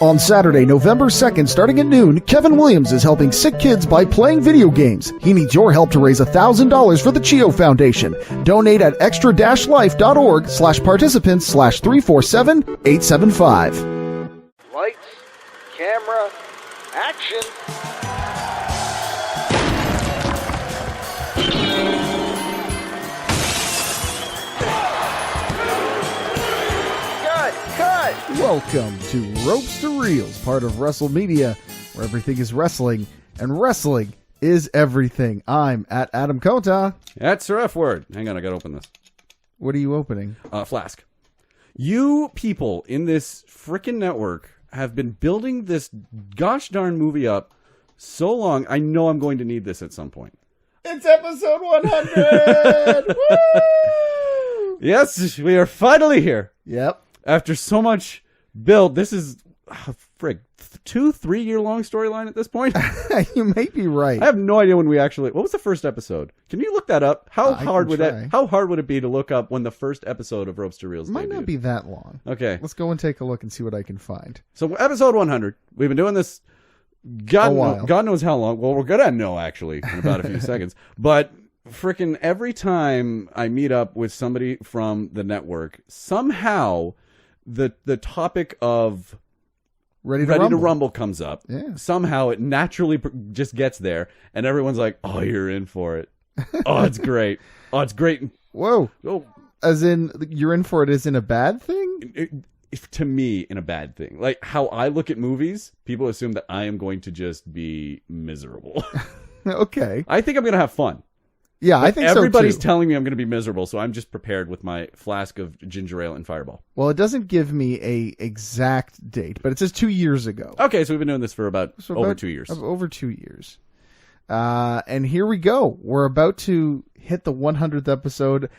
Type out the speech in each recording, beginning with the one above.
On Saturday, November 2nd, starting at noon, Kevin Williams is helping sick kids by playing video games. He needs your help to raise $1,000 for the CHIO Foundation. Donate at extra-life.org/participants/347875. Lights, camera, action. Cut! Welcome to Ropes to Reels, part of WrestleMedia, where everything is wrestling, and wrestling is everything. I'm at Adam Kota. That's the F word. Hang on, I gotta open this. What are you opening? Flask. You people in this frickin' network have been building this gosh darn movie up so long, I know I'm going to need this at some point. It's episode 100! Woo! Yes, we are finally here. Yep. After so much build, this is, 2-3 year long storyline at this point. You may be right. I have no idea when we actually. What was the first episode? Can you look that up? How hard would it be to look up when the first episode of Ropes to Reels Might debuted? not be that long. Okay, let's go and take a look and see what I can find. So episode 100. We've been doing this. God knows how long. Well, we're gonna know actually in about a few seconds. But frickin' every time I meet up with somebody from the network, somehow the topic of Ready to Rumble comes up. Yeah. Somehow it naturally just gets there, and everyone's like, "Oh, you're in for it. Oh, it's great. Oh, it's great." Whoa. Oh. As in, you're in for it as in a bad thing? To me, in a bad thing. Like, how I look at movies, people assume that I am going to just be miserable. Okay. I think I'm going to have fun. Yeah, I think everybody's so, too. telling me I'm going to be miserable, so I'm just prepared with my flask of ginger ale and Fireball. Well, it doesn't give me a exact date, but it says 2 years ago. Okay, so we've been doing this for about over 2 years. Over 2 years. And here we go. We're about to hit the 100th episode.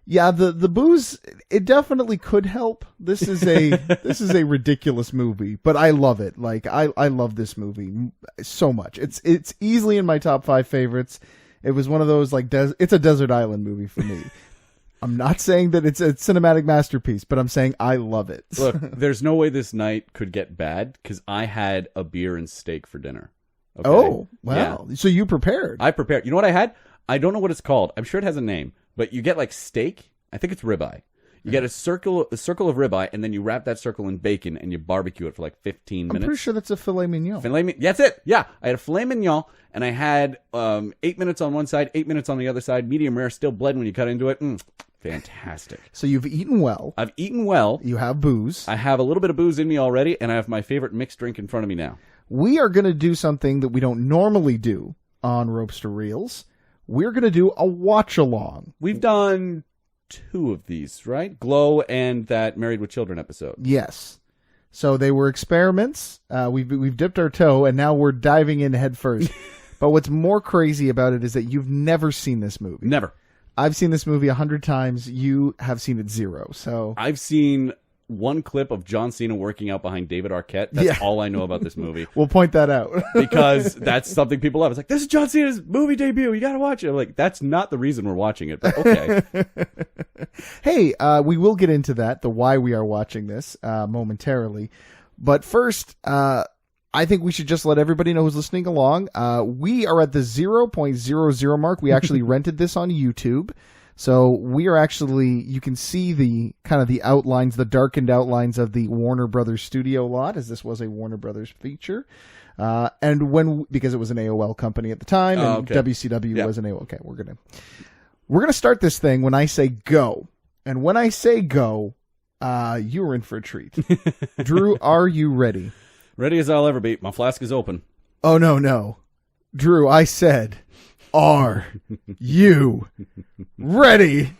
Yeah, the booze, it definitely could help. This is a ridiculous movie, but I love it. Like I love this movie so much. It's easily in my top 5 favorites. It was one of those like it's a desert island movie for me. I'm not saying that it's a cinematic masterpiece, but I'm saying I love it. Look, there's no way this night could get bad because I had a beer and steak for dinner. Okay? Oh, wow. Yeah. So you prepared. I prepared. You know what I had? I don't know what it's called. I'm sure it has a name, but you get like steak. I think it's ribeye. You get a circle of ribeye, and then you wrap that circle in bacon, and you barbecue it for like 15 minutes. I'm pretty sure that's a filet mignon. That's it. Yeah, I had a filet mignon, and I had 8 minutes on one side, 8 minutes on the other side, medium rare, still bled when you cut into it. Fantastic. So you've eaten well. I've eaten well. You have booze. I have a little bit of booze in me already, and I have my favorite mixed drink in front of me now. We are going to do something that we don't normally do on Ropes to Reels. We're going to do a watch-along. We've done 2 of these, right? Glow and that Married with Children episode. Yes. So they were experiments. We've dipped our toe, and now we're diving in head first. But what's more crazy about it is that you've never seen this movie. Never. I've seen this movie 100 times. You have seen it 0. So I've seen one clip of John Cena working out behind David Arquette. That's all I know about this movie. We'll point that out. Because that's something people love. It's like, this is John Cena's movie debut. You got to watch it. I'm like, that's not the reason we're watching it, but okay. Hey, we will get into that, the why we are watching this momentarily. But first, I think we should just let everybody know who's listening along. We are at the 0.00 mark. We actually rented this on YouTube. So we are actually, you can see the kind of the outlines, the darkened outlines of the Warner Brothers studio lot, as this was a Warner Brothers feature. And because it was an AOL company at the time, and WCW was an AOL. Okay, we're gonna start this thing when I say go. And when I say go, you're in for a treat. Drew, are you ready? Ready as I'll ever be. My flask is open. Oh, no. Drew, I said, are you ready?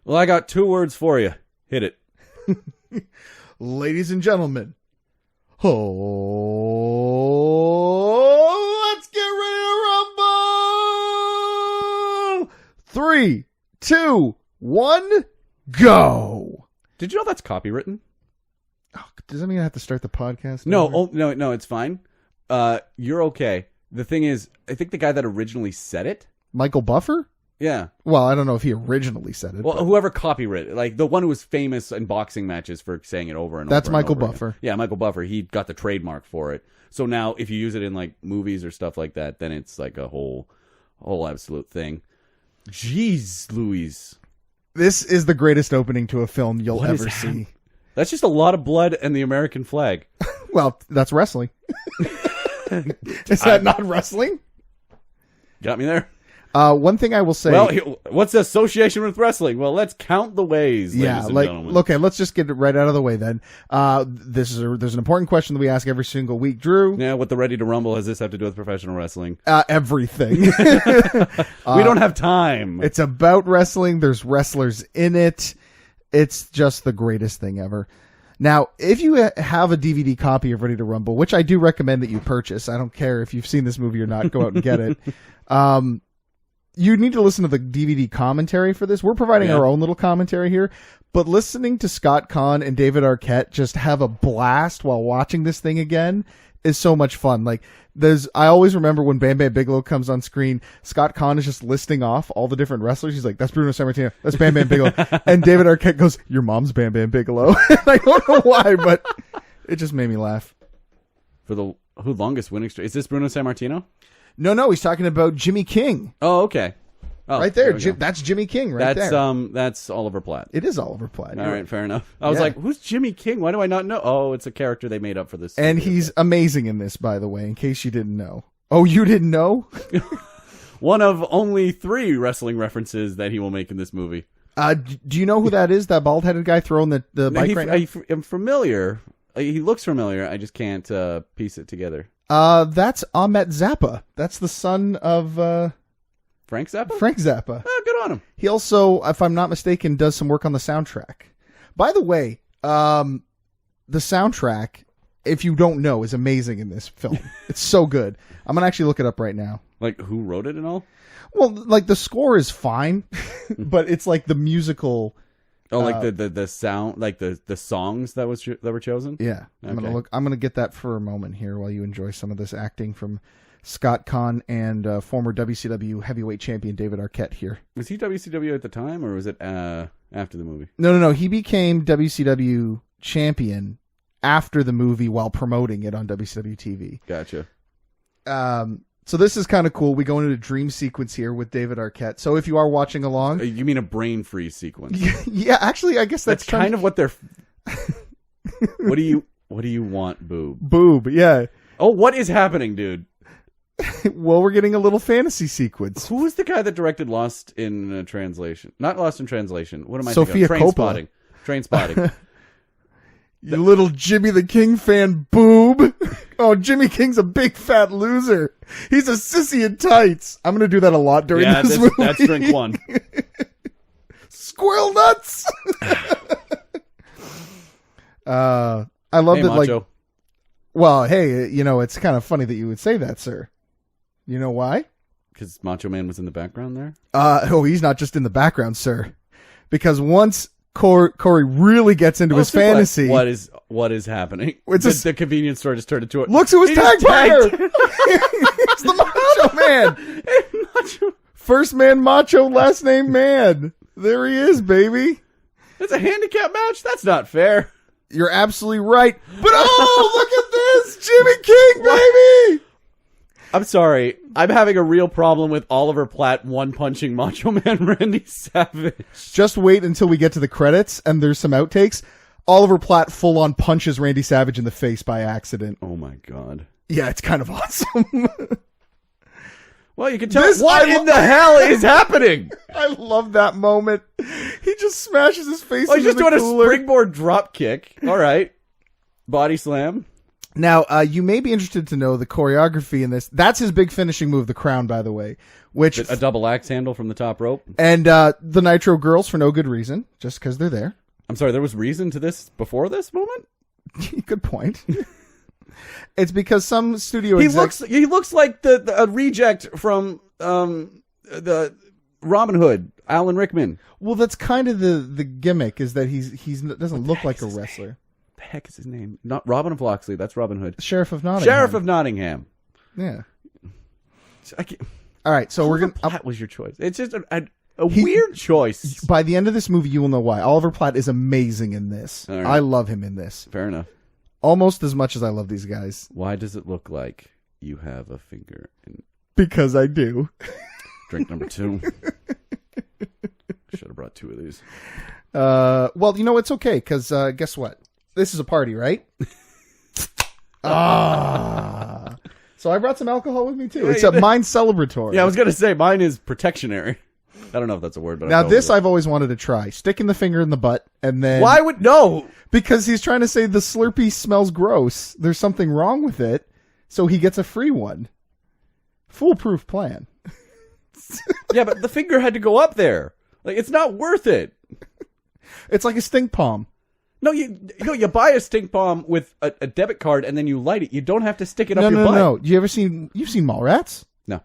Well, I got 2 words for you. Hit it. Ladies and gentlemen, let's get ready to rumble! 3, 2, 1, go! Did you know that's copywritten? Oh, does that mean I have to start the podcast? No, no, it's fine. You're okay. The thing is, I think the guy that originally said it, Michael Buffer? Yeah. Well, I don't know if he originally said it. Well, whoever copyrighted, like the one who was famous in boxing matches for saying it over and over. That's and Michael over Buffer. Again. Yeah, Michael Buffer. He got the trademark for it. So now, if you use it in like movies or stuff like that, then it's like a whole absolute thing. Jeez, Louise. This is the greatest opening to a film you'll ever see. That's just a lot of blood and the American flag. Well, that's wrestling. Is that not wrestling? Got me there. One thing I will say. Well, what's the association with wrestling? Well, let's count the ways. Yeah, gentlemen. Okay, let's just get it right out of the way then. There's an important question that we ask every single week, Drew. Yeah, with the Ready to Rumble, has this have to do with professional wrestling? Everything. We don't have time. It's about wrestling. There's wrestlers in it. It's just the greatest thing ever. Now, if you have a DVD copy of Ready to Rumble, which I do recommend that you purchase, I don't care if you've seen this movie or not, go out and get it. You need to listen to the DVD commentary for this. We're providing our own little commentary here, but listening to Scott Conn and David Arquette just have a blast while watching this thing again is so much fun. Like, I always remember when Bam Bam Bigelow comes on screen, Scott Conn is just listing off all the different wrestlers. He's like, that's Bruno Sammartino, that's Bam Bam Bigelow. And David Arquette goes, your mom's Bam Bam Bigelow. I don't know why, but it just made me laugh. For the longest winning streak. Is this Bruno Sammartino? No, he's talking about Jimmy King. Oh, okay. Oh, right there. That's Jimmy King there. That's Oliver Platt. It is Oliver Platt. All right, fair enough. I was like, who's Jimmy King? Why do I not know? Oh, it's a character they made up for this. And he's amazing in this, by the way, in case you didn't know. Oh, you didn't know? One of only 3 wrestling references that he will make in this movie. Do you know who that is? That bald-headed guy throwing the bike right now? I'm familiar. He looks familiar. I just can't piece it together. That's Ahmet Zappa. That's the son of Frank Zappa? Frank Zappa. Oh, good on him. He also, if I'm not mistaken, does some work on the soundtrack. By the way, the soundtrack, if you don't know, is amazing in this film. It's so good. I'm going to actually look it up right now. Like, who wrote it and all? Well, like, the score is fine, but it's like the musical... Oh, like the sound, like the songs that were chosen. Yeah, I'm gonna get that for a moment here while you enjoy some of this acting from Scott Conn and former WCW heavyweight champion David Arquette here. Was he WCW at the time, or was it after the movie? No. He became WCW champion after the movie while promoting it on WCW TV. Gotcha. So this is kind of cool. We go into a dream sequence here with David Arquette. So if you are watching along... You mean a brain freeze sequence? Yeah, actually, I guess that's kind of what they're... What do you want, Boob? Boob, yeah. Oh, what is happening, dude? Well, we're getting a little fantasy sequence. Who was the guy that directed Lost in Translation? Not Lost in Translation. What am I Sophia thinking of? Coppola. Train Spotting. You little Jimmy the King fan, Boob. Oh, Jimmy King's a big fat loser. He's a sissy in tights. I'm going to do that a lot during this movie. That's drink 1. Squirrel nuts. I love that. Macho. Like, well, hey, it's kind of funny that you would say that, sir. You know why? Because Macho Man was in the background there? He's not just in the background, sir. Because once Corey really gets into his fantasy. What is happening? The convenience store just turned into it. Looks who his tag partner. It's the Macho Man. Macho. First man Macho, last name Man. There he is, baby. It's a handicap match? That's not fair. You're absolutely right. But look at this. Jimmy King, baby. I'm sorry. I'm having a real problem with Oliver Platt one-punching Macho Man Randy Savage. Just wait until we get to the credits and there's some outtakes. Oliver Platt full-on punches Randy Savage in the face by accident. Oh, my God. Yeah, it's kind of awesome. Well, you can tell what in the hell is happening. I love that moment. He just smashes his face into the cooler. He's just doing a springboard drop kick. All right. Body slam. Now, you may be interested to know the choreography in this. That's his big finishing move, the crown, by the way. Which a double axe handle from the top rope. And the Nitro Girls for no good reason, just because they're there. I'm sorry, there was reason to this before this moment? Good point. It's because some studio he looks like a reject from the Robin Hood, Alan Rickman. Well, that's kind of the gimmick, is that he doesn't look like a wrestler. The heck is his name? Not Robin of Locksley. That's Robin Hood. Sheriff of Nottingham. Sheriff of Nottingham. Yeah. All right, so we're going to... That was your choice. It's just a weird choice. By the end of this movie, you will know why. Oliver Platt is amazing in this. All right. I love him in this. Fair enough. Almost as much as I love these guys. Why does it look like you have a finger in... Because I do. Drink number 2. Should have brought 2 of these. Well, you know, it's okay, because guess what? This is a party, right? So I brought some alcohol with me, too. Except mine's celebratory. Yeah, I was going to say, mine is protectionary. I don't know if that's a word, but now this I've always wanted to try. Sticking the finger in the butt, and then... Why would... No! Because he's trying to say the Slurpee smells gross. There's something wrong with it, so he gets a free one. Foolproof plan. Yeah, but the finger had to go up there. Like, it's not worth it. It's like a stink palm. No, you buy a stink palm with a debit card and then you light it. You don't have to stick it up your butt. No. You've seen Mallrats? No.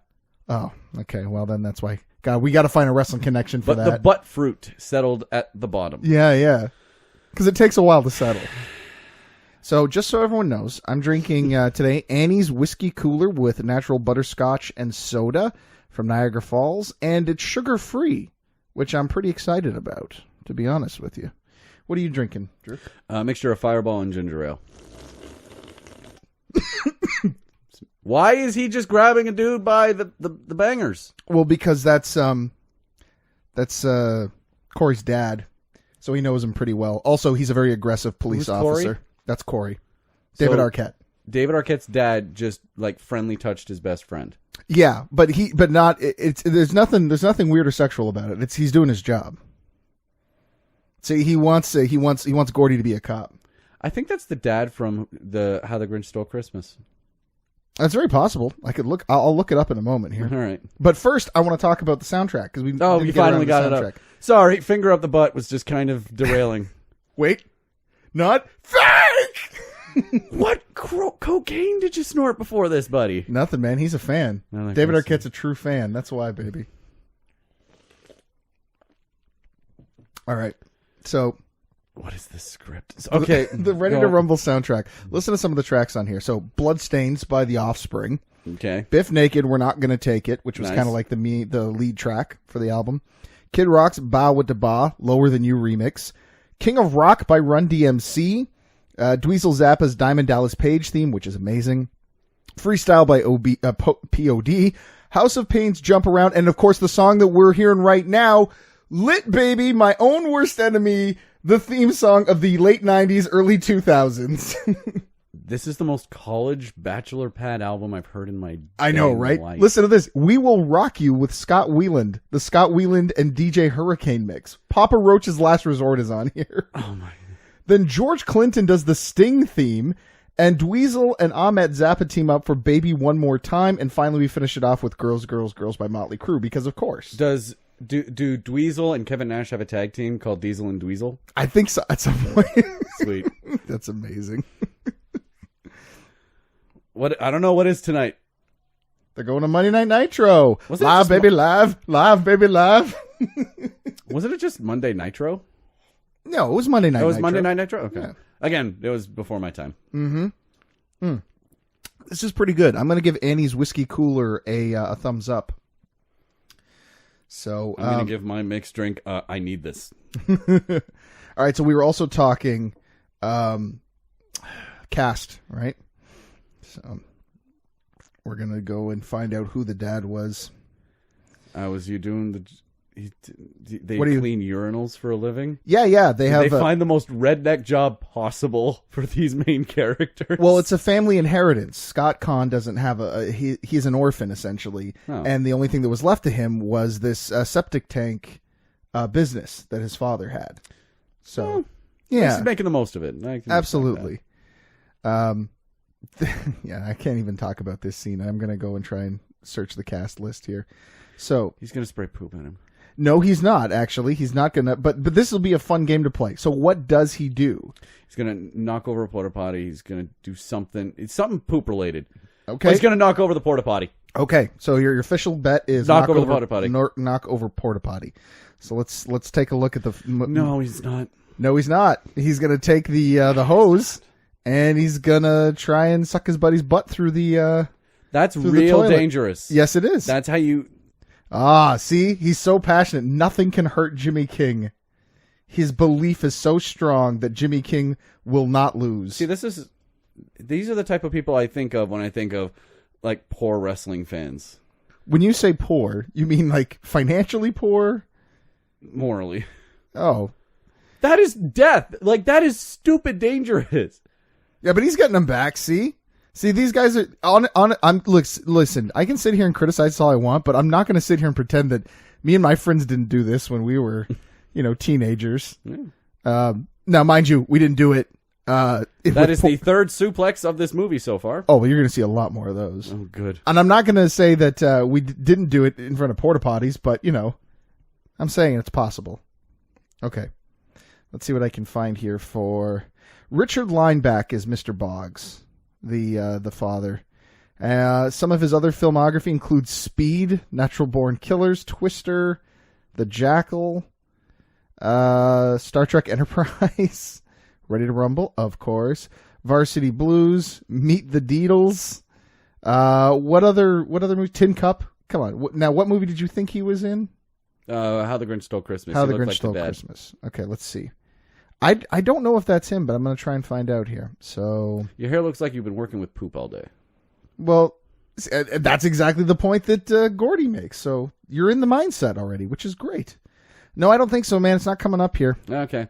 Oh, okay. Well, then that's why. God, we got to find a wrestling connection for that. But the butt fruit settled at the bottom. Yeah. Because it takes a while to settle. So, just so everyone knows, I'm drinking today Annie's Whiskey Cooler with natural butterscotch and soda from Niagara Falls, and it's sugar-free, which I'm pretty excited about, to be honest with you. What are you drinking, Drew? Mixture of Fireball and ginger ale. Why is he just grabbing a dude by the bangers? Well, because that's Corey's dad, so he knows him pretty well. Also, he's a very aggressive police officer. Corey? That's Corey. David Arquette. David Arquette's dad just like friendly touched his best friend. Yeah, but not. There's nothing weird or sexual about it. He's doing his job. See, he wants Gordy to be a cop. I think that's the dad from How the Grinch Stole Christmas. That's very possible. I'll look it up in a moment here. All right. But first, I want to talk about the soundtrack because you finally got it up. Sorry, finger up the butt was just kind of derailing. Wait, not fake. What cocaine did you snort before this, buddy? Nothing, man. He's a fan. David Arquette's a true fan. That's why, baby. All right. So, what is this script? Okay, the Ready to Rumble soundtrack. Listen to some of the tracks on here. So, Bloodstains by The Offspring. Okay. Biff Naked, We're Not Gonna Take It, which was kind of like the lead track for the album. Kid Rock's Ba With Da Ba, Lower Than You remix. King of Rock by Run DMC. Dweezil Zappa's Diamond Dallas Page theme, which is amazing. Freestyle by POD. House of Pain's Jump Around, and of course the song that we're hearing right now, Lit Baby, My Own Worst Enemy, the theme song of the late 90s, early 2000s. This is the most college bachelor pad album I've heard in my I know, right? life. Listen to this. We Will Rock You with Scott Weiland, the Scott Weiland and DJ Hurricane mix. Papa Roach's Last Resort is on here. Oh my. Then George Clinton does the Sting theme, and Dweezil and Ahmet Zappa team up for Baby One More Time, and finally we finish it off with Girls, Girls, Girls by Motley Crue, because of course. Do Dweezil and Kevin Nash have a tag team called Diesel and Dweezil? I think so at some point. Sweet. That's amazing. What? I don't know what is tonight. They're going to Monday Night Nitro. Live, baby, live. Live, baby, live. Wasn't it just Monday Nitro? No, it was Monday Night Nitro. It was Monday Night Nitro? Okay. Yeah. Again, it was before my time. Mm-hmm. This is pretty good. I'm going to give Annie's Whiskey Cooler a thumbs up. So I'm going to give my mixed drink, I need this. All right, so we were also talking cast, right? So we're going to go and find out who the dad was. Was you doing they clean urinals for a living? Yeah. They find the most redneck job possible for these main characters. Well, it's a family inheritance. Scott Conn doesn't have he's an orphan, essentially. Oh. And the only thing that was left to him was this septic tank business that his father had. So, yeah. He's making the most of it. Absolutely. Yeah, I can't even talk about this scene. I'm going to go and try and search the cast list here. So he's going to spray poop at him. No, he's not, actually. He's not going to. But this will be a fun game to play. So what does he do? He's going to knock over a porta potty. He's going to do something. It's something poop related. Okay. Well, he's going to knock over the porta potty. Okay. So your official bet is knock over the porta potty. Knock over porta potty. So let's take a look at the. No, he's not. No, he's not. He's going to take the hose and he's going to try and suck his buddy's butt through the. That's real dangerous. Yes, it is. That's how you... See? He's so passionate. Nothing can hurt Jimmy King. His belief is so strong that Jimmy King will not lose. See, these are the type of people I think of when I think of, like, poor wrestling fans. When you say poor, you mean, like, financially poor? Morally. Oh. That is death. Like, that is stupid dangerous. Yeah, but he's getting them back, see? See, these guys are listen, I can sit here and criticize all I want, but I'm not going to sit here and pretend that me and my friends didn't do this when we were, teenagers. Yeah. Now, mind you, we didn't do it. That is the third suplex of this movie so far. Oh, well, you're going to see a lot more of those. Oh, good. And I'm not going to say that we didn't do it in front of porta potties, but, I'm saying it's possible. Okay. Let's see what I can find here for Richard Lineback is Mr. Boggs, the father. Some of his other filmography includes Speed, Natural Born Killers, Twister, The Jackal, Star Trek Enterprise, Ready to Rumble, of course, Varsity Blues, Meet the Deedles. What other movie? Tin Cup. Come on. Now, what movie did you think he was in? How the Grinch Stole Christmas. How the Grinch Stole Christmas. Okay, let's see. I don't know if that's him, but I'm going to try and find out here. So your hair looks like you've been working with poop all day. Well, that's exactly the point that Gordy makes. So you're in the mindset already, which is great. No, I don't think so, man. It's not coming up here. Okay.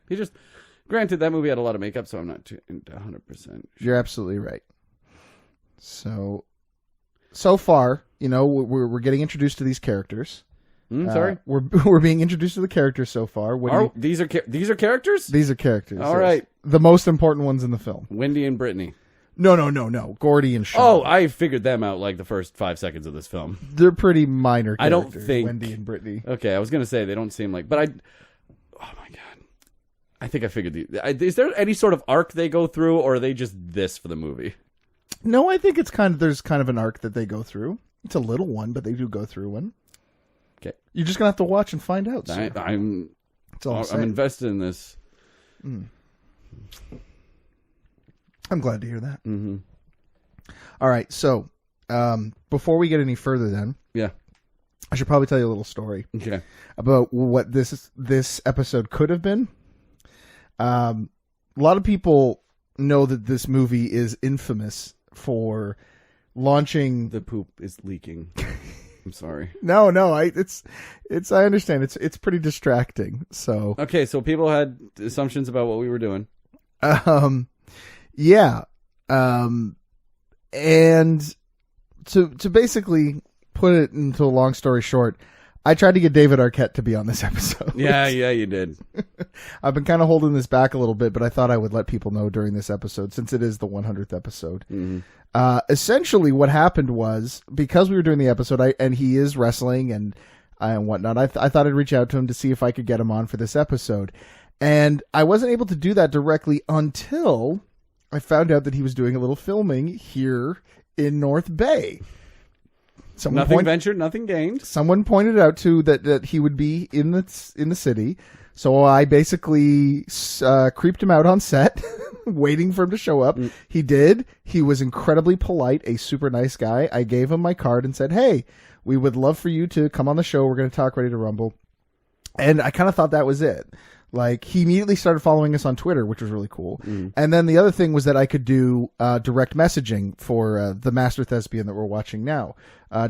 Granted, that movie had a lot of makeup, so I'm not 100% sure. You're absolutely right. So far, we're getting introduced to these characters. Sorry, we're being introduced to the characters so far. These are characters? These are characters. All right, the most important ones in the film. Wendy and Brittany. No. Gordy and Sean. Oh, I figured them out like the first 5 seconds of this film. They're pretty minor characters. I don't think Wendy and Brittany. Okay, I was gonna say they don't seem like, but oh my god, I think I figured is there any sort of arc they go through, or are they just this for the movie? No, I think there's kind of an arc that they go through. It's a little one, but they do go through one. Okay, you're just gonna have to watch and find out. I'm invested in this. I'm glad to hear that. Mm-hmm. All right, so before we get any further, then I should probably tell you a little story. Okay, about what this episode could have been. A lot of people know that this movie is infamous for launching. The poop is leaking. I'm sorry. No, it's I understand. It's pretty distracting. So okay, so people had assumptions about what we were doing. Yeah. And to basically put it into a long story short, I tried to get David Arquette to be on this episode. Yeah, you did. I've been kind of holding this back a little bit, but I thought I would let people know during this episode, since it is the 100th episode. Mm-hmm. Essentially, what happened was, because we were doing the episode, and he is wrestling and whatnot, I thought I'd reach out to him to see if I could get him on for this episode. And I wasn't able to do that directly until I found out that he was doing a little filming here in North Bay. Nothing ventured, nothing gained. Someone pointed out that he would be in the city, so I basically creeped him out on set, waiting for him to show up. He did. He was incredibly polite, a super nice guy. I gave him my card and said, "Hey, we would love for you to come on the show. We're going to talk Ready to Rumble." And I kind of thought that was it. Like, he immediately started following us on Twitter, which was really cool. And then the other thing was that I could do direct messaging for the master thespian that we're watching now,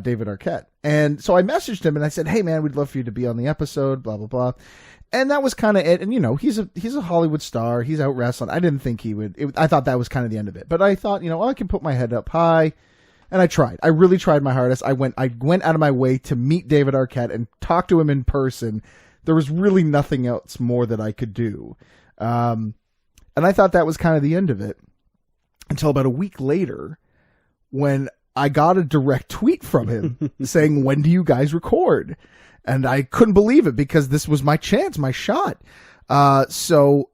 David Arquette. And so I messaged him and I said, "Hey man, we'd love for you to be on the episode, blah, blah, blah." And that was kind of it. And he's a Hollywood star. He's out wrestling. I didn't think he would. I thought that was kind of the end of it. But I thought, I can put my head up high. And I tried. I really tried my hardest. I went out of my way to meet David Arquette and talk to him in person. There was really nothing else more that I could do. And I thought that was kind of the end of it, until about a week later, when I got a direct tweet from him saying, "When do you guys record?" And I couldn't believe it, because this was my chance, my shot. So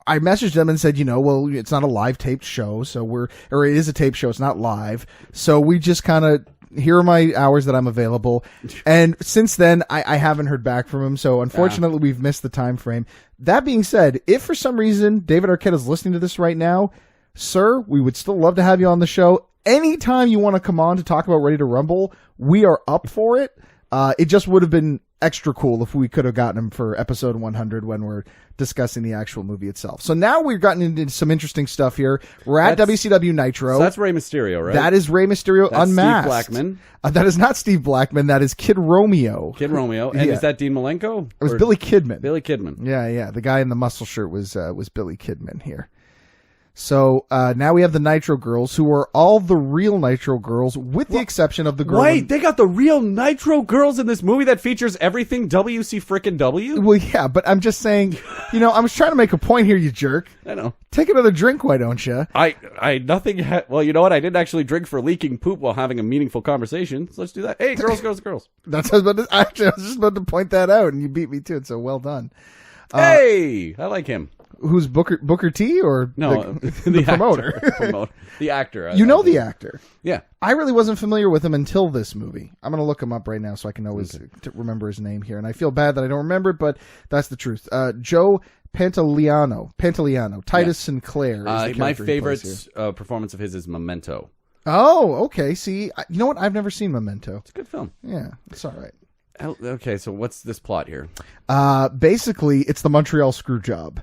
I messaged them and said, well, it's not a live taped show, or it is a taped show, it's not live. So we just kind of, here are my hours that I'm available. And since then, I haven't heard back from him. So unfortunately, we've missed the time frame. That being said, if for some reason David Arquette is listening to this right now, sir, we would still love to have you on the show. anytime you want to come on to talk about Ready to Rumble, we are up for it. It just would have been extra cool if we could have gotten him for episode 100 when we're discussing the actual movie itself. So now we've gotten into some interesting stuff here. We're at WCW Nitro. So that's Rey Mysterio, right? That is Rey Mysterio that's unmasked. Steve Blackman. That is not Steve Blackman. That is Kid Romeo. Kid Romeo. And is that Dean Malenko? It was Billy Kidman. Billy Kidman. Yeah. The guy in the muscle shirt was Billy Kidman here. So now we have the Nitro Girls, who are all the real Nitro Girls, with the exception of the girl. Wait, they got the real Nitro Girls in this movie that features everything WC frickin' W? Well, yeah, but I'm just saying, I was trying to make a point here, you jerk. I know. Take another drink, why don't you? Well, you know what? I didn't actually drink for leaking poop while having a meaningful conversation. So let's do that. Hey, girls. That's what I was I was just about to point that out, and you beat me to it, so well done. Hey, I like him. Who's Booker T or no the promoter? The actor. The actor. Yeah. I really wasn't familiar with him until this movie. I'm going to look him up right now so I can always remember his name here. And I feel bad that I don't remember it, but that's the truth. Joe Pantoliano, Titus Sinclair. Is my favorite performance of his is Memento. Oh, okay. See, you know what? I've never seen Memento. It's a good film. Yeah, it's all right. Okay, so what's this plot here? Basically, it's the Montreal Screwjob.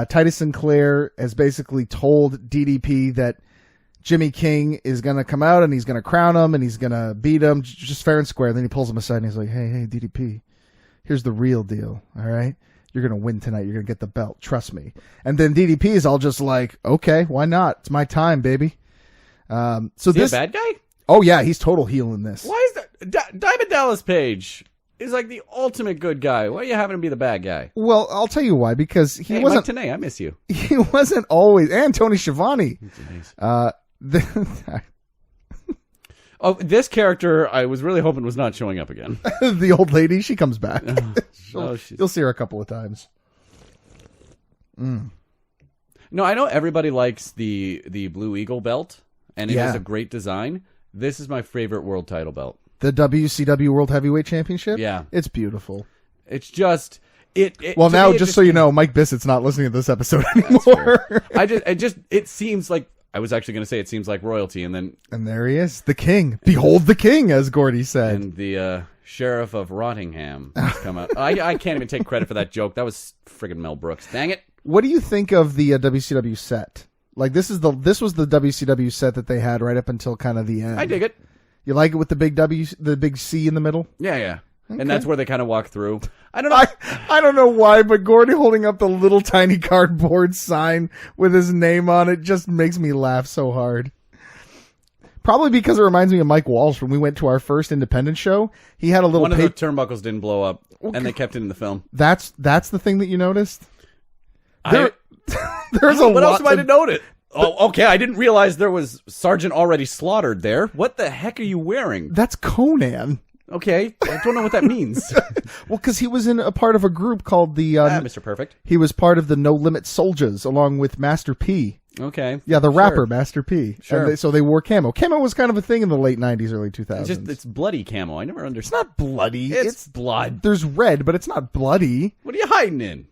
Titus Sinclair has basically told DDP that Jimmy King is going to come out and he's going to crown him and he's going to beat him just fair and square. And then he pulls him aside and he's like, hey, DDP, here's the real deal. All right. You're going to win tonight. You're going to get the belt. Trust me. And then DDP is all just like, okay, why not? It's my time, baby. So is he a bad guy? Oh yeah. He's total heel in this. Why is that? Diamond Dallas Page is like the ultimate good guy. Why are you having to be the bad guy? Well, I'll tell you why. Because he wasn't. Mike Tenay, I miss you. He wasn't always. And Tony Schiavone. This character, I was really hoping was not showing up again. The old lady, she comes back. You'll see her a couple of times. No, I know everybody likes the Blue Eagle belt, and it has a great design. This is my favorite world title belt. The WCW World Heavyweight Championship? Yeah. It's beautiful. It's just... Well, now, just so you know, Mike Bissett's not listening to this episode anymore. It seems like... I was actually going to say it seems like royalty, and then... And there he is, the king. Behold the king, as Gordy said. And the sheriff of Rottingham has come out. I can't even take credit for that joke. That was friggin' Mel Brooks. Dang it. What do you think of the WCW set? Like, this was the WCW set that they had right up until kind of the end. I dig it. You like it with the big C in the middle? Yeah. Okay. And that's where they kind of walk through. I don't know. I don't know why, but Gordy holding up the little tiny cardboard sign with his name on it just makes me laugh so hard. Probably because it reminds me of Mike Walsh when we went to our first independent show. He had a little... One of the turnbuckles didn't blow up, and they kept it in the film. That's the thing that you noticed? There's a lot... What else am I to note? Oh, okay. I didn't realize there was Sergeant already slaughtered there. What the heck are you wearing? That's Conan. Okay. I don't know what that means. Well, because he was in a part of a group called the... Mr. Perfect. He was part of the No Limit Soldiers along with Master P. Okay. Yeah, the rapper Master P. Sure. So they wore camo. Camo was kind of a thing in the late 90s, early 2000s. It's bloody camo. I never understood. It's not bloody. It's blood. There's red, but it's not bloody. What are you hiding in?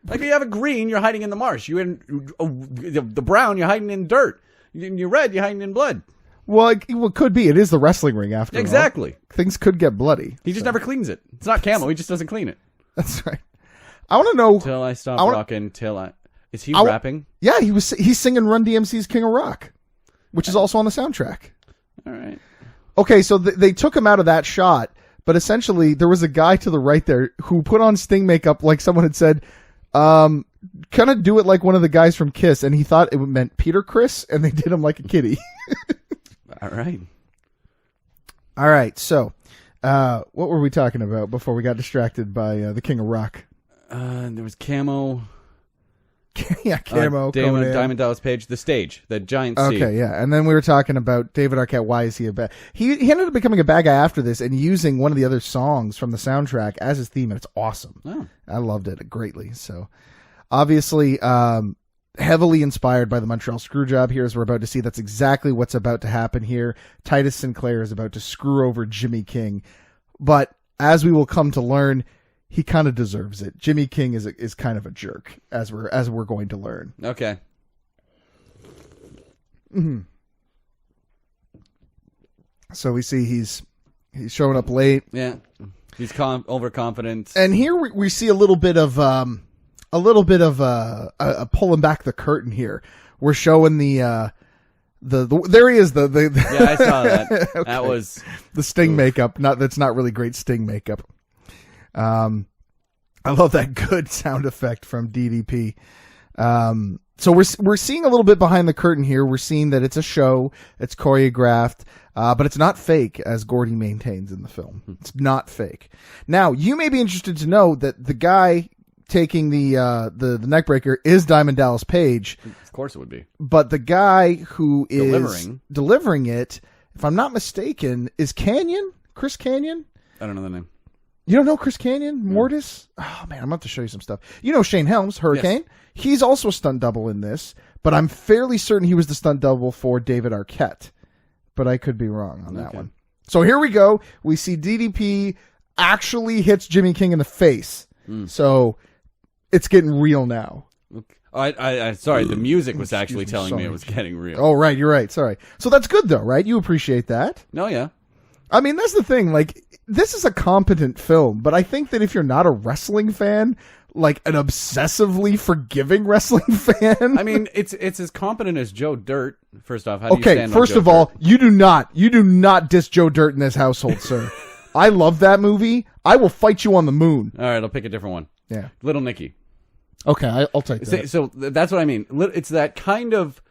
Like, you have a green, you're hiding in the marsh. You in the brown, you're hiding in dirt. You're red, you're hiding in blood. Well, it could be. It is the wrestling ring, after all. Exactly. Things could get bloody. He just never cleans it. It's not camo. He just doesn't clean it. That's right. I want to know... Till I stop rocking, Is he rapping? Yeah, he's singing Run DMC's King of Rock, which is also on the soundtrack. All right. Okay, so they took him out of that shot, but essentially there was a guy to the right there who put on Sting makeup like someone had said... kind of do it like one of the guys from Kiss, and he thought it meant Peter Criss, and they did him like a kitty. All right. So, what were we talking about before we got distracted by the King of Rock? There was camo. Yeah, camo. Diamond Dallas Page, the stage, the giant C. Okay, yeah, and then we were talking about David Arquette. Why is he a bad? He ended up becoming a bad guy after this, and using one of the other songs from the soundtrack as his theme, and it's awesome. Oh. I loved it greatly. So, obviously, heavily inspired by the Montreal Screwjob here, as we're about to see. That's exactly what's about to happen here. Titus Sinclair is about to screw over Jimmy King, but as we will come to learn, he kind of deserves it. Jimmy King is kind of a jerk, as we're going to learn. Okay. Mm-hmm. So we see he's showing up late. Yeah, he's overconfident. And here we see a little bit of a pulling back the curtain here. We're showing the there he is the yeah, I saw that. Okay. That was the Sting makeup. That's not really great Sting makeup. I love that good sound effect from DDP. So we're seeing a little bit behind the curtain here. We're seeing that it's a show, it's choreographed, but it's not fake, as Gordy maintains in the film. It's not fake. Now, you may be interested to know that the guy taking the neckbreaker is Diamond Dallas Page. Of course it would be. But the guy who is delivering it, if I'm not mistaken, is Canyon? Chris Canyon? I don't know the name. You don't know Chris Canyon? Mortis? Oh, man, I'm about to show you some stuff. You know Shane Helms, Hurricane? Yes. He's also a stunt double in this, but I'm fairly certain he was the stunt double for David Arquette. But I could be wrong on that one. So here we go. We see DDP actually hits Jimmy King in the face. So it's getting real now. I sorry, the music was actually telling me it was getting real. Oh, right, you're right. Sorry. So that's good, though, right? You appreciate that? No, yeah. I mean, that's the thing. Like, this is a competent film, but I think that if you're not a wrestling fan, like an obsessively forgiving wrestling fan. I mean, it's as competent as Joe Dirt. First off, how do you stand first on of Joe all, Dirt? you do not diss Joe Dirt in this household, sir. I love that movie. I will fight you on the moon. All right, I'll pick a different one. Yeah, Little Nicky. Okay, I'll take that. So that's what I mean. It's that kind of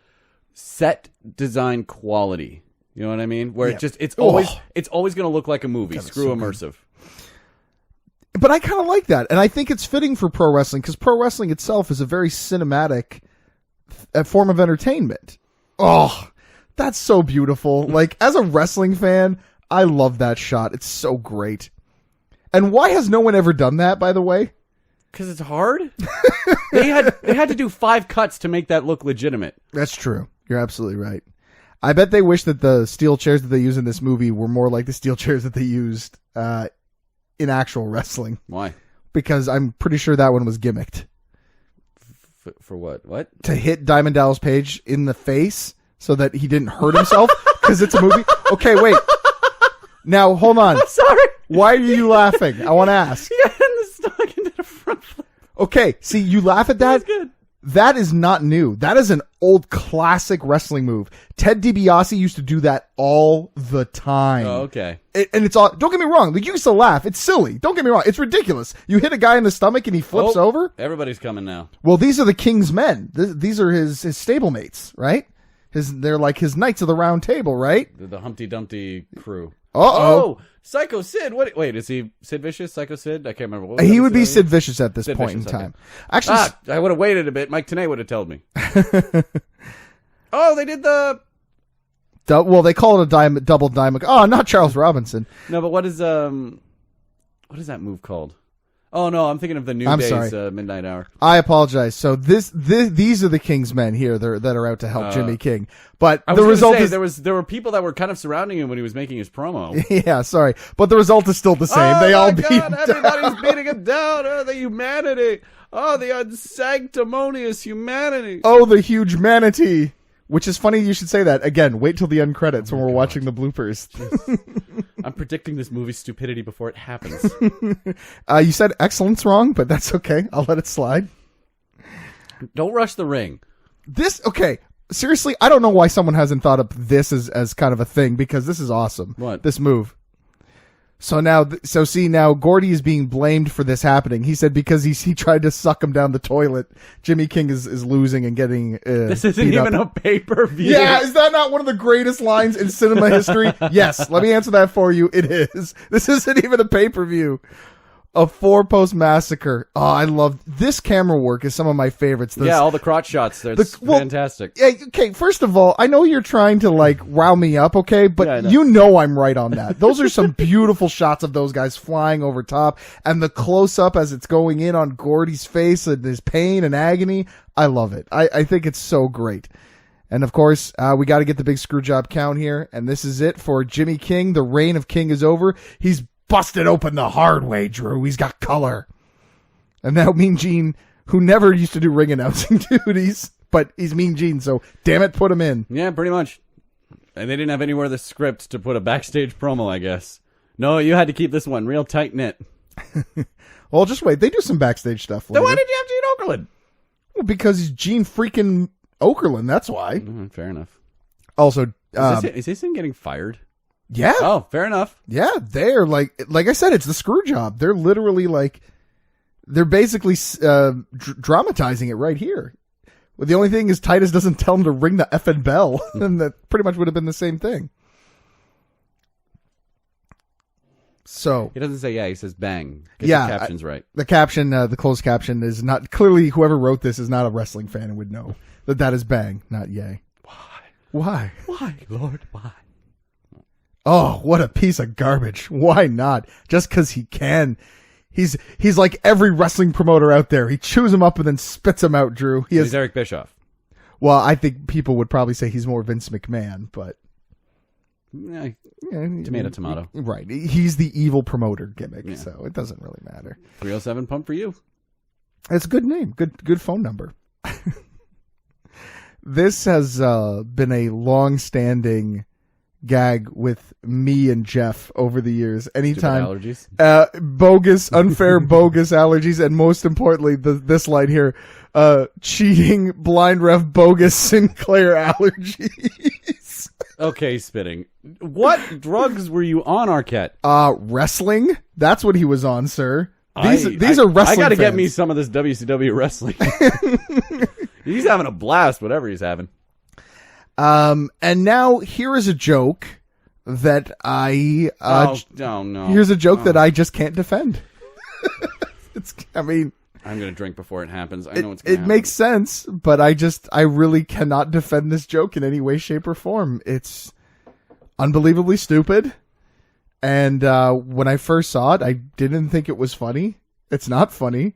set design quality. You know what I mean? Where it's always going to look like a movie. Screw immersive. But I kind of like that, and I think it's fitting for pro wrestling because pro wrestling itself is a very cinematic form of entertainment. Oh, that's so beautiful. Like, as a wrestling fan, I love that shot. It's so great. And why has no one ever done that, by the way? Because it's hard. They had to do 5 cuts to make that look legitimate. That's true. You're absolutely right. I bet they wish that the steel chairs that they use in this movie were more like the steel chairs that they used in actual wrestling. Why? Because I'm pretty sure that one was gimmicked. For what? What? To hit Diamond Dallas Page in the face so that he didn't hurt himself because it's a movie. Okay, wait. Now, hold on. I'm sorry. Why are you laughing? I want to ask. Yeah, and the stomach into the front flip. Okay, see, you laugh at that? That's good. That is not new. That is an old classic wrestling move. Ted DiBiase used to do that all the time. Oh, okay. And it's all, don't get me wrong. Like, you used to laugh. It's silly. Don't get me wrong. It's ridiculous. You hit a guy in the stomach and he flips over. Everybody's coming now. Well, these are the King's men. These are his stablemates, right? They're like his Knights of the Round Table, right? The Humpty Dumpty crew. Uh-oh. Oh, Psycho Sid. Wait, is he Sid Vicious? Psycho Sid? I can't remember. What he would be Sid Vicious at this point in time. Okay. Actually, I would have waited a bit. Mike Tenay would have told me. Oh, they did the... Well, they call it a double diamond. Oh, not Charles Robinson. No, but what is that move called? Oh, no, I'm thinking of the New Day's Midnight Hour. I apologize. So these are the King's men here that are out to help Jimmy King. But the result is there were people that were kind of surrounding him when he was making his promo. Yeah, sorry, but the result is still the same. Oh, they all beat him down. Everybody's beating him down. Oh, the humanity. Oh, the unsanctimonious humanity. Oh, the huge manatee. Which is funny you should say that. Again, wait till the end credits when we're watching the bloopers. I'm predicting this movie's stupidity before it happens. You said excellence wrong, but that's okay. I'll let it slide. Don't rush the ring. Okay. Seriously, I don't know why someone hasn't thought of this as kind of a thing, because this is awesome. What? This move. So now Gordy is being blamed for this happening. He said because he tried to suck him down the toilet. Jimmy King is losing and getting this isn't even a pay-per-view. Yeah, is that not one of the greatest lines in cinema history? Yes, let me answer that for you. It is. This isn't even a pay-per-view. A 4-post massacre. Oh, I love this camera work. Is some of my favorites. All the crotch shots. That's fantastic. Yeah, okay, first of all, I know you're trying to like rile me up, okay, but you know I'm right on that. Those are some beautiful shots of those guys flying over top, and the close up as it's going in on Gordy's face and his pain and agony. I love it. I think it's so great. And of course, we got to get the big screw job count here, and this is it for Jimmy King. The reign of King is over. He's busted open the hard way, Drew. He's got color. And now Mean Gene, who never used to do ring announcing duties, but he's Mean Gene, so damn it, put him in. Yeah, pretty much. And they didn't have anywhere the script to put a backstage promo, I guess. No, you had to keep this one real tight-knit. Well, just wait. They do some backstage stuff later. Then why did you have Gene Okerlund? Well, because he's Gene freaking Okerlund. That's why. Fair enough. Also, is this him getting fired? Yeah. Oh, fair enough. Yeah, they're like I said, it's the screw job. They're literally they're basically dramatizing it right here. Well, the only thing is Titus doesn't tell him to ring the effing bell, and that pretty much would have been the same thing. So he doesn't say yeah, he says bang. Get yeah, the caption's right. The caption, the closed caption is not clearly. Whoever wrote this is not a wrestling fan and would know that is bang, not yay. Why? Why, Lord? Why? Oh, what a piece of garbage! Why not? Just because he can. He's like every wrestling promoter out there. He chews them up and then spits them out. Drew. He's Eric Bischoff. Well, I think people would probably say he's more Vince McMahon, but tomato. Right. He's the evil promoter gimmick, so it doesn't really matter. 307 pump for you. It's a good name. Good phone number. This has been a long-standing gag with me and Jeff over the years. Anytime allergies, bogus, unfair, bogus allergies, and most importantly, this line here, cheating, blind ref, bogus Sinclair allergies. Okay, spitting. What drugs were you on, Arquette? Wrestling. That's what he was on, sir. These are wrestling. I got to fans. get me some of this WCW wrestling. He's having a blast, whatever he's having. And now here is a joke that I no. Here's a joke that I just can't defend. I'm gonna drink before it happens. I know it's gonna happen. It makes sense, but I really cannot defend this joke in any way, shape, or form. It's unbelievably stupid. And when I first saw it, I didn't think it was funny. It's not funny.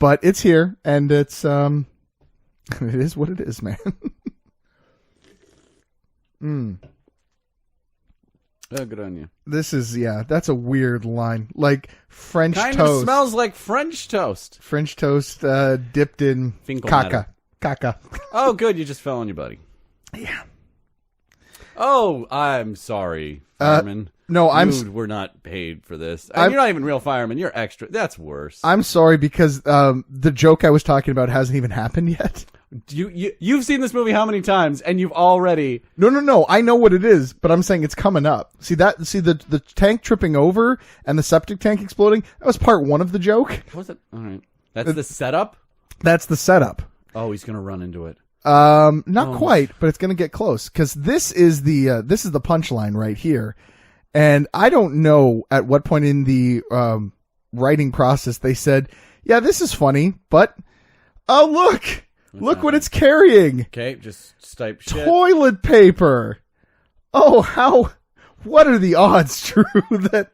But it's here, and it's it is what it is, man. Oh, good on you. This is that's a weird line. Like French kind toast. Kind of smells like French toast. French toast dipped in caca. Oh, good, you just fell on your buddy. Yeah. Oh, I'm sorry, fireman. No, we're not paid for this. You're not even real fireman. You're extra. That's worse. I'm sorry because the joke I was talking about hasn't even happened yet. You've seen this movie how many times, and you've already... No. I know what it is, but I'm saying it's coming up. See the tank tripping over and the septic tank exploding? That was part one of the joke. Was it? All right. That's the setup? That's the setup. Oh, he's going to run into it. Not quite, but it's going to get close because this is the punchline right here. And I don't know at what point in the writing process they said, yeah, this is funny, but look what it's carrying. Okay, just type shit. Toilet paper. Oh, what are the odds, Drew, that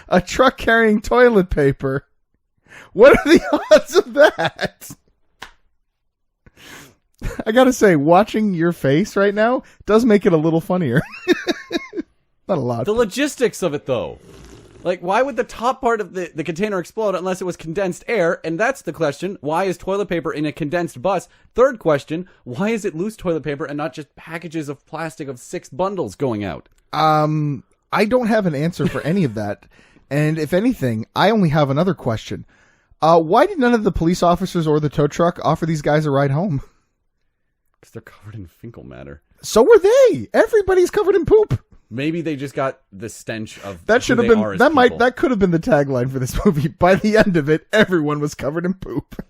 a truck carrying toilet paper? What are the odds of that? I gotta say, watching your face right now does make it a little funnier. Not a lot. The logistics of it, though. Like, why would the top part of the container explode unless it was condensed air? And that's the question. Why is toilet paper in a condensed bus? Third question, why is it loose toilet paper and not just packages of plastic of 6 bundles going out? I don't have an answer for any of that. And if anything, I only have another question. Why did none of the police officers or the tow truck offer these guys a ride home? Because they're covered in fecal matter. So were they. Everybody's covered in poop. Maybe they just got the stench of that should have been that could have been the tagline for this movie. By the end of it, everyone was covered in poop.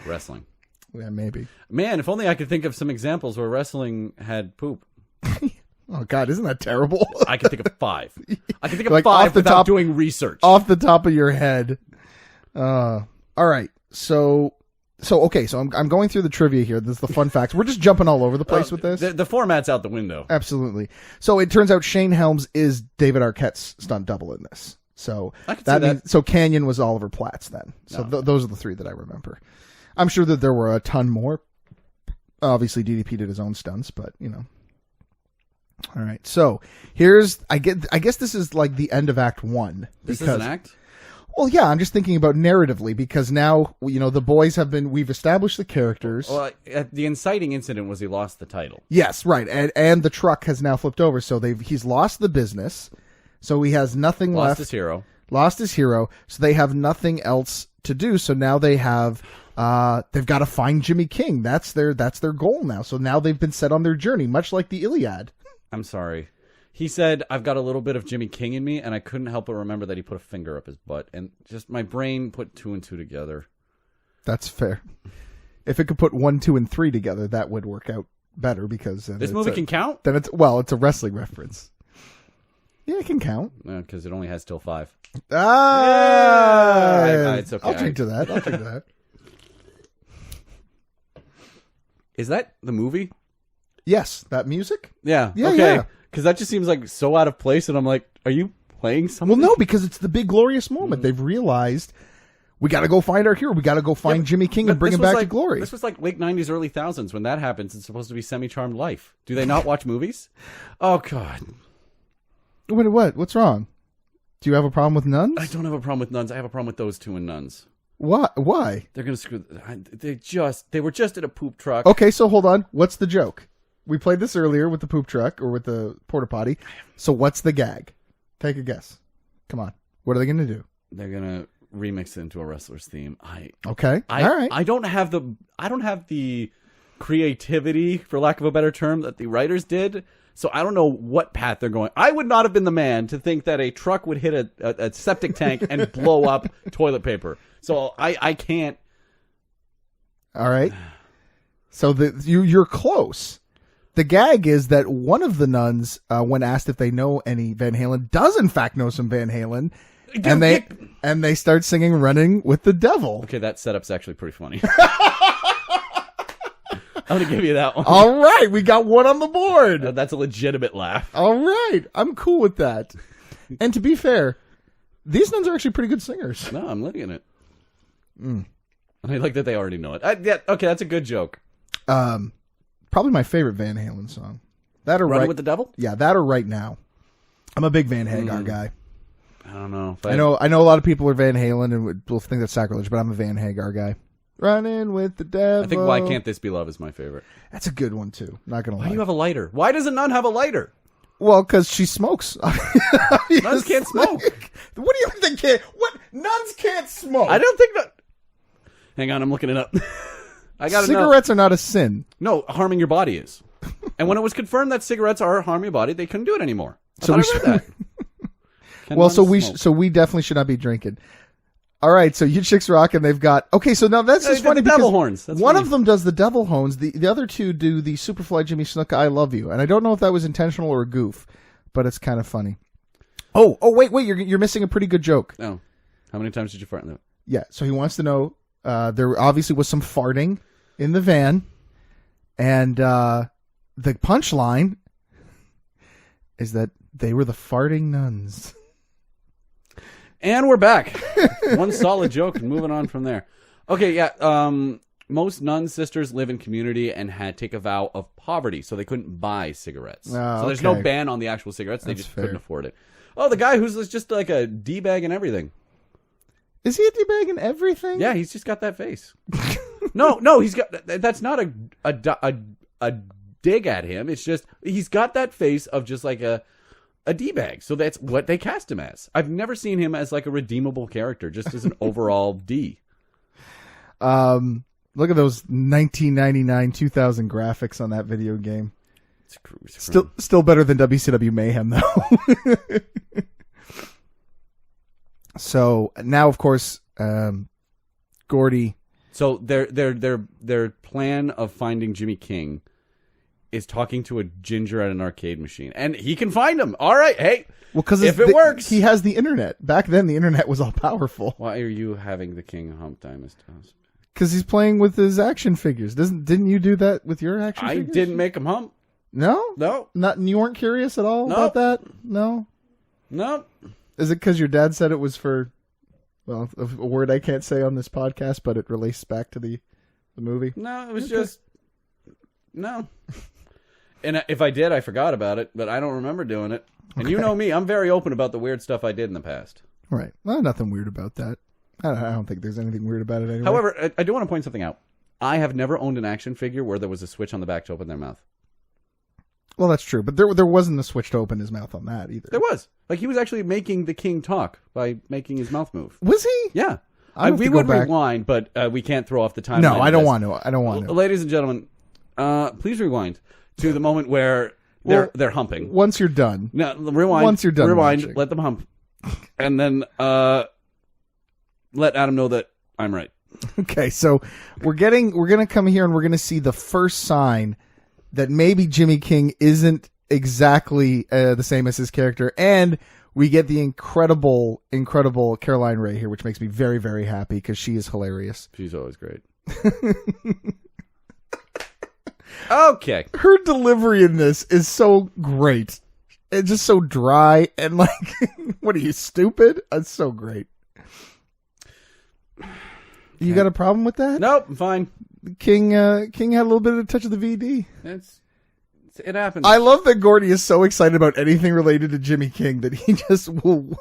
Wrestling. Yeah, maybe. Man, if only I could think of some examples where wrestling had poop. Oh God, isn't that terrible? I can think of 5. I can think of 5 without doing research. Off the top of your head. All right. So I'm going through the trivia here. This is the fun facts. We're just jumping all over the place with this. The format's out the window. Absolutely. So it turns out Shane Helms is David Arquette's stunt double in this. So that means so Canyon was Oliver Platt's then. So those are the 3 that I remember. I'm sure that there were a ton more. Obviously, DDP did his own stunts, but you know. All right. So I guess this is like the end of Act 1. This is an act? Well, yeah, I'm just thinking about narratively because now, the boys we've established the characters. Well, the inciting incident was he lost the title. Yes, right. And the truck has now flipped over. So he's lost the business. So he has nothing left. Lost his hero. So they have nothing else to do. So now they have, they've got to find Jimmy King. That's their goal now. So now they've been set on their journey, much like the Iliad. I'm sorry. He said, I've got a little bit of Jimmy King in me, and I couldn't help but remember that he put a finger up his butt. And just my brain put 2 and 2 together. That's fair. If it could put 1, 2, and 3 together, that would work out better because... This movie can count? Then it's a wrestling reference. Yeah, it can count. Because it only has till 5. It's okay. I'll drink to that. Is that the movie? Yes. That music? Yeah. Yeah, okay. yeah. Because that just seems like so out of place, and I'm like, are you playing something? Well, no, because it's the big glorious moment. They've realized we got to go find our hero. We got to go find Jimmy King and bring him back to glory. This was like late 90s, early 2000s. When that happens, it's supposed to be Semi-Charmed Life. Do they not watch movies? Oh, God. What? What's wrong? Do you have a problem with nuns? I don't have a problem with nuns. I have a problem with those two in nuns. What? Why? They're going to screw... They were just in a poop truck. Okay, so hold on. What's the joke? We played this earlier with the poop truck or with the porta potty. So what's the gag? Take a guess. Come on. What are they going to do? They're going to remix it into a wrestler's theme. Okay. All right. I don't have the creativity, for lack of a better term, that the writers did. So I don't know what path they're going. I would not have been the man to think that a truck would hit a septic tank and blow up toilet paper. So I can't. All right. So you're close. The gag is that one of the nuns, when asked if they know any Van Halen, does in fact know some Van Halen, and they start singing "Running with the Devil." Okay, that setup's actually pretty funny. I'm gonna give you that one. All right, we got one on the board. That's a legitimate laugh. All right, I'm cool with that. And to be fair, these nuns are actually pretty good singers. No, I'm living in it. I like that they already know it. Okay, that's a good joke. Probably my favorite Van Halen song. That or Running with the Devil? Yeah, that or Right Now. I'm a big Van Hagar guy. I don't know. I know a lot of people are Van Halen and will think that's sacrilege, but I'm a Van Hagar guy. Running with the Devil. I think Why Can't This Be Love is my favorite. That's a good one too. Not gonna lie. Why do you have a lighter? Why does a nun have a lighter? Well, because she smokes. Nuns can't smoke. What do you think they can't? What? Nuns can't smoke. I don't think that. Hang on, I'm looking it up. I gotta know. Cigarettes are not a sin. No, harming your body is. And when it was confirmed that cigarettes are harming your body, they couldn't do it anymore. I read that. Well, so we definitely should not be drinking. All right, so you chicks rock, and they've got so now that's just funny because devil horns. That's one funny. of them does the devil horns. The other two do the Superfly Jimmy Snuka I Love You, and I don't know if that was intentional or a goof, but it's kind of funny. Oh, wait, you're missing a pretty good joke. Oh, how many times did you fart in that? Yeah, so he wants to know. There obviously was some farting in the van, and the punchline is that they were the farting nuns. And we're back. One solid joke and moving on from there. Okay, yeah. Most nun sisters live in community and take a vow of poverty, so they couldn't buy cigarettes. So there's no ban on the actual cigarettes. They just couldn't afford it. Oh, the guy who's just like a D-bag and everything. Is he a D-bag and everything? Yeah, he's just got that face. No, he's got. That's not a dig at him. It's just he's got that face of just like a D-bag. So that's what they cast him as. I've never seen him as like a redeemable character, just as an overall D. Look at those 1999 2000 graphics on that video game. It's still better than WCW Mayhem though. So now, of course, Gordy. So their plan of finding Jimmy King is talking to a ginger at an arcade machine, and he can find him. All right, hey, well, because if it works, he has the internet. Back then, the internet was all powerful. Why are you having the King hump Diamond's house? Because he's playing with his action figures. Didn't you do that with your action figures? I didn't make him hump. No. You weren't curious at all about that. No. Is it because your dad said it was for, well, a word I can't say on this podcast, but it relates back to the movie? No, it was just no. And if I did, I forgot about it, but I don't remember doing it. And you know me, I'm very open about the weird stuff I did in the past. Right. Well, nothing weird about that. I don't think there's anything weird about it anyway. However, I do want to point something out. I have never owned an action figure where there was a switch on the back to open their mouth. Well, that's true, but there wasn't a switch to open his mouth on that either. There was. Like, he was actually making the king talk by making his mouth move. Was he? Yeah. We would rewind, but we can't throw off the time. No, I don't want to. I don't want to. Ladies and gentlemen, please rewind to the moment where they're humping. Once you're done. No, rewind. Once you're done rewind. watching. Let them hump, and then let Adam know that I'm right. Okay, so we're gonna come here and we're gonna see the first sign that maybe Jimmy King isn't exactly the same as his character, and we get the incredible Caroline Ray here, which makes me very, very happy because she is hilarious. She's always great. Okay, her delivery in this is so great. It's just so dry and like, what are you, stupid? That's so great. You got a problem with that? Nope, I'm fine. King had a little bit of a touch of the VD. It happens. I love that Gordy is so excited about anything related to Jimmy King that he just will.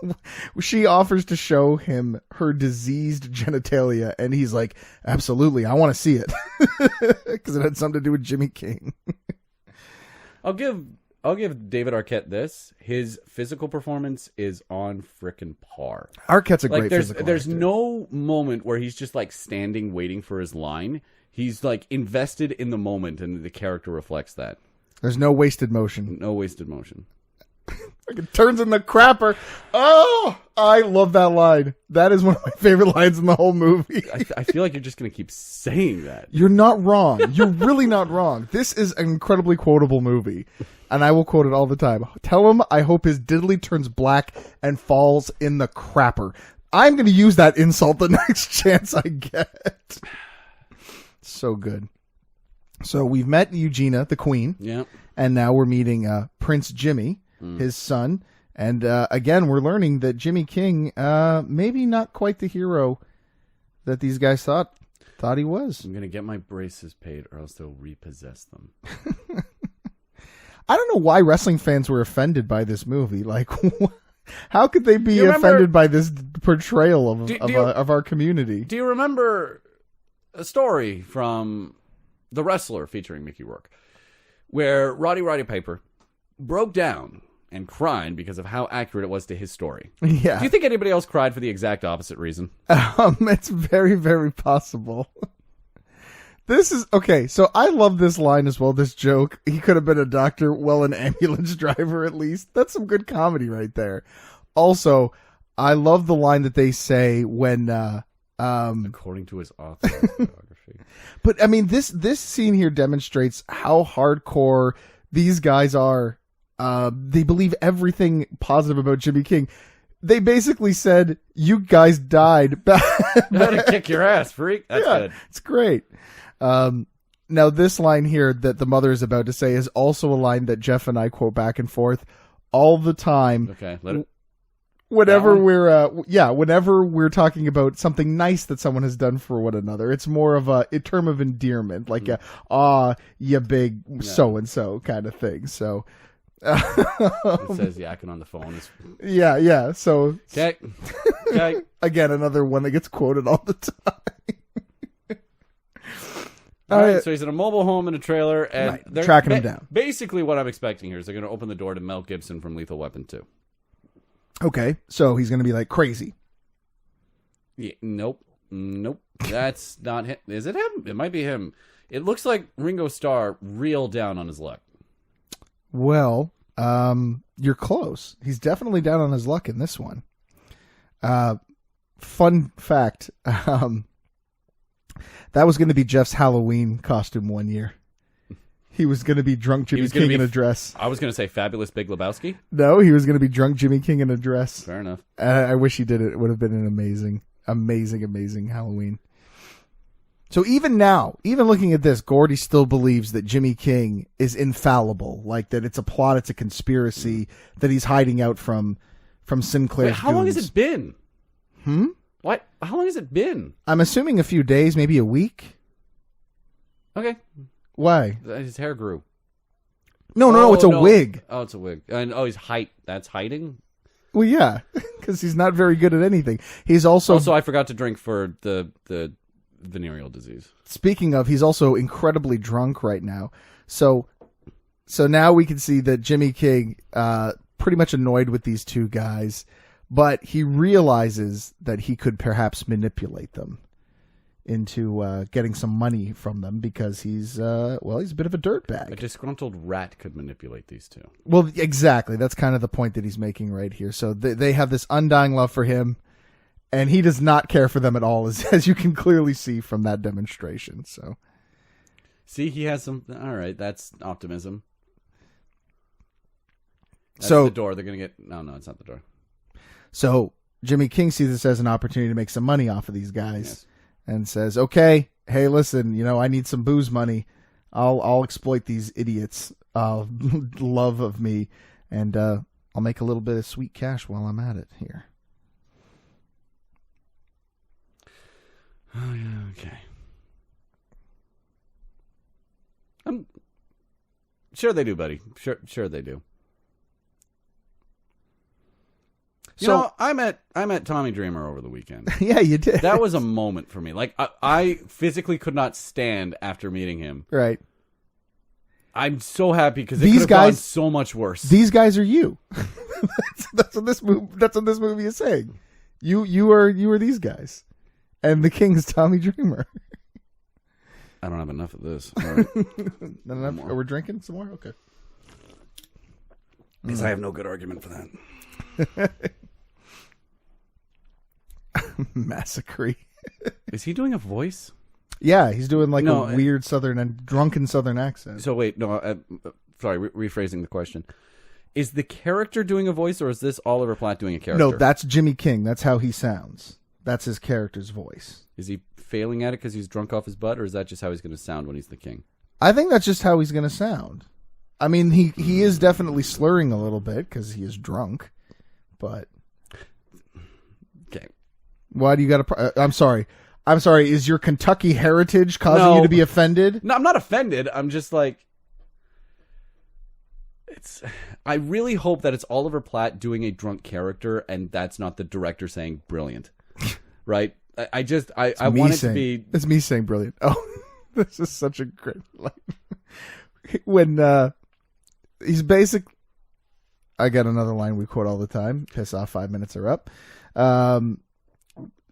She offers to show him her diseased genitalia, and he's like, "Absolutely, I want to see it," because it had something to do with Jimmy King. I'll give David Arquette this. His physical performance is on frickin' par. Arquette's a great physical There's actor. no moment where he's just like standing waiting for his line. He's like invested in the moment, and the character reflects that. There's no wasted motion. No wasted motion. Like it turns in the crapper. Oh, I love that line. That is one of my favorite lines in the whole movie. I feel like you're just going to keep saying that. You're not wrong. You're really not wrong. This is an incredibly quotable movie, and I will quote it all the time. Tell him I hope his diddly turns black and falls in the crapper. I'm going to use that insult the next chance I get. So good. So we've met Eugenia, the queen. Yeah. And now we're meeting Prince Jimmy, his son. And again, we're learning that Jimmy King, maybe not quite the hero that these guys thought he was. I'm going to get my braces paid or else they'll repossess them. I don't know why wrestling fans were offended by this movie. Like, how could they be offended by this portrayal of our community? Do you remember a story from The Wrestler featuring Mickey Rourke, where Roddy Piper broke down and cried because of how accurate it was to his story? Yeah. Do you think anybody else cried for the exact opposite reason? It's very, very possible. This is okay. So I love this line as well. This joke. He could have been a doctor, well, an ambulance driver at least. That's some good comedy right there. Also, I love the line that they say when, according to his autobiography. But I mean, this scene here demonstrates how hardcore these guys are. They believe everything positive about Jimmy King. They basically said, "You guys died." Better kick your ass, freak. That's good. It's great. Now, this line here that the mother is about to say is also a line that Jeff and I quote back and forth all the time. Okay, let it. Whenever we're talking about something nice that someone has done for one another, it's more of a term of endearment, like you big so and so kind of thing. So it says yakking on the phone. Yeah. So okay. Again, another one that gets quoted all the time. All right, so he's in a mobile home in a trailer, and they're tracking him down. Basically, what I'm expecting here is they're going to open the door to Mel Gibson from Lethal Weapon 2. Okay, so he's going to be like crazy. Yeah, nope. That's not him. Is it him? It might be him. It looks like Ringo Starr real down on his luck. Well, you're close. He's definitely down on his luck in this one. Fun fact, that was going to be Jeff's Halloween costume one year. He was going to be drunk Jimmy King in a dress. I was going to say Fabulous Big Lebowski. No, he was going to be drunk Jimmy King in a dress. Fair enough. I wish he did it. It would have been an amazing Halloween. So even now, even looking at this, Gordy still believes that Jimmy King is infallible, like that it's a plot, it's a conspiracy, that he's hiding out from Sinclair's Wait, how long has it been? What? How long has it been? I'm assuming a few days, maybe a week. Okay. Why? His hair grew. No, it's a wig. Oh, it's a wig. And he's that's hiding? Well, yeah. because he's not very good at anything. He's also I forgot to drink for the venereal disease. Speaking of, he's also incredibly drunk right now. So now we can see that Jimmy King, pretty much annoyed with these two guys, but he realizes that he could perhaps manipulate them into getting some money from them because he's a bit of a dirtbag. A disgruntled rat could manipulate these two. Well, exactly. That's kind of the point that he's making right here. So they have this undying love for him, and he does not care for them at all, as you can clearly see from that demonstration. So, see, he has some. All right, that's optimism. That's so the door. They're gonna get. No, it's not the door. So Jimmy King sees this as an opportunity to make some money off of these guys. Yes. And says, "Okay, hey, listen, I need some booze money. I'll exploit these idiots' love of me, and I'll make a little bit of sweet cash while I'm at it here." Oh yeah, okay. I'm sure they do, buddy. Sure they do. I met Tommy Dreamer over the weekend. Yeah, you did. That was a moment for me. Like, I physically could not stand after meeting him. Right. I'm so happy because it could have gone so much worse. These guys are you. That's what this movie is saying. You are these guys, and the King's Tommy Dreamer. I don't have enough of this. Right. Not enough? Are we drinking some more? Okay. Because I have no good argument for that. Massacre. Is he doing a voice? Yeah, he's doing like a weird southern and drunken southern accent. So wait, no, sorry, rephrasing the question. Is the character doing a voice, or is this Oliver Platt doing a character? No, that's Jimmy King. That's how he sounds. That's his character's voice. Is he failing at it because he's drunk off his butt, or is that just how he's going to sound when he's the king? I think that's just how he's going to sound. I mean, he is definitely slurring a little bit because he is drunk, but... Okay. Why do you got to... I'm sorry. Is your Kentucky heritage causing you to be offended? No, I'm not offended. I'm just like... I really hope that it's Oliver Platt doing a drunk character, and that's not the director saying brilliant. Right? I want it to be... It's me saying brilliant. Oh, this is such a great... when he's basic... I got another line we quote all the time. Piss off, 5 minutes are up.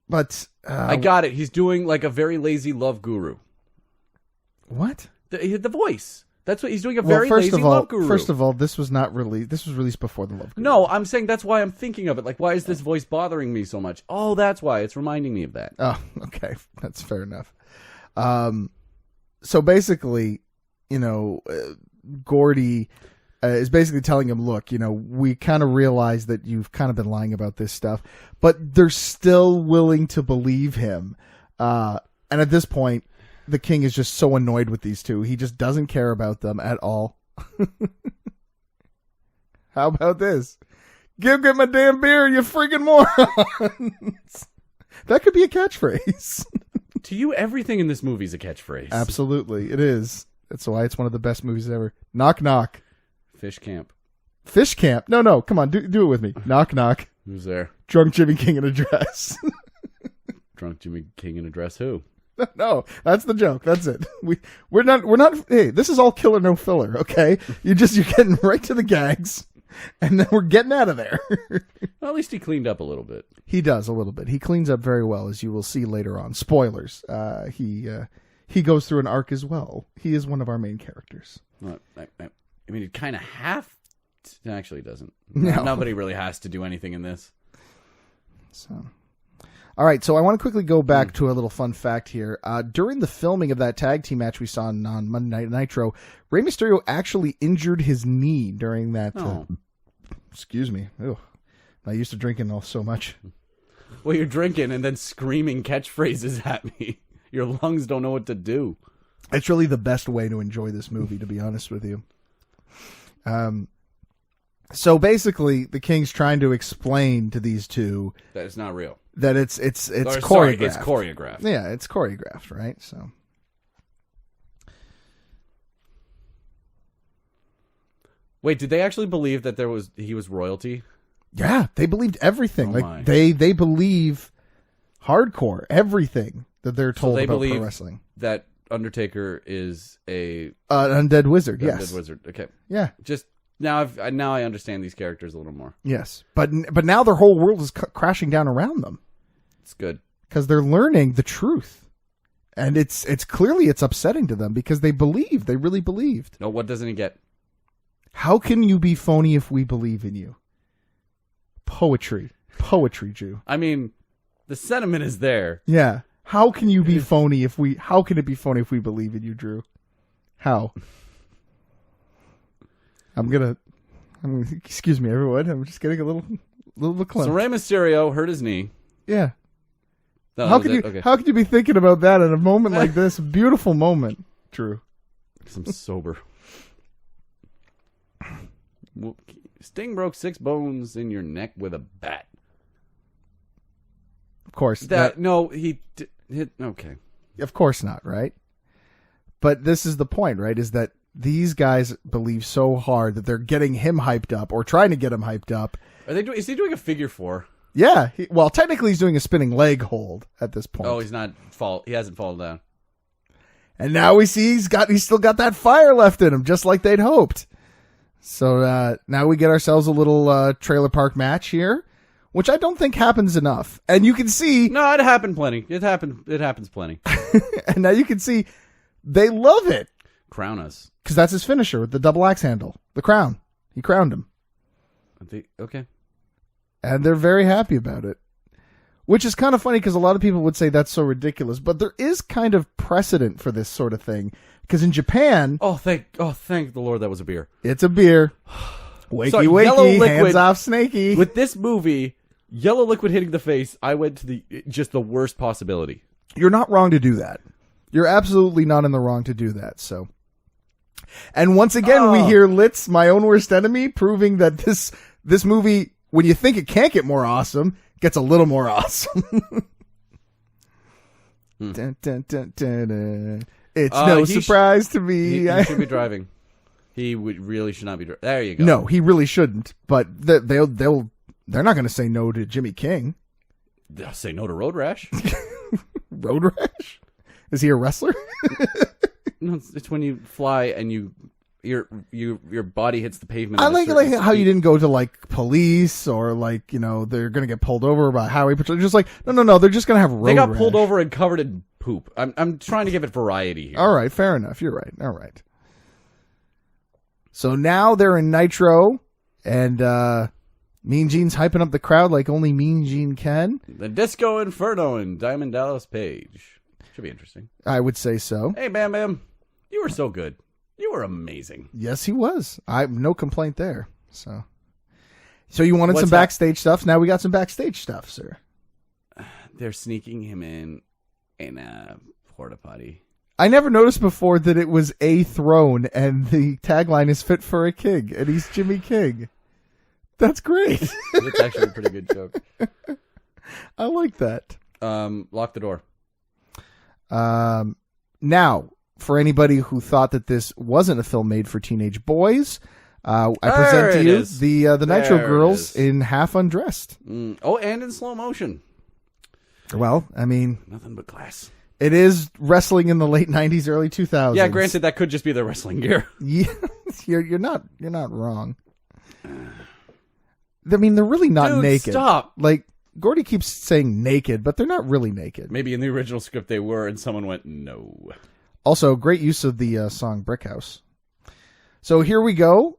But I got it. He's doing like a very lazy love guru. What? The voice. That's what he's doing. A very lazy love guru. First of all, this was not released. This was released before the love guru. No, I'm saying that's why I'm thinking of it. Like, why is this voice bothering me so much? Oh, that's why. It's reminding me of that. Oh, okay. That's fair enough. So basically, Gordy is basically telling him, look, we kind of realize that you've kind of been lying about this stuff, but they're still willing to believe him. And at this point, the king is just so annoyed with these two. He just doesn't care about them at all. How about this? Get my damn beer, you freaking morons. That could be a catchphrase. To you, everything in this movie is a catchphrase. Absolutely. It is. That's why it's one of the best movies ever. Knock, knock. Fish camp. Fish camp? No. Come on. Do it with me. Knock, knock. Who's there? Drunk Jimmy King in a dress. Drunk Jimmy King in a dress who? No, that's the joke. That's it. We're not. Hey, this is all killer, no filler. Okay, you're getting right to the gags, and then we're getting out of there. Well, at least he cleaned up a little bit. He does a little bit. He cleans up very well, as you will see later on. Spoilers. He goes through an arc as well. He is one of our main characters. Well, I mean, it kind of actually doesn't. No. Nobody really has to do anything in this. So. All right, so I want to quickly go back to a little fun fact here. During the filming of that tag team match we saw on Monday Night Nitro, Rey Mysterio actually injured his knee during that. Excuse me. Ugh. I used to drinking so much. Well, you're drinking and then screaming catchphrases at me. Your lungs don't know what to do. It's really the best way to enjoy this movie, to be honest with you. So basically, the King's trying to explain to these two that it's not real. That it's choreographed. Sorry, it's choreographed. Yeah, it's choreographed, right? So. Wait, did they actually believe that he was royalty? Yeah, they believed everything. my. They believe hardcore everything that they're told they about believe pro wrestling. That Undertaker is a undead wizard. Yes, undead wizard. Okay, yeah. just now I understand these characters a little more. Yes, but now their whole world is crashing down around them. It's good because they're learning the truth, and it's clearly it's upsetting to them because they really believed. No, what doesn't he get? How can you be phony if we believe in you? Poetry, Jew. I mean, the sentiment is there. Yeah. How can you be phony how can it be phony if we believe in you, Drew? How? Excuse me, everyone. I'm just getting a little clumsy. So Rey Mysterio hurt his knee. Yeah. No, how could you be thinking about that at a moment like this? Beautiful moment, Drew. Because I'm sober. Sting broke 6 bones in your neck with a bat. Of course. No, he hit. Okay. Of course not, right? But this is the point, right? Is that these guys believe so hard that they're getting him hyped up or trying to get him hyped up. Is he doing a figure 4? Yeah. Well, technically he's doing a spinning leg hold at this point. Oh, he hasn't fallen down. And now we see he's still got that fire left in him, just like they'd hoped. So now we get ourselves a little trailer park match here, which I don't think happens enough. And you can see... No, it happened plenty. It happens plenty. And now you can see they love it. Crown us. Because that's his finisher with the double axe handle. The crown. He crowned him. Okay. And they're very happy about it. Which is kind of funny because a lot of people would say that's so ridiculous. But there is kind of precedent for this sort of thing. Because in Japan... thank the Lord that was a beer. It's a beer. Wakey, yellow liquid, hands off Snakey. With this movie, yellow liquid hitting the face, I went to the worst possibility. You're not wrong to do that. You're absolutely not in the wrong to do that. So, and once again, we hear Litz, my own worst enemy, proving that this movie, when you think it can't get more awesome, gets a little more awesome. Dun, dun, dun, dun, dun. It's no surprise to me. He should be driving. He really should not be driving. There you go. No, he really shouldn't. But they're not going to say no to Jimmy King. They'll say no to Road Rash. Road Rash? Is he a wrestler? No, it's when you fly and your body hits the pavement. I like how you didn't go to like police or like they're gonna get pulled over by highway patrol. Just like no, they're just gonna have road. They got rash. pulled over and covered in poop. I'm trying to give it variety here. All right, fair enough. You're right. All right. So now they're in Nitro, and Mean Gene's hyping up the crowd like only Mean Gene can. The Disco Inferno and Diamond Dallas Page. Should be interesting. I would say so. Hey, Bam Bam. You were so good. You were amazing. Yes, he was. No complaint there. So you wanted some backstage stuff. Now we got some backstage stuff, sir. They're sneaking him in a porta potty. I never noticed before that it was a throne and the tagline is fit for a king and he's Jimmy King. That's great. That's actually a pretty good joke. I like that. Lock the door. Now, for anybody who thought that this wasn't a film made for teenage boys, I present to you the Nitro Girls in half undressed. Oh, and in slow motion. Well, I mean, nothing but class. It is wrestling in the late 90s, early 2000s. Yeah, granted, that could just be their wrestling gear. Yeah, you're not wrong. I mean, they're really not naked. Stop. Like, Gordy keeps saying naked, but they're not really naked. Maybe in the original script they were, and someone went, no. Also, great use of the song Brick House. So here we go.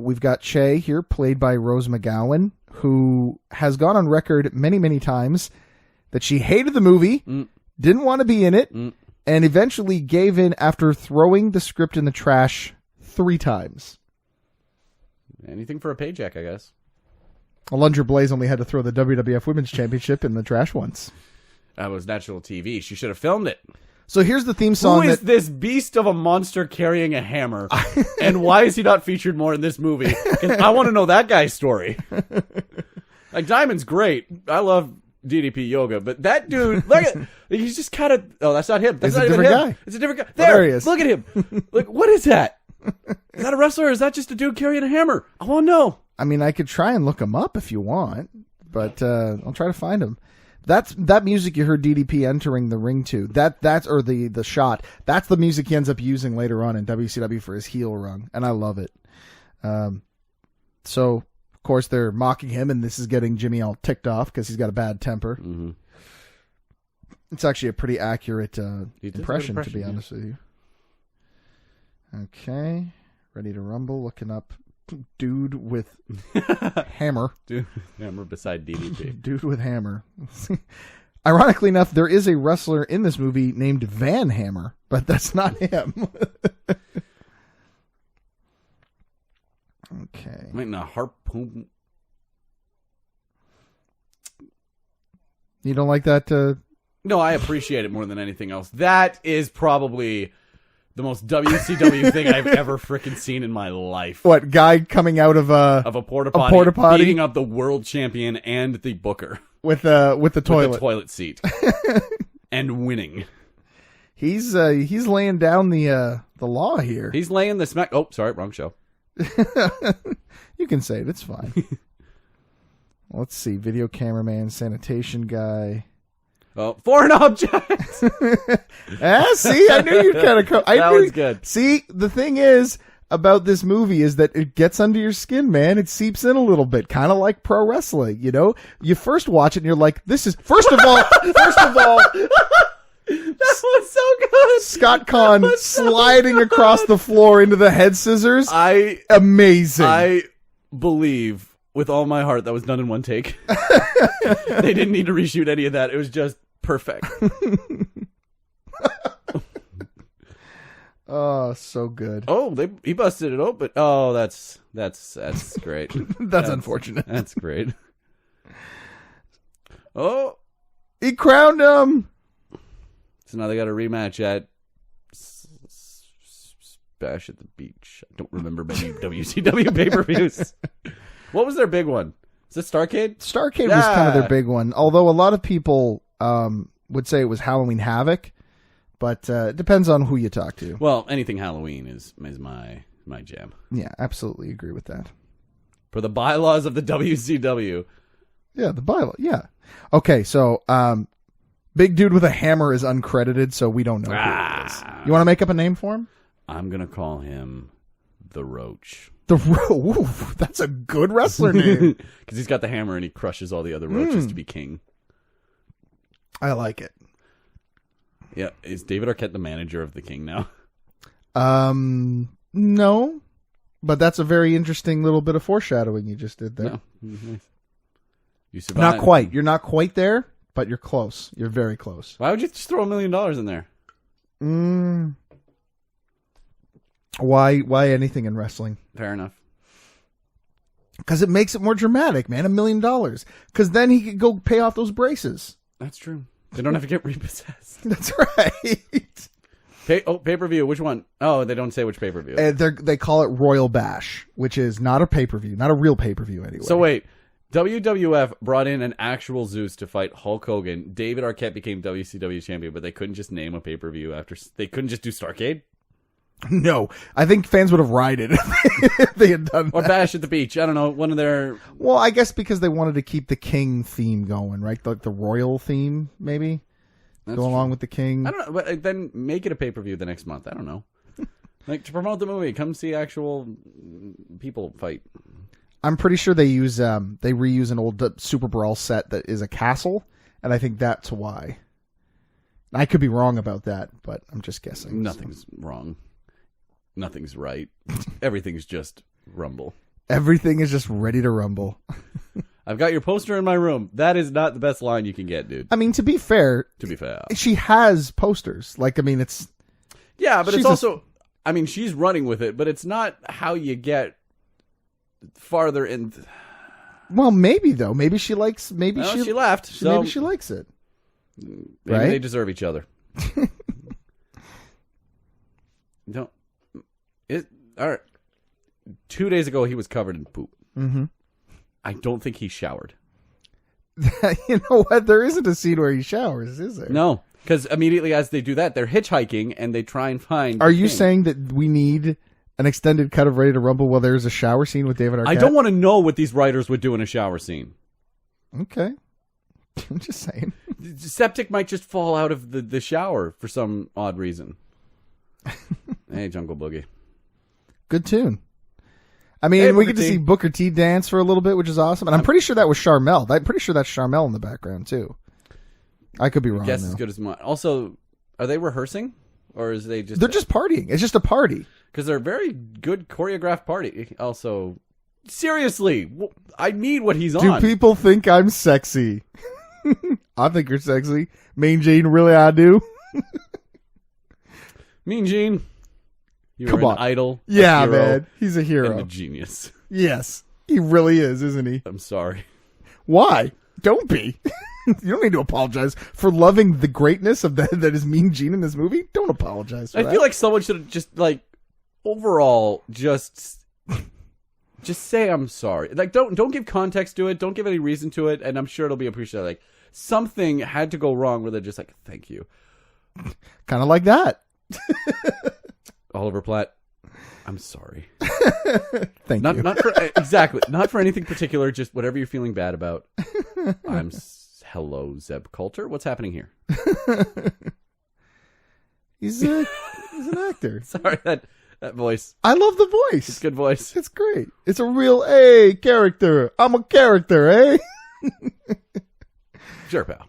We've got Che here, played by Rose McGowan, who has gone on record many, many times that she hated the movie, didn't want to be in it, and eventually gave in after throwing the script in the trash 3 times. Anything for a paycheck, I guess. Alundra Blaze only had to throw the WWF Women's Championship in the trash once. That was national TV. She should have filmed it. So here's the theme song. Who is this beast of a monster carrying a hammer? And why is he not featured more in this movie? 'Cause I want to know that guy's story. Like, Diamond's great. I love DDP Yoga, but that dude, look at, he's just kind of, oh, that's not him. That's not even him. Guy. It's a different guy. There he is. Look at him. Like, what is that? Is that a wrestler or is that just a dude carrying a hammer? I want to know. I mean, I could try and look him up if you want, but I'll try to find him. That music you heard DDP entering the ring to, that's or the shot, that's the music he ends up using later on in WCW for his heel run, and I love it. So, of course, they're mocking him, and this is getting Jimmy all ticked off because he's got a bad temper. Mm-hmm. It's actually a pretty accurate impression, to be honest with you. Okay, ready to rumble, looking up dude with hammer. Dude, hammer beside DDP. Dude with hammer. Ironically enough, there is a wrestler in this movie named Van Hammer, but that's not him. Okay. Wait, a harpoon. You don't like that? No, I appreciate it more than anything else. That is probably the most WCW thing I've ever freaking seen in my life. What, guy coming out of a porta potty, beating up the world champion and the booker with the toilet, with the toilet seat, and winning. He's laying down the law here. He's laying the smack. Oh, sorry, wrong show. You can say it. It's fine. Let's see. Video cameraman, sanitation guy. Oh, foreign objects. See, I knew you'd kind of come. That was good. See, the thing is about this movie is that it gets under your skin, man. It seeps in a little bit, kind of like pro wrestling. You know, you first watch it and you're like, "This is first of all." That was so good. Scott Conn sliding across the floor into the head scissors. Amazing. I believe with all my heart that was done in one take. They didn't need to reshoot any of that. It was just perfect. Oh, so good. Oh, he busted it open. Oh, that's great. That's unfortunate. That's great. Oh, he crowned him. So now they got a rematch at Bash at the Beach. I don't remember many WCW pay-per-views. What was their big one? Is it Starrcade? Starrcade was kind of their big one. Although a lot of people would say it was Halloween Havoc, but it depends on who you talk to. Well, anything Halloween is my jam. Yeah, absolutely agree with that. For the bylaws of the WCW. Yeah, the bylaw. Yeah. Okay, so big dude with a hammer is uncredited, so we don't know who it is. You want to make up a name for him? I'm gonna call him the Roach. Ooh, that's a good wrestler name. Because he's got the hammer and he crushes all the other roaches to be king. I like it. Yeah, is David Arquette the manager of the King now? No, but that's a very interesting little bit of foreshadowing you just did there. No. Nice. You survived. Not quite. You're not quite there, but you're close. You're very close. Why would you just throw $1 million in there? Why anything in wrestling? Fair enough. Because it makes it more dramatic, man. $1 million. Because then he could go pay off those braces. That's true. They don't have to get repossessed. That's right. Pay-per-view. Which one? Oh, they don't say which pay-per-view. They call it Royal Bash, which is not a pay-per-view, not a real pay-per-view anyway. So wait, WWF brought in an actual Zeus to fight Hulk Hogan. David Arquette became WCW champion, but they couldn't just name a pay-per-view after. They couldn't just do Starrcade. No, I think fans would have rioted if they had done that. Or Bash at the Beach. I don't know. One of their... Well, I guess because they wanted to keep the King theme going, right? Like the royal theme, maybe? That's Go true. along with the King. I don't know. But then make it a pay-per-view the next month. I don't know. Like, to promote the movie, come see actual people fight. I'm pretty sure they reuse an old Super Brawl set that is a castle, and I think that's why. I could be wrong about that, but I'm just guessing. Nothing's wrong. Nothing's right. Everything's just rumble. Everything is just ready to rumble. I've got your poster in my room. That is not the best line you can get, dude. I mean, to be fair, she has posters. Like, I mean, it's... Yeah, but it's also... I mean, she's running with it, but it's not how you get farther in... Well, maybe, though. Maybe she likes... Maybe she left. Maybe she likes it. Maybe right? They deserve each other. Don't... All right. 2 days ago, he was covered in poop. Mm-hmm. I don't think he showered. You know what? There isn't a scene where he showers, is there? No, because immediately as they do that, they're hitchhiking and they try and find... Are you saying that we need an extended cut of Ready to Rumble while there's a shower scene with David Arquette? I don't want to know what these writers would do in a shower scene. Okay. I'm just saying. Septic might just fall out of the shower for some odd reason. Hey, Jungle Boogie. Good tune. I mean, Hey, we Booker get to T. see Booker T dance for a little bit, which is awesome. And I'm pretty sure that was Charmel. I'm pretty sure that's Charmel in the background, too. I could be wrong, Guess though. as good as mine. Also, are they rehearsing? Or is they just... They're just partying. It's just a party. Because they're a very good choreographed party. Also, seriously, I need what he's Do on. people think I'm sexy? I think you're sexy. Mean Gene, really I do. Mean Gene, you're Come an on. idol. Yeah, hero, man. He's a hero. and a genius. Yes. He really is, isn't he? I'm sorry. Why? Don't be. You don't need to apologize for loving the greatness of that is Mean Gene in this movie. Don't apologize for that. I feel like someone should have just, like, overall, just say I'm sorry. Like, don't give context to it. Don't give any reason to it. And I'm sure it'll be appreciated. Like, something had to go wrong where they're just like, thank you. Kind of like that. Oliver Platt, I'm sorry. Thank you. Not for exactly. Not for anything particular. Just whatever you're feeling bad about. Hello, Zeb Coulter. What's happening here? He's an actor. Sorry, that voice. I love the voice. It's a good voice. It's great. It's a real character. I'm a character, eh? Sure, pal.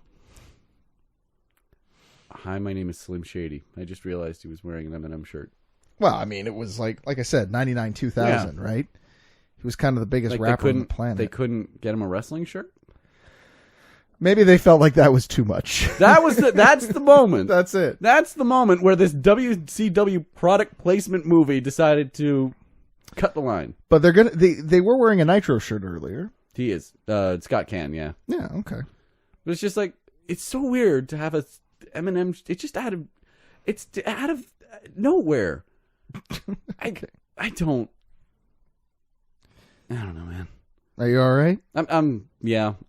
Hi, my name is Slim Shady. I just realized he was wearing an M&M shirt. Well, I mean, it was like I said, 99, 2000, right? He was kind of the biggest rapper on the planet. They couldn't get him a wrestling shirt? Maybe they felt like that was too much. That's the moment. That's it. That's the moment where this WCW product placement movie decided to cut the line. But they were wearing a Nitro shirt earlier. He is. Scott Can, yeah. Yeah, okay. But it's just like, it's so weird to have a M&M. It's just out of nowhere. I don't know, man. Are you all right? I'm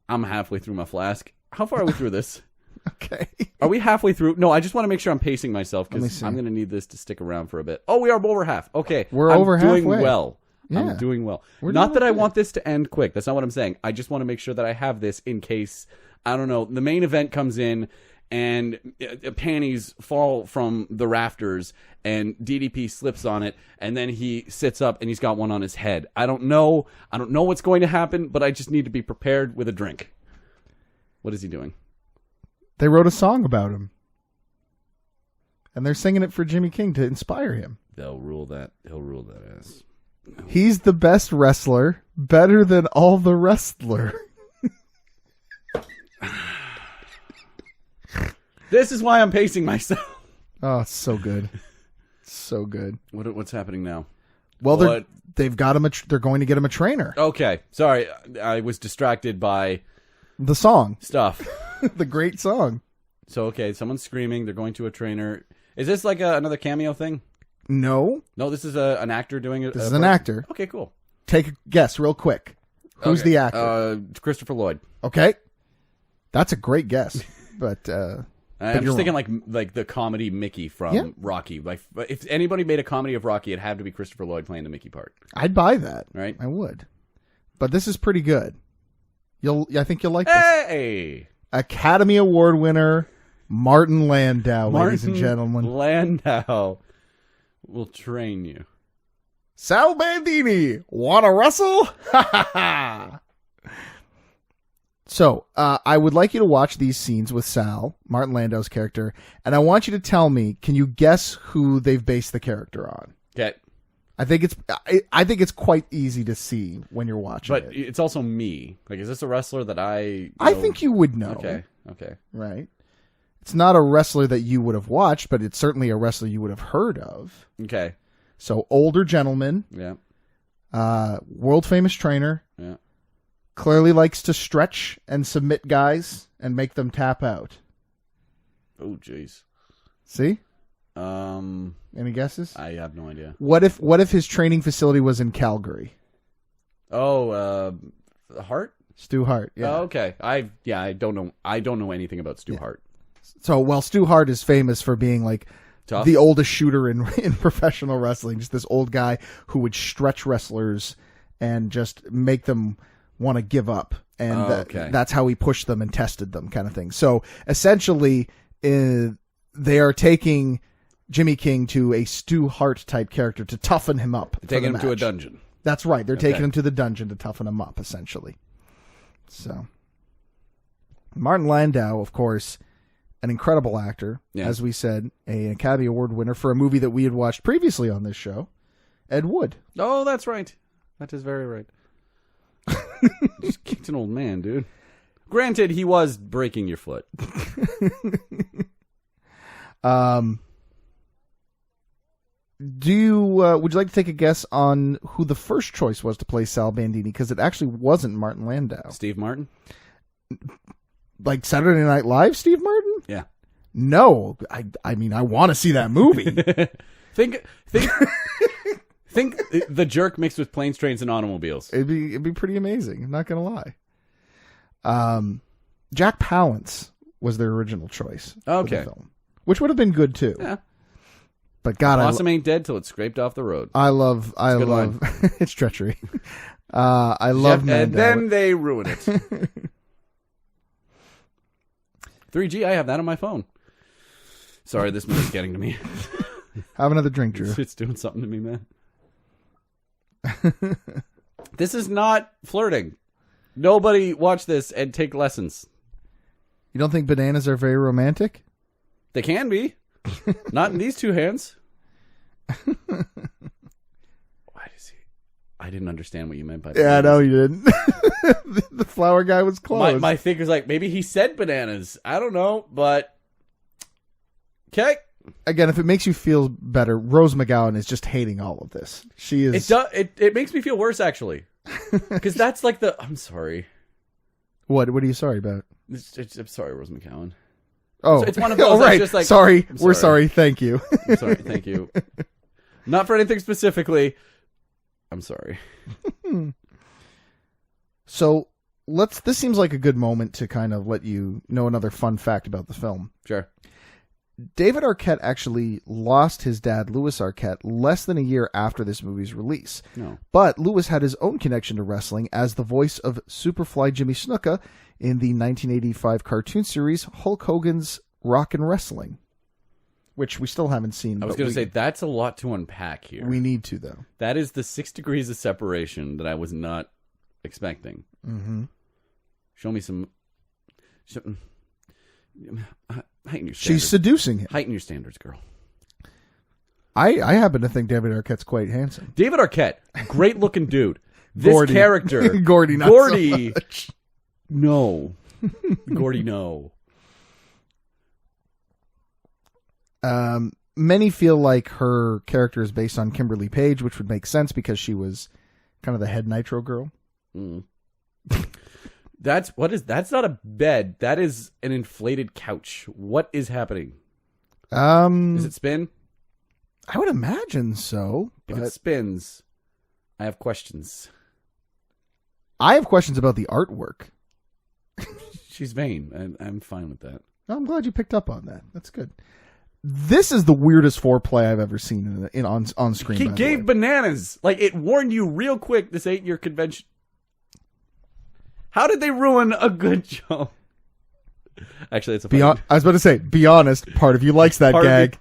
halfway through my flask. How far are we through this? Okay. Are we halfway through? No, I just want to make sure I'm pacing myself because I'm going to need this to stick around for a bit. Oh, we are over half. Okay. We're I'm over doing halfway. well. Yeah. I'm doing well. Not that I want this to end quick. That's not what I'm saying. I just want to make sure that I have this in case, I don't know, the main event comes in and panties fall from the rafters and DDP slips on it and then he sits up and he's got one on his head. I don't know what's going to happen, but I just need to be prepared with a drink. What is he doing? They wrote a song about him. And they're singing it for Jimmy King to inspire him. He'll rule that ass. He's the best wrestler, better than all the wrestler. This is why I'm pacing myself. Oh, it's so good. So good. What's happening now? Well, they've got him. They're going to get him a trainer. Okay, sorry, I was distracted by The song, stuff. the great song. So okay, someone's screaming. They're going to a trainer. Is this like another cameo thing? No, this is an actor doing it. This is an actor. Okay, cool. Take a guess, real quick. Who's the actor? Christopher Lloyd. Okay, that's a great guess, but. I'm just thinking like the comedy Mickey from Rocky. Like if anybody made a comedy of Rocky, it'd have to be Christopher Lloyd playing the Mickey part. I'd buy that. Right? I would. But this is pretty good. I think you'll like this. Hey! Academy Award winner Martin Landau, ladies and gentlemen. Landau will train you. Sal Bandini, wanna wrestle? Ha ha ha! So, I would like you to watch these scenes with Sal, Martin Landau's character, and I want you to tell me, can you guess who they've based the character on? Okay. I think it's quite easy to see when you're watching But it's also me. Like, is this a wrestler that I think you would know. Okay. Right? It's not a wrestler that you would have watched, but it's certainly a wrestler you would have heard of. Okay. So, older gentleman. Yeah. World famous trainer. Yeah. Clearly likes to stretch and submit guys and make them tap out. Oh, jeez. See? Any guesses? I have no idea. What if his training facility was in Calgary? Oh, Hart? Stu Hart. Yeah. Oh, okay. I don't know anything about Stu Hart. So, Stu Hart is famous for being like Tough. The oldest shooter in professional wrestling. Just this old guy who would stretch wrestlers and just make them want to give up. And that's how he pushed them and tested them, kind of thing. So essentially, they are taking Jimmy King to a Stu Hart type character to toughen him up. Taking him to a dungeon. That's right. They're taking him to the dungeon to toughen him up, essentially. So, Martin Landau, of course, an incredible actor. Yeah. As we said, an Academy Award winner for a movie that we had watched previously on this show, Ed Wood. Oh, that's right. That is very right. Just kicked an old man, dude. Granted, he was breaking your foot. Would you like to take a guess on who the first choice was to play Sal Bandini? Because it actually wasn't Martin Landau. Steve Martin? Like Saturday Night Live, Steve Martin? Yeah. No, I mean, I want to see that movie. Think The Jerk mixed with planes, trains, and automobiles. It'd be pretty amazing. I'm not gonna lie. Jack Palance was their original choice. Okay. For the film, which would have been good too. Yeah. But God, Awesome ain't dead till it's scraped off the road. I love it's treachery. I love Mandela. And then they ruin it. 3G, I have that on my phone. Sorry, this movie's getting to me. Have another drink, Drew. It's doing something to me, man. This is not flirting. Nobody watch this and take lessons. You don't think bananas are very romantic? They can be. Not in these two hands. Why does he? I didn't understand what you meant by bananas. Yeah, no, you didn't. The flower guy was close. My thing was like, maybe he said bananas. I don't know, but okay. Again, if it makes you feel better, Rose McGowan is just hating all of this. She is. It makes me feel worse, actually, because that's like the. I'm sorry. What are you sorry about? I'm sorry, Rose McGowan. Oh, it's one of those. right. Just like, sorry. We're sorry. Thank you. I'm sorry. Thank you. Not for anything specifically. I'm sorry. So this seems like a good moment to kind of let you know another fun fact about the film. Sure. David Arquette actually lost his dad, Louis Arquette, less than a year after this movie's release. No. But Louis had his own connection to wrestling as the voice of Superfly Jimmy Snuka in the 1985 cartoon series Hulk Hogan's Rockin' Wrestling, which we still haven't seen. I was going to say, that's a lot to unpack here. We need to, though. That is the 6 degrees of separation that I was not expecting. Mm-hmm. Show me some heighten your standards. She's seducing him. Heighten your standards, girl. I happen to think David Arquette's quite handsome. David Arquette, great looking dude. This Gordy. character, Gordy, not so much. No, Gordy, no. Many feel like her character is based on Kimberly Page, which would make sense because she was kind of the head Nitro girl. Mm. That's not a bed. That is an inflated couch. What is happening? Does it spin? I would imagine so. If it spins, I have questions. I have questions about the artwork. She's vain, and I'm fine with that. I'm glad you picked up on that. That's good. This is the weirdest foreplay I've ever seen on screen. He gave bananas. Like, it warned you real quick. This ain't your convention. How did they ruin a good joke? Actually, it's a funny... I was about to say, be honest, part of you likes that gag.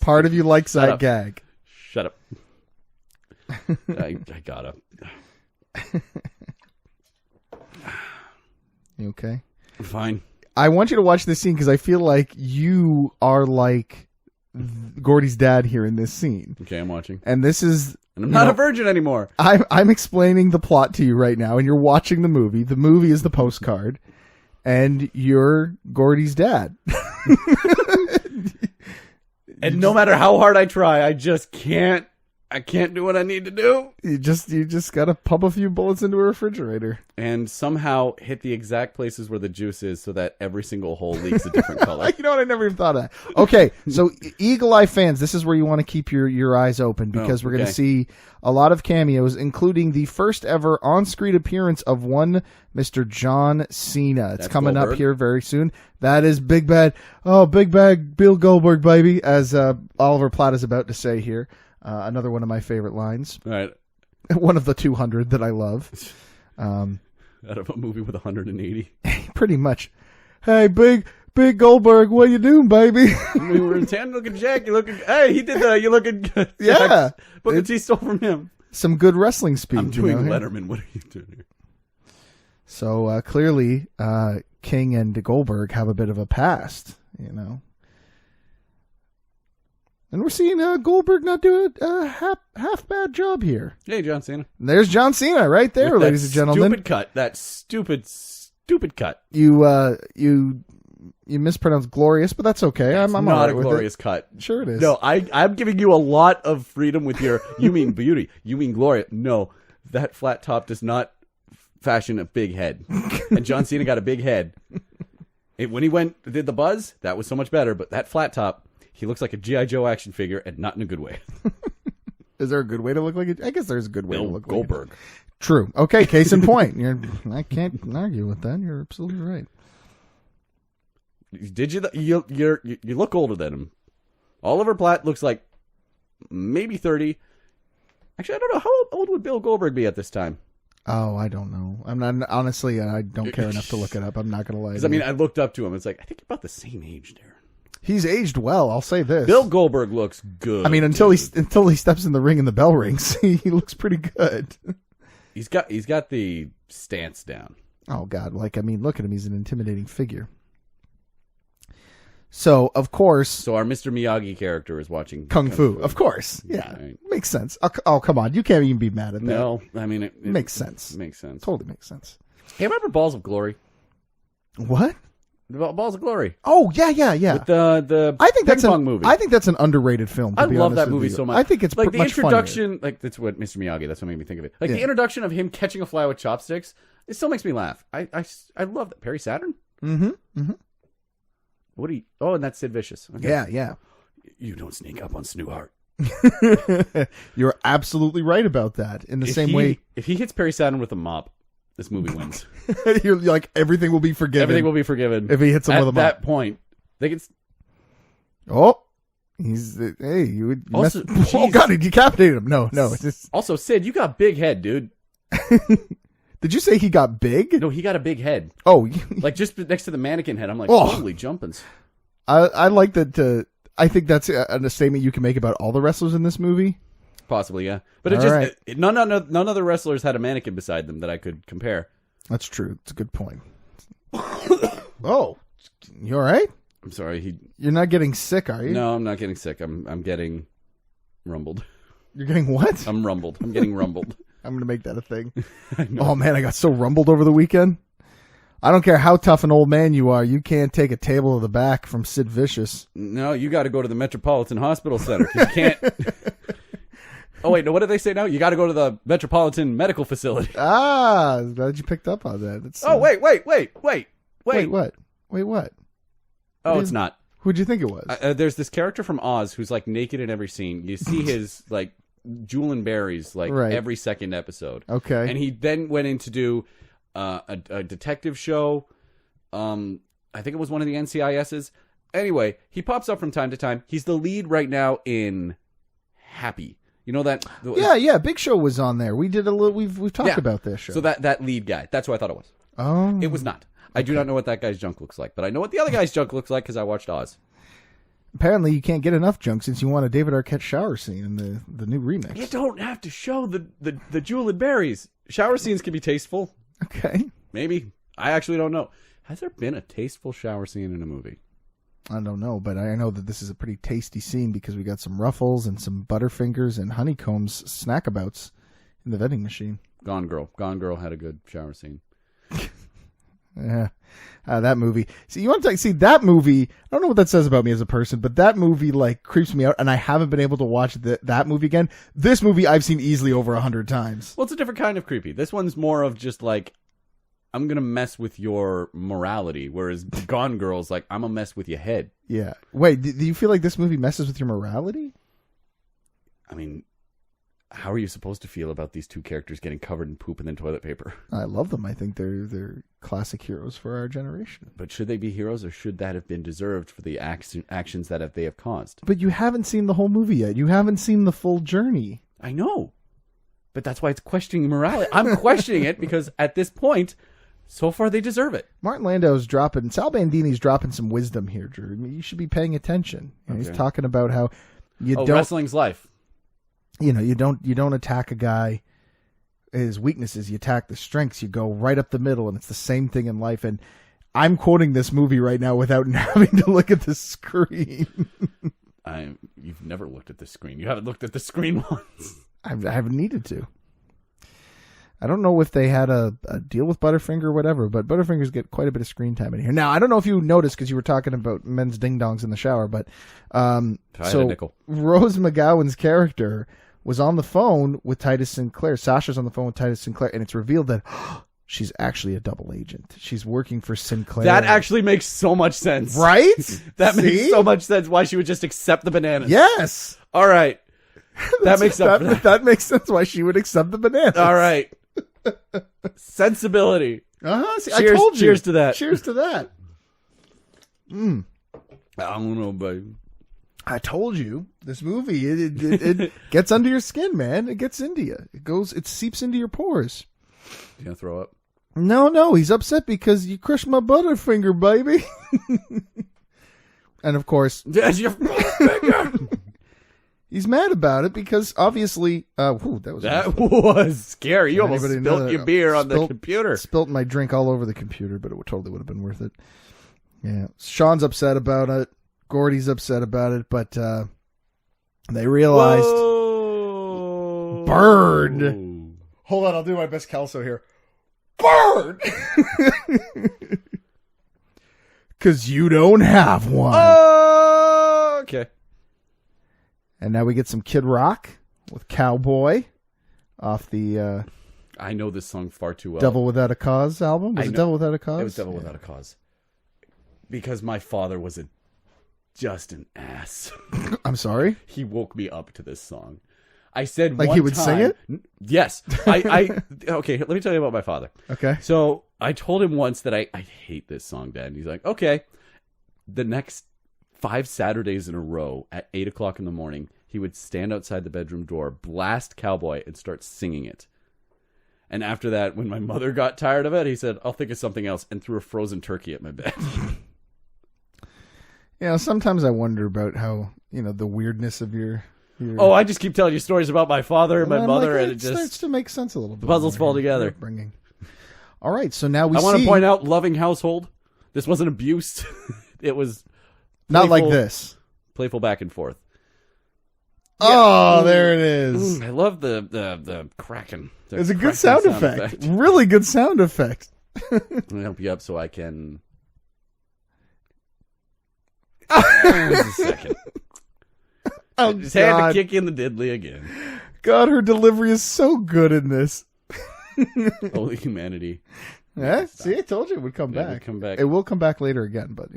Part of you likes that gag. Shut up. I gotta. You okay? I'm fine. I want you to watch this scene because I feel like you are like Gordy's dad here in this scene. Okay, I'm watching. And this is... And I'm not a virgin anymore. I'm explaining the plot to you right now, and you're watching the movie. The movie is the postcard, and you're Gordy's dad. And no matter how hard I try, I just can't I can't do what I need to do. You just got to pump a few bullets into a refrigerator. And somehow hit the exact places where the juice is so that every single hole leaks a different color. You know what? I never even thought of that. Okay, so Eagle Eye fans, this is where you want to keep your eyes open because we're going to see a lot of cameos, including the first ever on-screen appearance of one Mr. John Cena. It's coming up here very soon. That is Big Bad. Oh, Big Bad Bill Goldberg, baby, as Oliver Platt is about to say here. Another one of my favorite lines. All right. One of the 200 that I love. Out of a movie with 180. Pretty much. Hey, Big Goldberg, what you doing, baby? We were in town looking Jack. You looking? Hey, he did that. You looking good? Yeah. Booker T stole from him. Some good wrestling speed. I'm doing Letterman. What are you doing here? So clearly, King and Goldberg have a bit of a past, And we're seeing Goldberg not do a half bad job here. Hey, John Cena. And there's John Cena right there, with ladies and gentlemen. Stupid cut. That stupid cut. You mispronounced glorious, but that's okay. I'm not right a glorious cut. Sure it is. No, I'm giving you a lot of freedom with your. You mean beauty? You mean glory? No, that flat top does not fashion a big head, and John Cena got a big head. When he did the buzz, that was so much better. But that flat top. He looks like a G.I. Joe action figure, and not in a good way. Is there a good way to look like it? I guess there's a good way to look Goldberg. Like it. True. Okay, case in point. I can't argue with that. You're absolutely right. Did you? You look older than him. Oliver Platt looks like maybe 30. Actually, I don't know. How old would Bill Goldberg be at this time? Oh, I don't know. I'm not honestly. I don't care enough to look it up. I'm not going to lie. Because I looked up to him. It's like I think you're about the same age there. He's aged well. I'll say this. Bill Goldberg looks good. Until he steps in the ring and the bell rings, he looks pretty good. He's got the stance down. Oh God! Look at him. He's an intimidating figure. So of course, our Mr. Miyagi character is watching Kung Fu. Of course, yeah, right. Makes sense. Oh, come on, you can't even be mad at that. No, it makes sense. Makes sense. Totally makes sense. Hey, remember Balls of Glory? What? Balls of Glory. Oh yeah. With the ping pong movie. I think that's an underrated film. I love that movie so much. I think it's like the much introduction. funnier. Like that's what Mr. Miyagi. That's what made me think of it. Like the introduction of him catching a fly with chopsticks. It still makes me laugh. I love that. Perry Saturn. Mm-hmm. What do you? Oh, and that's Sid Vicious. Okay. Yeah. You don't sneak up on Snoohart. You're absolutely right about that. In the same way, if he hits Perry Saturn with a mop. This movie wins. You're like, everything will be forgiven. Everything will be forgiven. If he hits him with a mop. At that point, they can... Oh, you would... Also, oh, God, he decapitated him. No. It's just... Also, Sid, you got big head, dude. Did you say he got big? No, he got a big head. Oh. Like, just next to the mannequin head. I'm like, holy jumpins. I like that... I think that's a statement you can make about all the wrestlers in this movie. Possibly, yeah. But none of the wrestlers had a mannequin beside them that I could compare. That's true. It's a good point. Oh, you all right? I'm sorry. You're not getting sick, are you? No, I'm not getting sick. I'm getting rumbled. You're getting what? I'm rumbled. I'm getting rumbled. I'm going to make that a thing. Oh, man, I got so rumbled over the weekend. I don't care how tough an old man you are. You can't take a table to the back from Sid Vicious. No, you got to go to the Metropolitan Hospital Center. You can't... Oh, wait, no, what do they say now? You got to go to the Metropolitan Medical Facility. Ah, glad you picked up on that. It's, wait. Wait, what? Wait, what? Oh, it's not. Who'd you think it was? There's this character from Oz who's, like, naked in every scene. You see his, like, jewel and berries, like, every second episode. Okay. And he then went in to do a detective show. I think it was one of the NCIS's. Anyway, he pops up from time to time. He's the lead right now in Happy. You know that? Yeah. Big Show was on there. We did a little. We've talked about this show. So that lead guy. That's what I thought it was. Oh, it was not. I do not know what that guy's junk looks like, but I know what the other guy's junk looks like because I watched Oz. Apparently, you can't get enough junk since you want a David Arquette shower scene in the new remix. You don't have to show the jewel and berries. Shower scenes can be tasteful. Okay, maybe. I actually don't know. Has there been a tasteful shower scene in a movie? I don't know, but I know that this is a pretty tasty scene because we got some Ruffles and some Butterfingers and Honeycombs snackabouts in the vending machine. Gone Girl. Gone Girl had a good shower scene. Yeah. That movie. See, you want to see that movie? I don't know what that says about me as a person, but that movie like creeps me out, and I haven't been able to watch that movie again. This movie I've seen easily over 100 times. Well, it's a different kind of creepy. This one's more of just like, I'm gonna mess with your morality, whereas Gone Girl's like, I'm gonna mess with your head. Yeah. Wait, do you feel like this movie messes with your morality? I mean, how are you supposed to feel about these two characters getting covered in poop and then toilet paper? I love them. I think they're classic heroes for our generation. But should they be heroes, or should that have been deserved for the actions that they have caused? But you haven't seen the whole movie yet. You haven't seen the full journey. I know. But that's why it's questioning morality. I'm questioning it because at this point, so far they deserve it. Martin Landau's dropping, Sal Bandini's dropping some wisdom here, Drew. I mean, you should be paying attention. You know, okay. He's talking about how you don't... wrestling's life. You know, you don't attack a guy, his weaknesses, you attack the strengths. You go right up the middle, and it's the same thing in life. And I'm quoting this movie right now without having to look at the screen. You've never looked at the screen. You haven't looked at the screen once. I haven't needed to. I don't know if they had a deal with Butterfinger or whatever, but Butterfingers get quite a bit of screen time in here. Now, I don't know if you noticed because you were talking about men's ding-dongs in the shower, but Rose McGowan's character was on the phone with Titus Sinclair. Sasha's on the phone with Titus Sinclair, and it's revealed that she's actually a double agent. She's working for Sinclair. That actually makes so much sense. Right? That makes so much sense why she would just accept the bananas. Yes. All right. That makes sense. That makes sense why she would accept the bananas. All right. Sensibility. See, cheers, I told you. Cheers to that. Cheers to that. I don't know, babe. I told you this movie. It gets under your skin, man. It gets into you. It seeps into your pores. You gonna throw up? No. He's upset because you crushed my Butterfinger, baby. And of course, yes, your finger. He's mad about it because obviously, that was scary. You almost spilled your beer on the computer. Spilt my drink all over the computer, but it totally would have been worth it. Yeah, Sean's upset about it. Gordy's upset about it, but they realized. Whoa. Bird. Hold on, I'll do my best Kelso here. Bird. Because you don't have one. Oh, okay. And now we get some Kid Rock with Cowboy off the I know this song far too well. Devil Without a Cause album. Was it Devil Without a Cause? It was Devil Without a Cause. Because my father was just an ass. I'm sorry? He woke me up to this song. I said like one he would time, sing it? Yes. Okay, let me tell you about my father. Okay. So I told him once that I hate this song, Dad. And he's like, okay. The next 5 Saturdays in a row at 8 o'clock in the morning, he would stand outside the bedroom door, blast Cowboy, and start singing it. And after that, when my mother got tired of it, he said, I'll think of something else, and threw a frozen turkey at my bed. Sometimes I wonder about how, the weirdness of your... Oh, I just keep telling you stories about my father and my mother, and it just starts to make sense a little bit. The puzzles fall together. All right, so now I want to point out, loving household. This wasn't abuse. It was not like this. Playful back and forth. Oh, yeah. There it is. I love the cracking. It's a good sound effect. Really good sound effect. I'm gonna help you up so I can. Just a second. Oh, just had to kick in the diddly again. God, her delivery is so good in this. Holy humanity. Yeah, see, I told you it would come back. It would come back. It will come back later again, but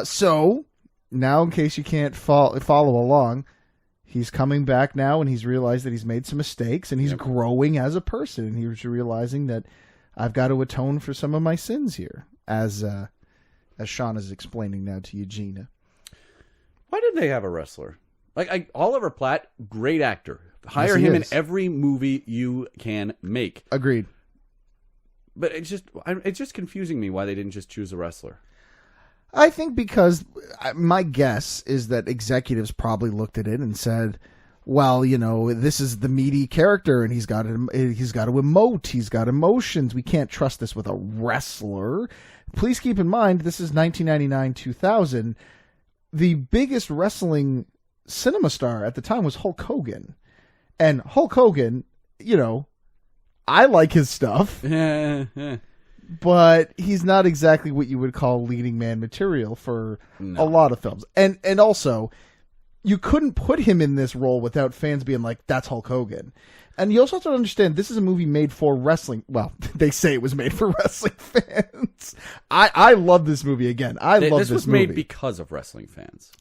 so now, in case you can't follow along, he's coming back now, and he's realized that he's made some mistakes, and he's growing as a person, and he's realizing that I've got to atone for some of my sins here, as Sean is explaining now to Eugenia. Why did they have a wrestler? Oliver Platt, great actor. Hire him in every movie you can make. Agreed. But it's just confusing me why they didn't just choose a wrestler. I think because my guess is that executives probably looked at it and said, well, this is the meaty character and he's got to emote. He's got emotions. We can't trust this with a wrestler. Please keep in mind, this is 1999, 2000. The biggest wrestling cinema star at the time was Hulk Hogan. And Hulk Hogan, I like his stuff. but he's not exactly what you would call leading man material for a lot of films. And also, you couldn't put him in this role without fans being like, that's Hulk Hogan. And you also have to understand, this is a movie made for wrestling. Well, they say it was made for wrestling fans. I love this movie again. Love this movie. This was made because of wrestling fans.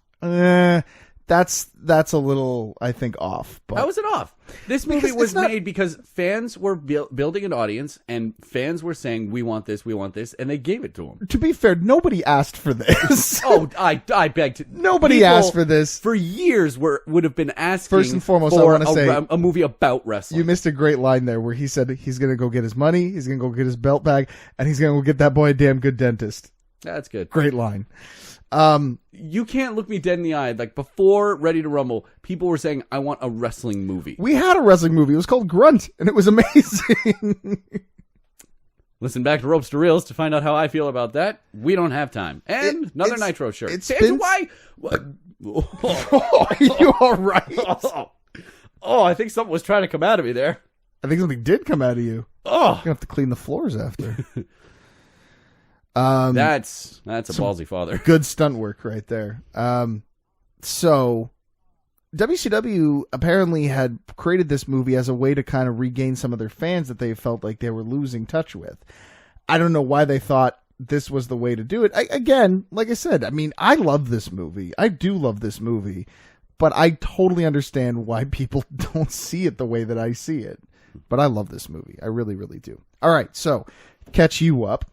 That's a little, I think, off. But how is it off? This movie was made because fans were building an audience, and fans were saying, we want this, and they gave it to them. To be fair, nobody asked for this. I beg to. Nobody asked for this. For years, would have been asking. First and foremost, for I want to say a movie about wrestling. You missed a great line there where he said he's going to go get his money, he's going to go get his belt bag, and he's going to go get that boy a damn good dentist. That's good. Great line. You can't look me dead in the eye. Like, before Ready to Rumble, people were saying, I want a wrestling movie. We had a wrestling movie. It was called Grunt, and it was amazing. Listen back to Ropes to Reels to find out how I feel about that. We don't have time. And another Nitro shirt. Why? Are you all right? Oh, I think something was trying to come out of me there. I think something did come out of you. Oh, you're gonna have to clean the floors after. That's a ballsy father. Good stunt work right there. So WCW apparently had created this movie as a way to kind of regain some of their fans that they felt like they were losing touch with. I don't know why they thought this was the way to do it. Again, like I said, I mean, I love this movie. I do love this movie, but I totally understand why people don't see it the way that I see it. But I love this movie. I really, really do. All right, so catch you up.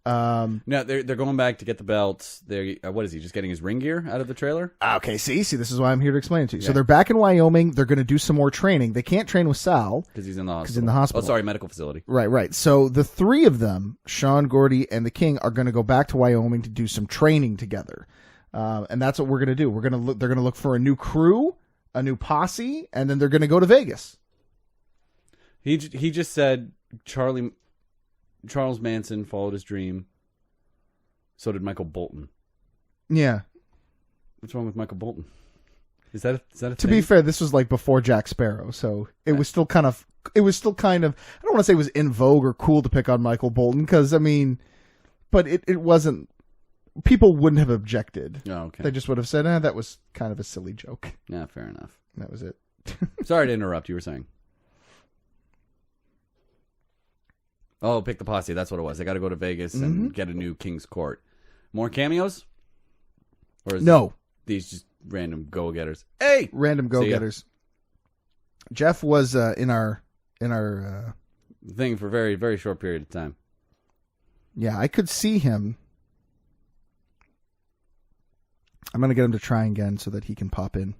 No, they're going back to get the belts. What is he, just getting his ring gear out of the trailer? Okay, see, this is why I'm here to explain it to you. Yeah. So they're back in Wyoming. They're going to do some more training. They can't train with Sal because he's in the hospital. Oh, sorry, medical facility. Right. So the three of them, Sean, Gordy, and the King, are going to go back to Wyoming to do some training together, and that's what we're going to do. They're going to look for a new crew, a new posse, and then they're going to go to Vegas. He just said Charles Manson followed his dream. So did Michael Bolton. Yeah. What's wrong with Michael Bolton? Is that a thing? To be fair, this was like before Jack Sparrow, so it was still kind of, I don't want to say it was in vogue or cool to pick on Michael Bolton, because, I mean, but it wasn't, people wouldn't have objected. Oh, okay. They just would have said, that was kind of a silly joke. Yeah, fair enough. And that was it. Sorry to interrupt, you were saying. Oh, pick the posse. That's what it was. They got to go to Vegas and get a new King's Court. More cameos? Or is these just random go-getters? Hey! Random go-getters. Jeff was in our thing for a very, very short period of time. Yeah, I could see him. I'm going to get him to try again so that he can pop in.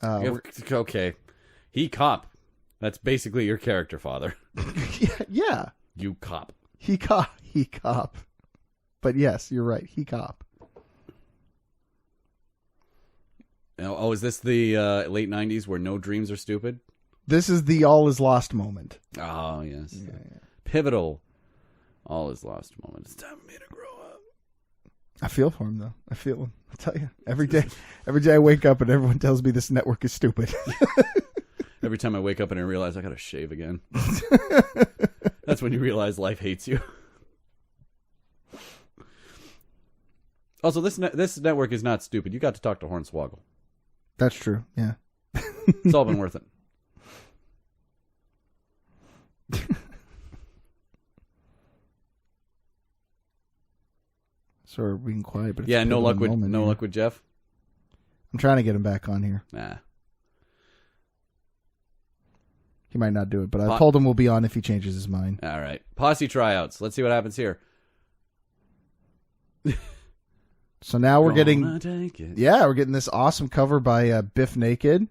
Okay. He cop. That's basically your character, Father. Yeah. You cop. He cop. But yes, you're right. He cop. Oh, is this the late 90s where no dreams are stupid? This is the all is lost moment. Oh, yes. Yeah. Pivotal all is lost moment. It's time for me to grow up. I feel for him, though. I feel him. I tell you. Every day I wake up and everyone tells me this network is stupid. Every time I wake up and I realize I got to shave again. That's when you realize life hates you. Also, this network is not stupid. You got to talk to Hornswoggle. That's true, yeah. It's all been worth it. So we're being quiet, but yeah, no luck with Jeff. I'm trying to get him back on here. Nah. He might not do it, but I told him we'll be on if he changes his mind. All right. Posse tryouts. Let's see what happens here. So now we're getting this awesome cover by Biff Naked.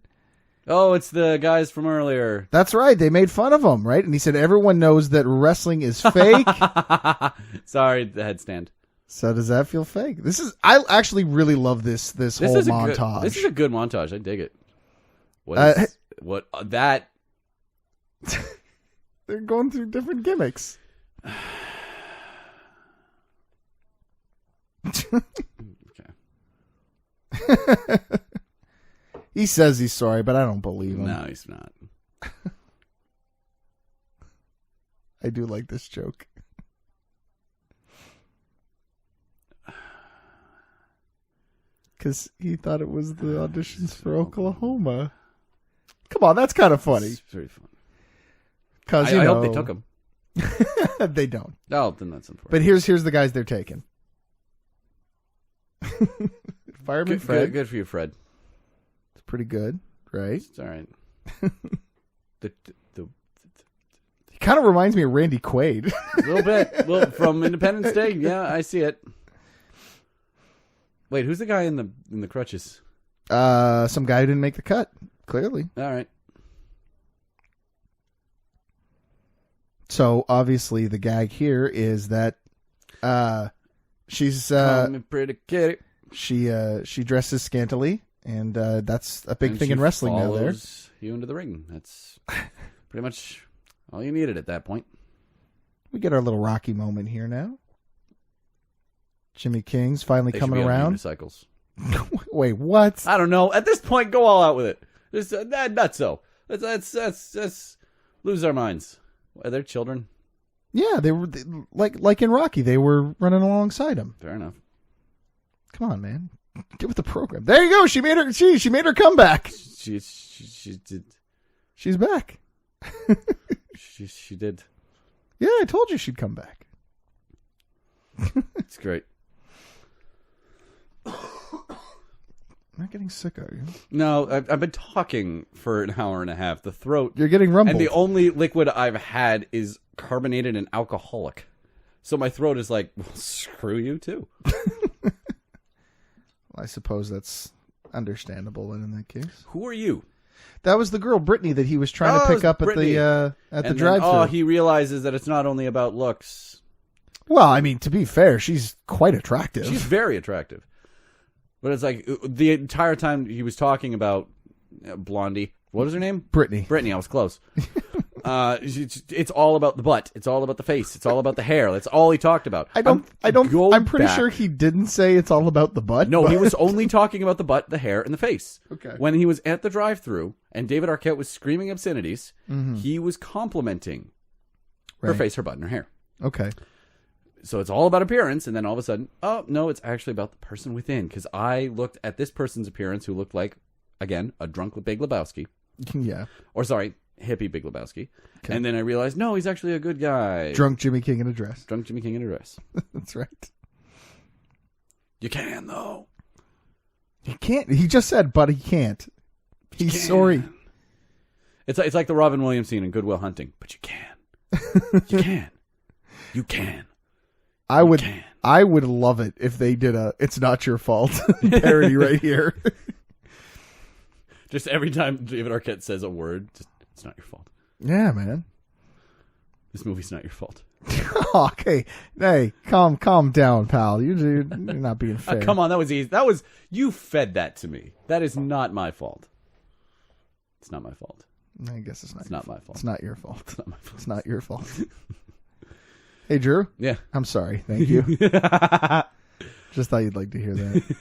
Oh, it's the guys from earlier. That's right. They made fun of him, right? And he said everyone knows that wrestling is fake. Sorry, the headstand. So does that feel fake? I actually really love this whole montage. This is a good montage. I dig it. They're going through different gimmicks. Okay. He says he's sorry, but I don't believe him. No, he's not. I do like this joke. Because he thought it was the auditions for Oklahoma. Come on, that's kind of funny. It's very funny. Because I hope they took him. They don't. Oh, then that's unfortunate. But here's the guys they're taking. Fireman Fred. Good for you, Fred. It's pretty good, right? It's all right. He kind of reminds me of Randy Quaid. A little bit. Well, from Independence Day. Yeah, I see it. Wait, who's the guy in the crutches? Some guy who didn't make the cut, clearly. All right. So obviously the gag here is that she's Come pretty kitty. she dresses scantily, and that's a big thing in wrestling now. There, you into the ring. That's pretty much all you needed at that point. we get our little Rocky moment here now. Jimmy King's finally They coming should be on around. unicycles. Wait, what? I don't know. At this point, go all out with it. Just, not so. Let's lose our minds. Are there children? Yeah, they were like in Rocky. They were running alongside him. Fair enough. Come on, man, get with the program. There you go. She made her comeback. She did. She's back. She did. Yeah, I told you she'd come back. It's great. Not getting sick, are you? No, I've been talking for an hour and a half. The throat. You're getting rumbled. And the only liquid I've had is carbonated and alcoholic. So my throat is like, well, screw you too. I suppose that's understandable in that case. Who are you? That was the girl, Brittany, that he was trying to pick up at the drive-thru. Oh, he realizes that it's not only about looks. Well, I mean, to be fair, she's quite attractive. She's very attractive. But it's like the entire time he was talking about Blondie. What was her name? Brittany. I was close. It's all about the butt. It's all about the face. It's all about the hair. That's all he talked about. I'm pretty sure he didn't say it's all about the butt. No, but... he was only talking about the butt, the hair, and the face. Okay. When he was at the drive-thru and David Arquette was screaming obscenities, he was complimenting her face, her butt, and her hair. Okay. So it's all about appearance, and then all of a sudden, oh, no, it's actually about the person within. Because I looked at this person's appearance who looked like, again, a drunk Big Lebowski. Yeah. Or, sorry, hippie Big Lebowski. Okay. And then I realized, no, he's actually a good guy. Drunk Jimmy King in a dress. Drunk Jimmy King in a dress. That's right. You can, though. He can't. He just said, but he can't. He's sorry. It's like the Robin Williams scene in Good Will Hunting. But you can. You can. You can. I would love it if they did a "It's Not Your Fault" parody right here. Just every time David Arquette says a word, it's not your fault. Yeah, man. This movie's not your fault. Okay, hey, calm down, pal. You're not being fair. Come on, that was easy. You fed that to me. That is not my fault. It's not my fault. I guess it's not. It's not my fault. It's not your fault. It's not my fault. It's not your fault. Hey, Drew. Yeah. I'm sorry. Thank you. Just thought you'd like to hear that.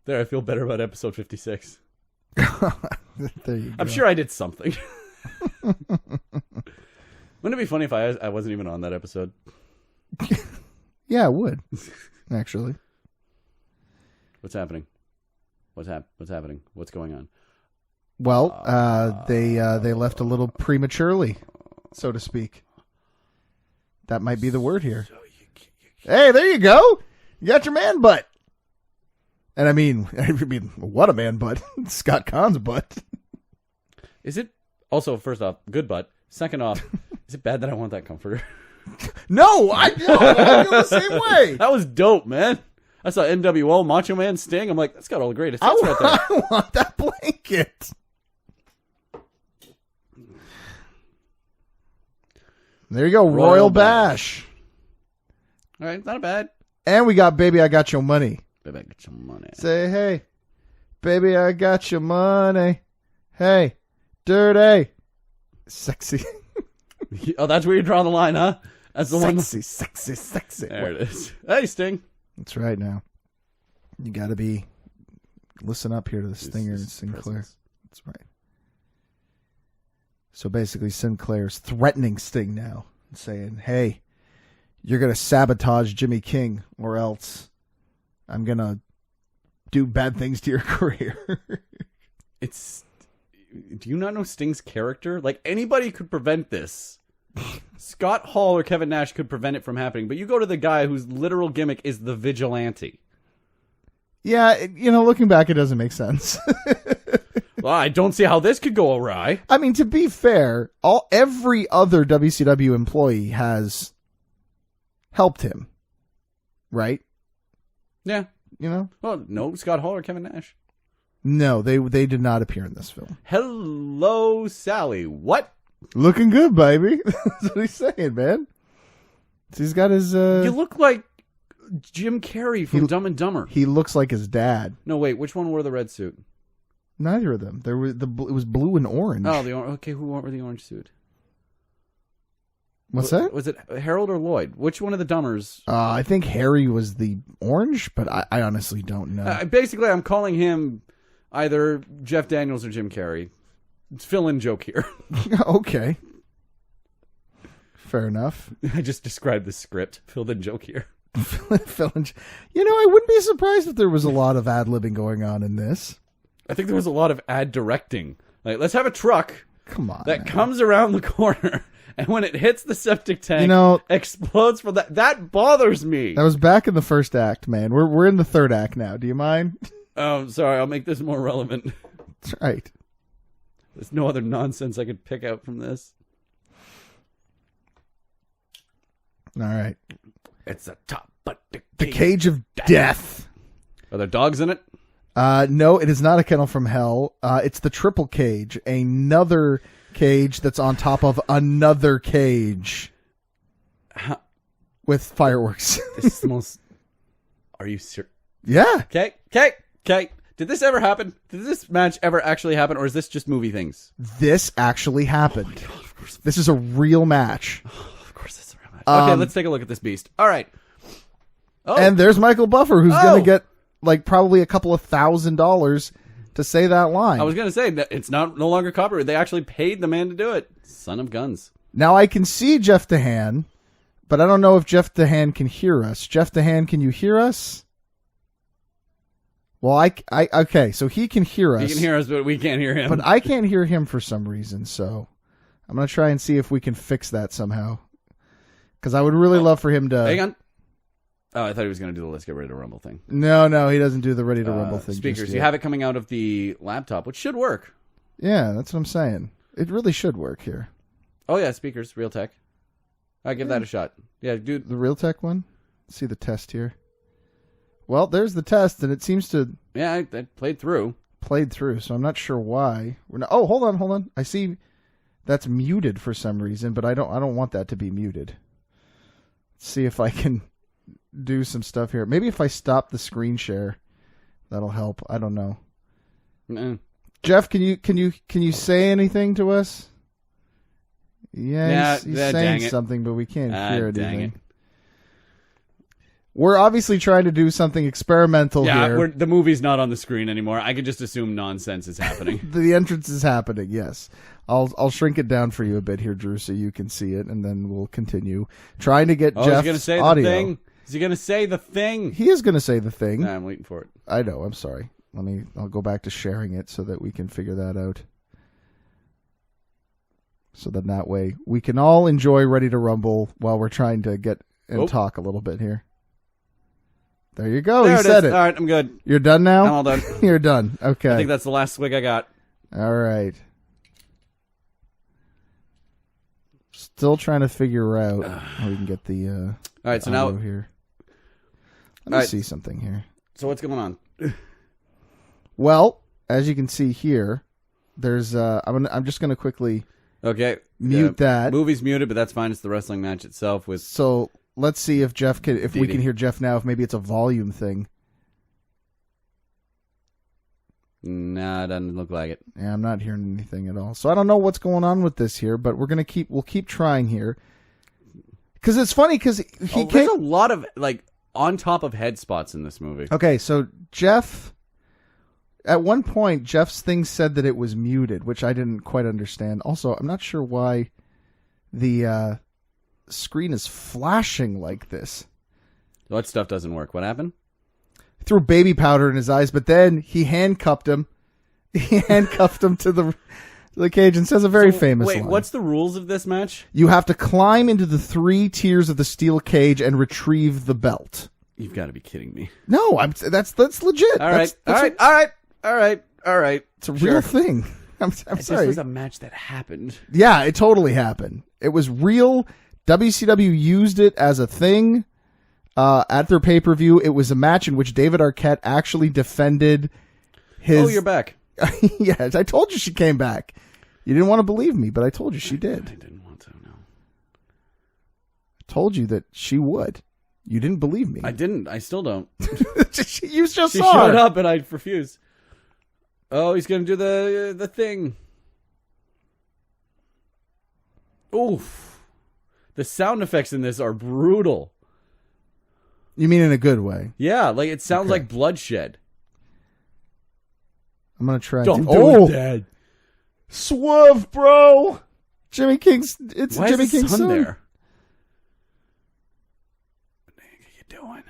There, I feel better about episode 56. There you go. I'm sure I did something. Wouldn't it be funny if I wasn't even on that episode? Yeah, it would. Actually. What's happening? What's happening? What's going on? Well, they left a little prematurely, so to speak. That might be the word here. Hey, there you go. You got your man butt. And I mean, what a man butt. Scott Kahn's butt. Is it also, first off, good butt? Second off, is it bad that I want that comforter? No, I feel the same way. That was dope, man. I saw NWO, Macho Man, Sting. I'm like, that's got all the greatest hits right there. I want that blanket. There you go, Royal Bash. All right, not bad. And we got Baby I Got Your Money. Baby, I got your money. Say, hey, baby, I got your money. Hey, dirty. Sexy. Oh, that's where you draw the line, huh? That's the one. Sexy. There it is. Hey, Sting. That's right now. You got to listen up here to the Stinger and Sinclair. That's right. So basically, Sinclair's threatening Sting now, saying, "Hey, you're gonna sabotage Jimmy King, or else I'm gonna do bad things to your career." Do you not know Sting's character? Like, anybody could prevent this. Scott Hall or Kevin Nash could prevent it from happening, but you go to the guy whose literal gimmick is the vigilante. Yeah, looking back, it doesn't make sense. Well, I don't see how this could go awry. I mean, to be fair, every other WCW employee has helped him, right? Yeah. Well, no, Scott Hall or Kevin Nash. No, they did not appear in this film. Hello, Sally. What? Looking good, baby. That's what he's saying, man. So he's got his... You look like Jim Carrey from Dumb and Dumber. He looks like his dad. No, wait. Which one wore the red suit? Neither of them. It was blue and orange. Oh, okay. Who wore the orange suit? What's that? Was it Harold or Lloyd? Which one of the Dummers? I think Harry was the orange, but I honestly don't know. Basically, I'm calling him either Jeff Daniels or Jim Carrey. It's fill-in joke here. Okay. Fair enough. I just described the script. Filled-in joke here. I wouldn't be surprised if there was a lot of ad-libbing going on in this. I think there was a lot of ad directing. Like, let's have a truck that man. comes around the corner, and when it hits the septic tank, explodes from that. That bothers me. That was back in the first act, man. We're in the third act now. Do you mind? Oh, sorry. I'll make this more relevant. That's right. There's no other nonsense I could pick out from this. All right. It's a top, but the cage of death. Are there dogs in it? No, it is not a kennel from hell. It's the triple cage, another cage that's on top of another cage with fireworks. This is the most... Are you serious? Yeah. Okay. Did this ever happen? Did this match ever actually happen, or is this just movie things? This actually happened. Oh, of course. This is a real match. Of course it's a real match. Okay, let's take a look at this beast. All right. Oh. And there's Michael Buffer, who's going to get probably a couple of $1,000 to say that line. I was going to say that it's no longer copyright. They actually paid the man to do it. Son of guns. Now I can see Jeff DeHaan, but I don't know if Jeff DeHaan can hear us. Jeff DeHaan, can you hear us? Well, okay, so he can hear us. He can hear us, but we can't hear him. But I can't hear him for some reason, so I'm going to try and see if we can fix that somehow. Because I would really love for him to... Hang on. Oh, I thought he was going to do the Let's Get Ready to Rumble thing. No, he doesn't do the Ready to Rumble thing. Speakers, you have it coming out of the laptop, which should work. Yeah, that's what I'm saying. It really should work here. Oh, yeah, speakers, Realtek. I'll give that a shot. Yeah, dude. The Realtek one? Let's see the test here. Well, there's the test, and it seems to... Yeah, I played through. So I'm not sure why. Oh, hold on. I see that's muted for some reason, but I don't want that to be muted. Let's see if I can do some stuff here. Maybe if I stop the screen share, that'll help. I don't know. Mm. Jeff, can you say anything to us? Yeah, he's saying something, but we can't hear anything. We're obviously trying to do something experimental here. Yeah, the movie's not on the screen anymore. I could just assume nonsense is happening. The entrance is happening, yes. I'll shrink it down for you a bit here, Drew, so you can see it, and then we'll continue trying to get Jeff's audio. The thing? Is he going to say the thing? He is going to say the thing. Nah, I'm waiting for it. I know, I'm sorry. I'll go back to sharing it so that we can figure that out. So then that way we can all enjoy Ready to Rumble while we're trying to get and talk a little bit here. There you go. He said it. All right, I'm good. You're done now? I'm all done. You're done. Okay. I think that's the last swig I got. All right. Still trying to figure out how we can get the all right, so now here. Let me see something here. So what's going on? Well, as you can see here, there's I'm just going to quickly mute that. Movie's muted, but that's fine. It's the wrestling match itself with So let's see if we can hear Jeff now, if maybe it's a volume thing. Nah, it doesn't look like it. Yeah, I'm not hearing anything at all. So I don't know what's going on with this here, but we'll keep trying here. Because it's funny because there's a lot of on top of head spots in this movie. Okay, so Jeff At one point, Jeff's thing said that it was muted, which I didn't quite understand. Also, I'm not sure why the screen is flashing like this. What stuff doesn't work? What happened? He threw baby powder in his eyes, but then he handcuffed him. He handcuffed him to the cage and says a very famous line. Wait, what's the rules of this match? You have to climb into the 3 tiers of the steel cage and retrieve the belt. You've got to be kidding me. No, that's legit. All right. It's a real thing. I'm sorry. This was a match that happened. Yeah, it totally happened. It was real. WCW used it as a thing at their pay-per-view. It was a match in which David Arquette actually defended his... Oh, you're back. Yes, I told you she came back. You didn't want to believe me, but I told you she did. I didn't want to, no. I told you that she would. You didn't believe me. I didn't. I still don't. You just She saw showed her. up and I refused. Oh, he's going to do the thing. Oof. The sound effects in this are brutal. You mean in a good way? Yeah, like it sounds like bloodshed. I'm going to try. Don't do it, Dad. Swerve, bro. Jimmy King's. It's Why Jimmy is his King's son son. there? What are you doing?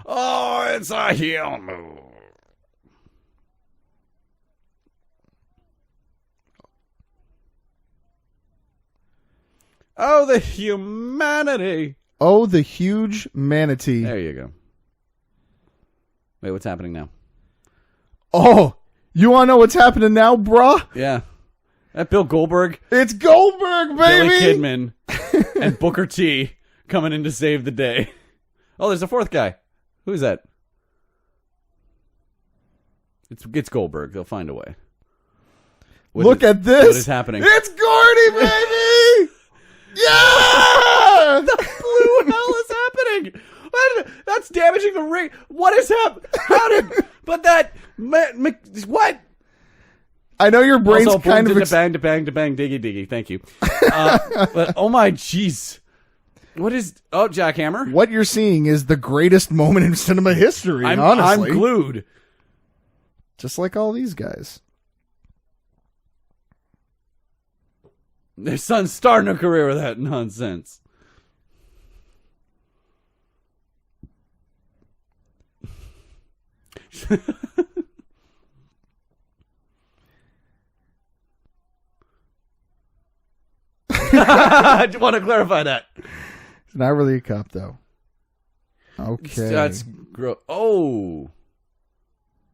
Oh, it's a heel move. Oh, the humanity. Oh, the huge manatee. There you go. Wait, what's happening now? Oh, you want to know what's happening now, bruh? Yeah. That Bill Goldberg, It's Goldberg, baby. Billy Kidman, and Booker T coming in to save the day. Oh, there's a fourth guy. Who's that? It's Goldberg. They'll find a way. Look at this. What is happening? It's Gordy, baby. Yeah. The blue hell is happening? That's damaging the ring. What is happening? How did? But that what? I know your brain's Also, kind of bang, to bang, diggy, diggy. Thank you. But oh my jeez, what is? Oh, jackhammer. What you're seeing is the greatest moment in cinema history. Honestly, I'm glued. Just like all these guys. Their son's starting a career with that nonsense. I want to clarify that. It's not really a cup, though. Okay. That's gross. Oh.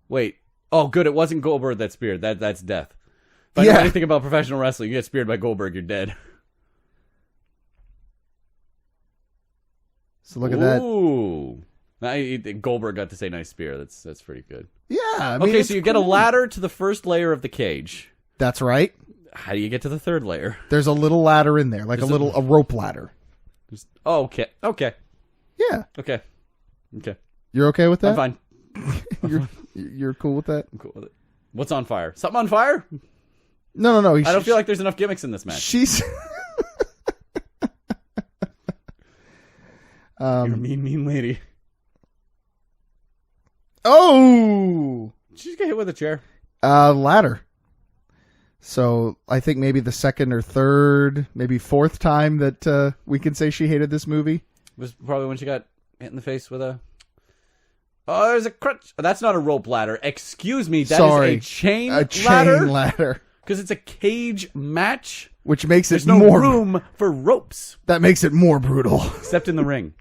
Wait. Oh, good. It wasn't Goldberg that speared. That's death. If I know anything about professional wrestling, you get speared by Goldberg, you're dead. So look at that. Ooh. Goldberg got to say nice spear. That's pretty good. Yeah. I mean, Okay, so you get a ladder to the first layer of the cage. That's right. How do you get to the third layer? There's a little ladder in there, like a rope ladder. Okay. Yeah. Okay. You're okay with that? I'm fine. You're cool with that? I'm cool with it. What's on fire? Something on fire? No. I don't feel like there's enough gimmicks in this match. She's... You're a mean lady. Oh! Did she just get hit with a chair? Ladder. So I think maybe the second or third, maybe fourth time that we can say she hated this movie. It was probably when she got hit in the face with a... Oh, there's a crutch. That's not a rope ladder. Excuse me. That is a chain ladder. A chain ladder. Because it's a cage match. Which makes There's it no more... room for ropes. That makes it more brutal. Except in the ring.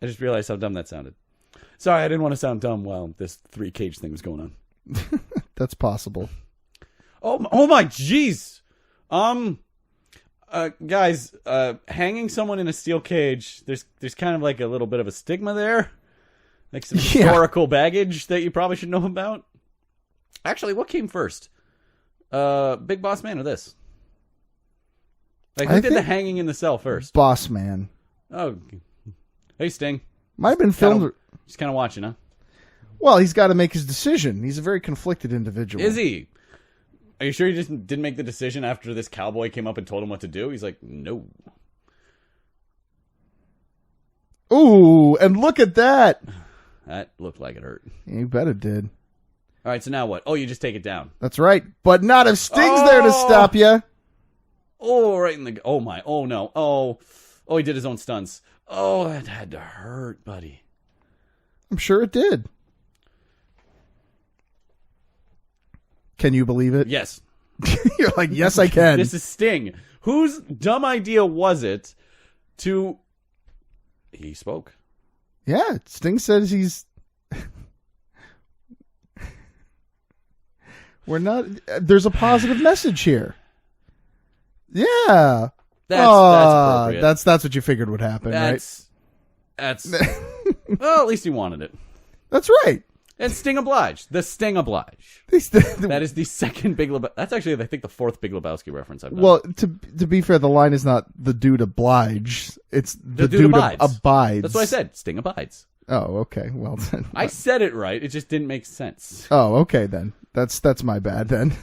I just realized how dumb that sounded. Sorry, I didn't want to sound dumb while this 3-cage thing was going on. That's possible. Oh my jeez. Guys, hanging someone in a steel cage, there's kind of like a little bit of a stigma there. Like some historical baggage that you probably should know about. Actually, what came first? Big Boss Man or this? Like, who did the hanging in the cell first? Boss Man. Oh. Hey, Sting. Might have been filmed... Just kind of watching, huh? Well, he's got to make his decision. He's a very conflicted individual. Is he? Are you sure he just didn't make the decision after this cowboy came up and told him what to do? He's like, no. Ooh, and look at that. that looked like it hurt. You bet it did. All right, so now what? Oh, you just take it down. That's right. But not if Sting's there to stop you. Oh, right in the... Oh, my. Oh, no. Oh, he did his own stunts. Oh, that had to hurt, buddy. I'm sure it did. Can you believe it? Yes. You're like, yes, I can. This is Sting. Whose dumb idea was it to... He spoke. Yeah, Sting says he's... We're not... There's a positive message here. Yeah. That's appropriate. That's what you figured would happen, That's... Well, at least he wanted it. That's right. And Sting obliged. The Sting oblige. That is the second Big Lebowski. That's actually, I think, the fourth Big Lebowski reference I've done. Well, to be fair, the line is not the dude oblige. It's the dude abides. That's what I said. Sting abides. Oh, okay. Well, then. I said it right. It just didn't make sense. Oh, okay, then. That's my bad, then.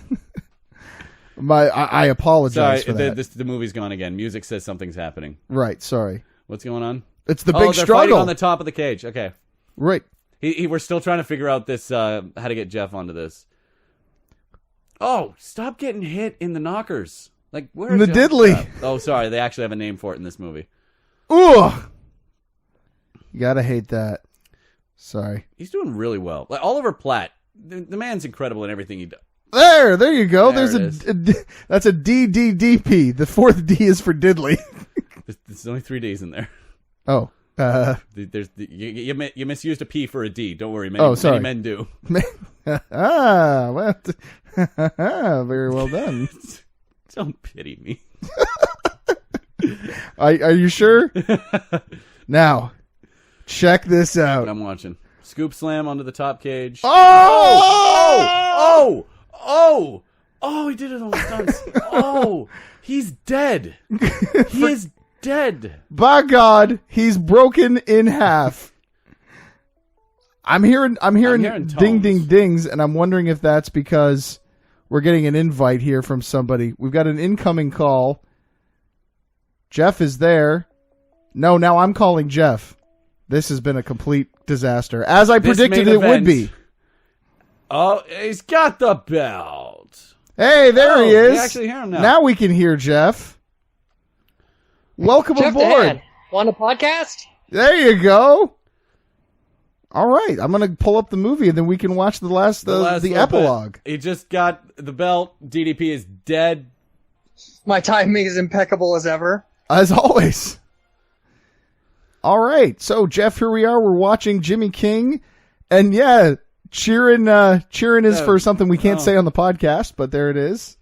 I apologize for that. The movie's gone again. Music says something's happening. Right, sorry. What's going on? It's the big they're struggle. Fighting on the top of the cage. Okay. Right. We're still trying to figure out this, how to get Jeff onto this. Oh, stop getting hit in the knockers. Like, where the diddly. Oh, sorry. They actually have a name for it in this movie. Ooh. You gotta hate that. Sorry. He's doing really well. Like, Oliver Platt, the man's incredible in everything he does. There you go. That's a DDDP. The fourth D is for diddly. There's only 3 Ds in there. Oh. You misused a P for a D. Don't worry, sorry. many men do. Well, very well done. Don't pity me. Are you sure? Now, check this out. I'm watching. Scoop slam onto the top cage. Oh! He did it on the stunts. He's dead. He is dead. By God, he's broken in half. I'm hearing ding ding dings, and I'm wondering if that's because we're getting an invite here from somebody. We've got an incoming call. Jeff is there. No, now I'm calling Jeff. This has been a complete disaster, as I predicted it would be. Oh, he's got the belt. Hey, there he is. We actually hear him now. Now we can hear Jeff. Welcome Jeff aboard. Dan. Want a podcast? There you go. All right, I'm going to pull up the movie, and then we can watch the epilogue. He just got the belt. DDP is dead. My timing is impeccable as ever. As always. All right, so Jeff, here we are. We're watching Jimmy King, and yeah, cheering is for something we can't say on the podcast, but there it is.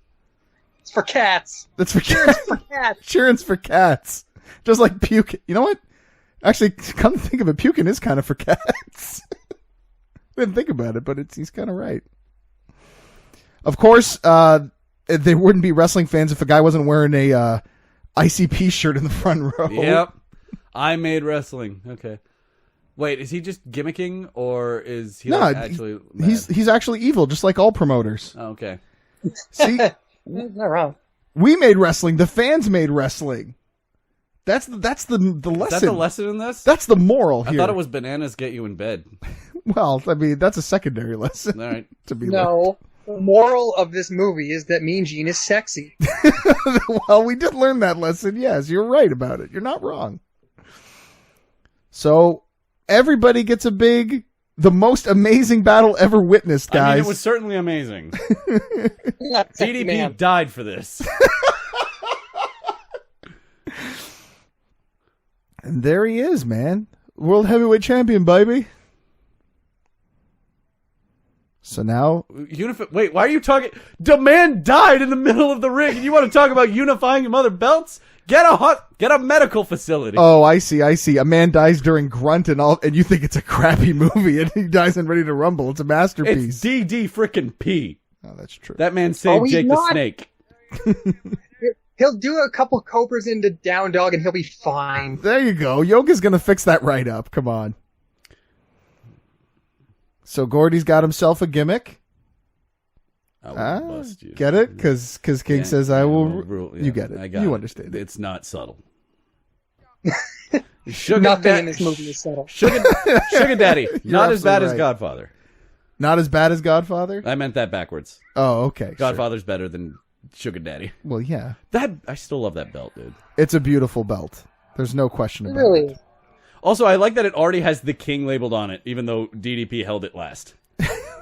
It's for cats. That's for Cheering's for cats. Cheering's for cats. Just like puke. You know what? Actually, come to think of it, puking is kind of for cats. I didn't think about it, but he's kind of right. Of course, they wouldn't be wrestling fans if a guy wasn't wearing a ICP shirt in the front row. Yep. I made wrestling. Okay. Wait, is he just gimmicking, or is he actually mad? He's actually evil, just like all promoters. Oh, okay. See? Not wrong. We made wrestling. The fans made wrestling. That's the lesson. Is that the lesson in this? That's the moral here. I thought it was bananas get you in bed. Well, I mean, that's a secondary lesson. All right. To be No. The moral of this movie is that Mean Gene is sexy. Well, we did learn that lesson. Yes, you're right about it. You're not wrong. So everybody gets the most amazing battle ever witnessed, guys. I mean, it was certainly amazing. DDP Man. died for this. And there he is, man. World Heavyweight Champion, baby. So now... Wait, why are you talking... The man died in the middle of the ring, and you want to talk about unifying your mother belts? Get a medical facility. Oh, I see. A man dies during Grunt and all, and you think it's a crappy movie, and he dies in Ready to Rumble. It's a masterpiece. It's DD frickin' P. Oh, that's true. That man saved Jake the Snake. He'll do a couple cobras into down dog and he'll be fine. There you go. Yoga's going to fix that right up. Come on. So Gordy's got himself a gimmick. I will bust you. Get it? Because King says, I will... rule. You get it. You understand it. It's not subtle. Nothing in this movie is subtle. Sugar Daddy, not as bad as right. Godfather. Not as bad as Godfather? I meant that backwards. Oh, okay. Godfather's better than Sugar Daddy. Well, yeah. I still love that belt, dude. It's a beautiful belt. There's no question about Really? it. Also, I like that it already has the King labeled on it, even though DDP held it last.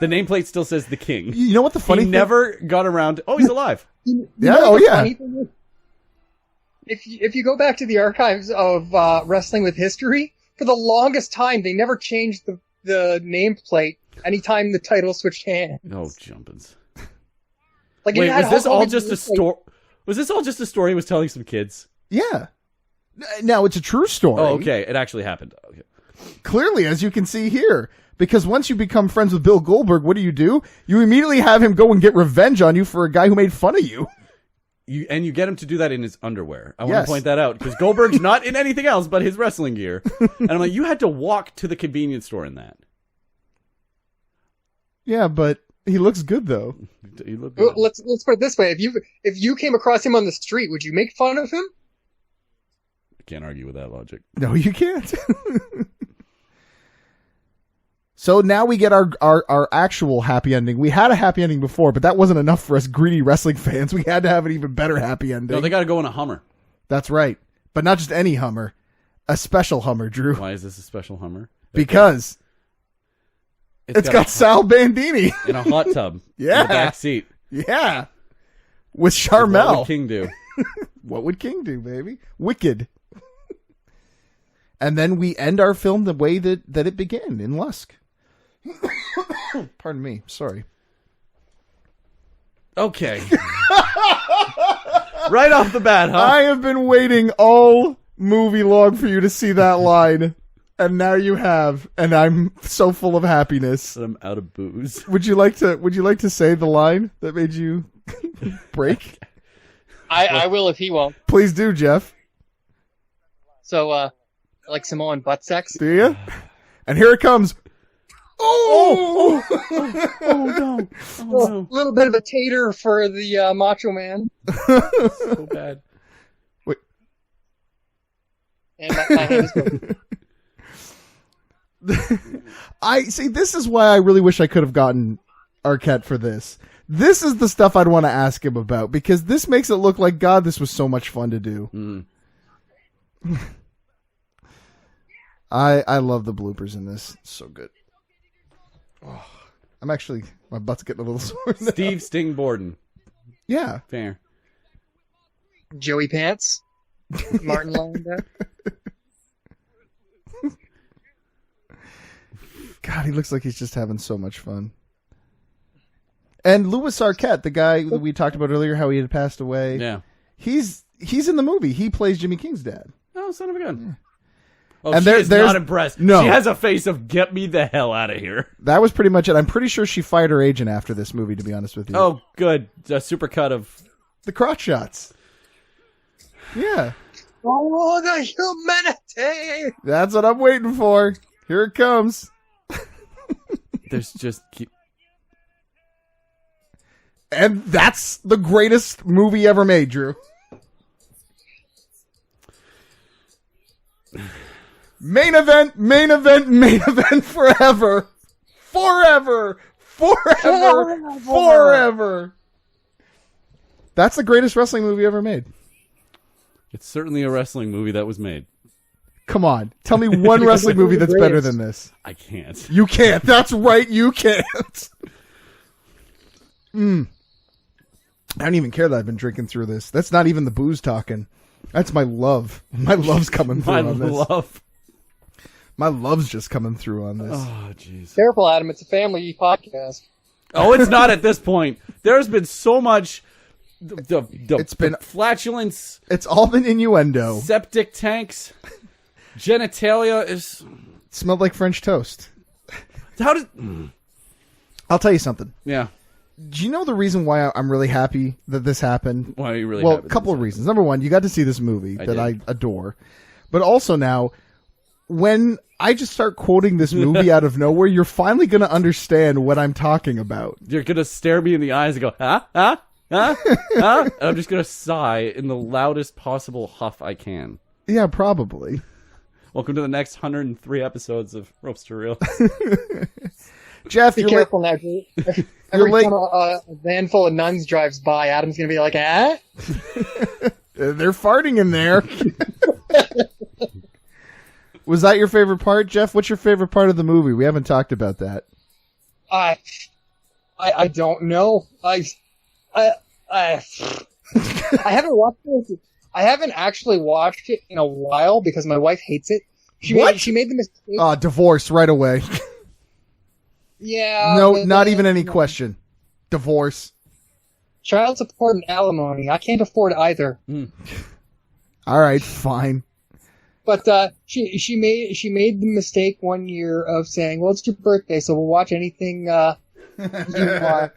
The nameplate still says the King. You know what the funny He thing? never got around. Oh, he's alive. Yeah, oh yeah. If you go back to the archives of Wrestling with History, for the longest time they never changed the nameplate anytime the title switched hands. Oh, jumpins. Like, Wait, it had was this all Hulk just a Hogan's story? Was this all just a story he was telling some kids? Yeah. Now, it's a true story. Oh, okay. It actually happened. Okay. Clearly, as you can see here. Because once you become friends with Bill Goldberg, what do? You immediately have him go and get revenge on you for a guy who made fun of you. You get him to do that in his underwear. I want Yes. to point that out because Goldberg's not in anything else but his wrestling gear. And I'm like, you had to walk to the convenience store in that. Yeah, but he looks good, though. You look Well, good. let's put it this way: if you came across him on the street, would you make fun of him? I can't argue with that logic. No, you can't. So now we get our actual happy ending. We had a happy ending before, but that wasn't enough for us greedy wrestling fans. We had to have an even better happy ending. No, they got to go in a Hummer. That's right. But not just any Hummer. A special Hummer, Drew. Why is this a special Hummer? Because it's got Sal Bandini. in a hot tub. Yeah. In the back seat. Yeah. With What Charmel. would King do? What would King do, baby? Wicked. And then we end our film the way that it began, in Lusk. Pardon me. Sorry. Okay. Right off the bat, huh? I have been waiting all movie long for you to see that line. And now you have, and I'm so full of happiness. I'm out of booze. Would you like to say the line that made you break? I will if he won't. Please do, Jeff. So, like Samoan butt sex. Do you? And here it comes. Oh! Oh no! Oh no! A little bit of a tater for the Macho Man. So bad. Wait. And my hand is broken. I see. This is why I really wish I could have gotten Arquette for this. This is the stuff I'd want to ask him about because this makes it look like God. This was so much fun to do. Mm. I love the bloopers in this. It's so good. Oh, I'm actually my butt's getting a little sore. Now. Steve Sting Borden. Yeah. Fair. Joey Pants. Martin Landau. God, he looks like he's just having so much fun. And Louis Arquette, the guy that we talked about earlier, how he had passed away. Yeah. He's in the movie. He plays Jimmy King's dad. Oh, son of a gun. Oh, And she is there's not impressed. no. She has a face of get me the hell out of here. That was pretty much it. I'm pretty sure she fired her agent after this movie, to be honest with you. Oh, good. A super cut of... The crotch shots. Yeah. Oh, the humanity! That's what I'm waiting for. Here it comes. There's just... And that's the greatest movie ever made, Drew. Main event forever. Forever. That's the greatest wrestling movie ever made. It's certainly a wrestling movie that was made. Come on. Tell me one wrestling movie that's better than this. I can't. You can't. That's right. You can't. I don't even care that I've been drinking through this. That's not even the booze talking. That's my love. My love's coming through on this. love. My love's just coming through on this. Oh, jeez. Careful, Adam. It's a family podcast. Oh, it's not at this point. There's been so much... It's been flatulence. It's all been innuendo. Septic tanks. Genitalia is... Smelled like French toast. How did... I'll tell you something. Yeah. Do you know the reason why I'm really happy that this happened? Why are you really Well, happy a couple of reasons. Number one, you got to see this movie that did. I adore. But also now, when I just start quoting this movie out of nowhere, you're finally going to understand what I'm talking about. You're going to stare me in the eyes and go, huh? Huh? Huh? Huh? And I'm just going to sigh in the loudest possible huff I can. Yeah, probably. Welcome to the next 103 episodes of Ropes to Reels. Jeff, Be you're careful now. Every time a van full of nuns drives by, Adam's going to be like, eh? They're farting in there. Was that your favorite part, Jeff? What's your favorite part of the movie? We haven't talked about that. I don't know. I haven't watched it. I haven't actually watched it in a while because my wife hates it. She made the mistake. Divorce right away. Yeah. No, not even any question. Divorce. Child support and alimony. I can't afford either. All right, fine. But she made the mistake one year of saying, "Well, it's your birthday, so we'll watch anything you want."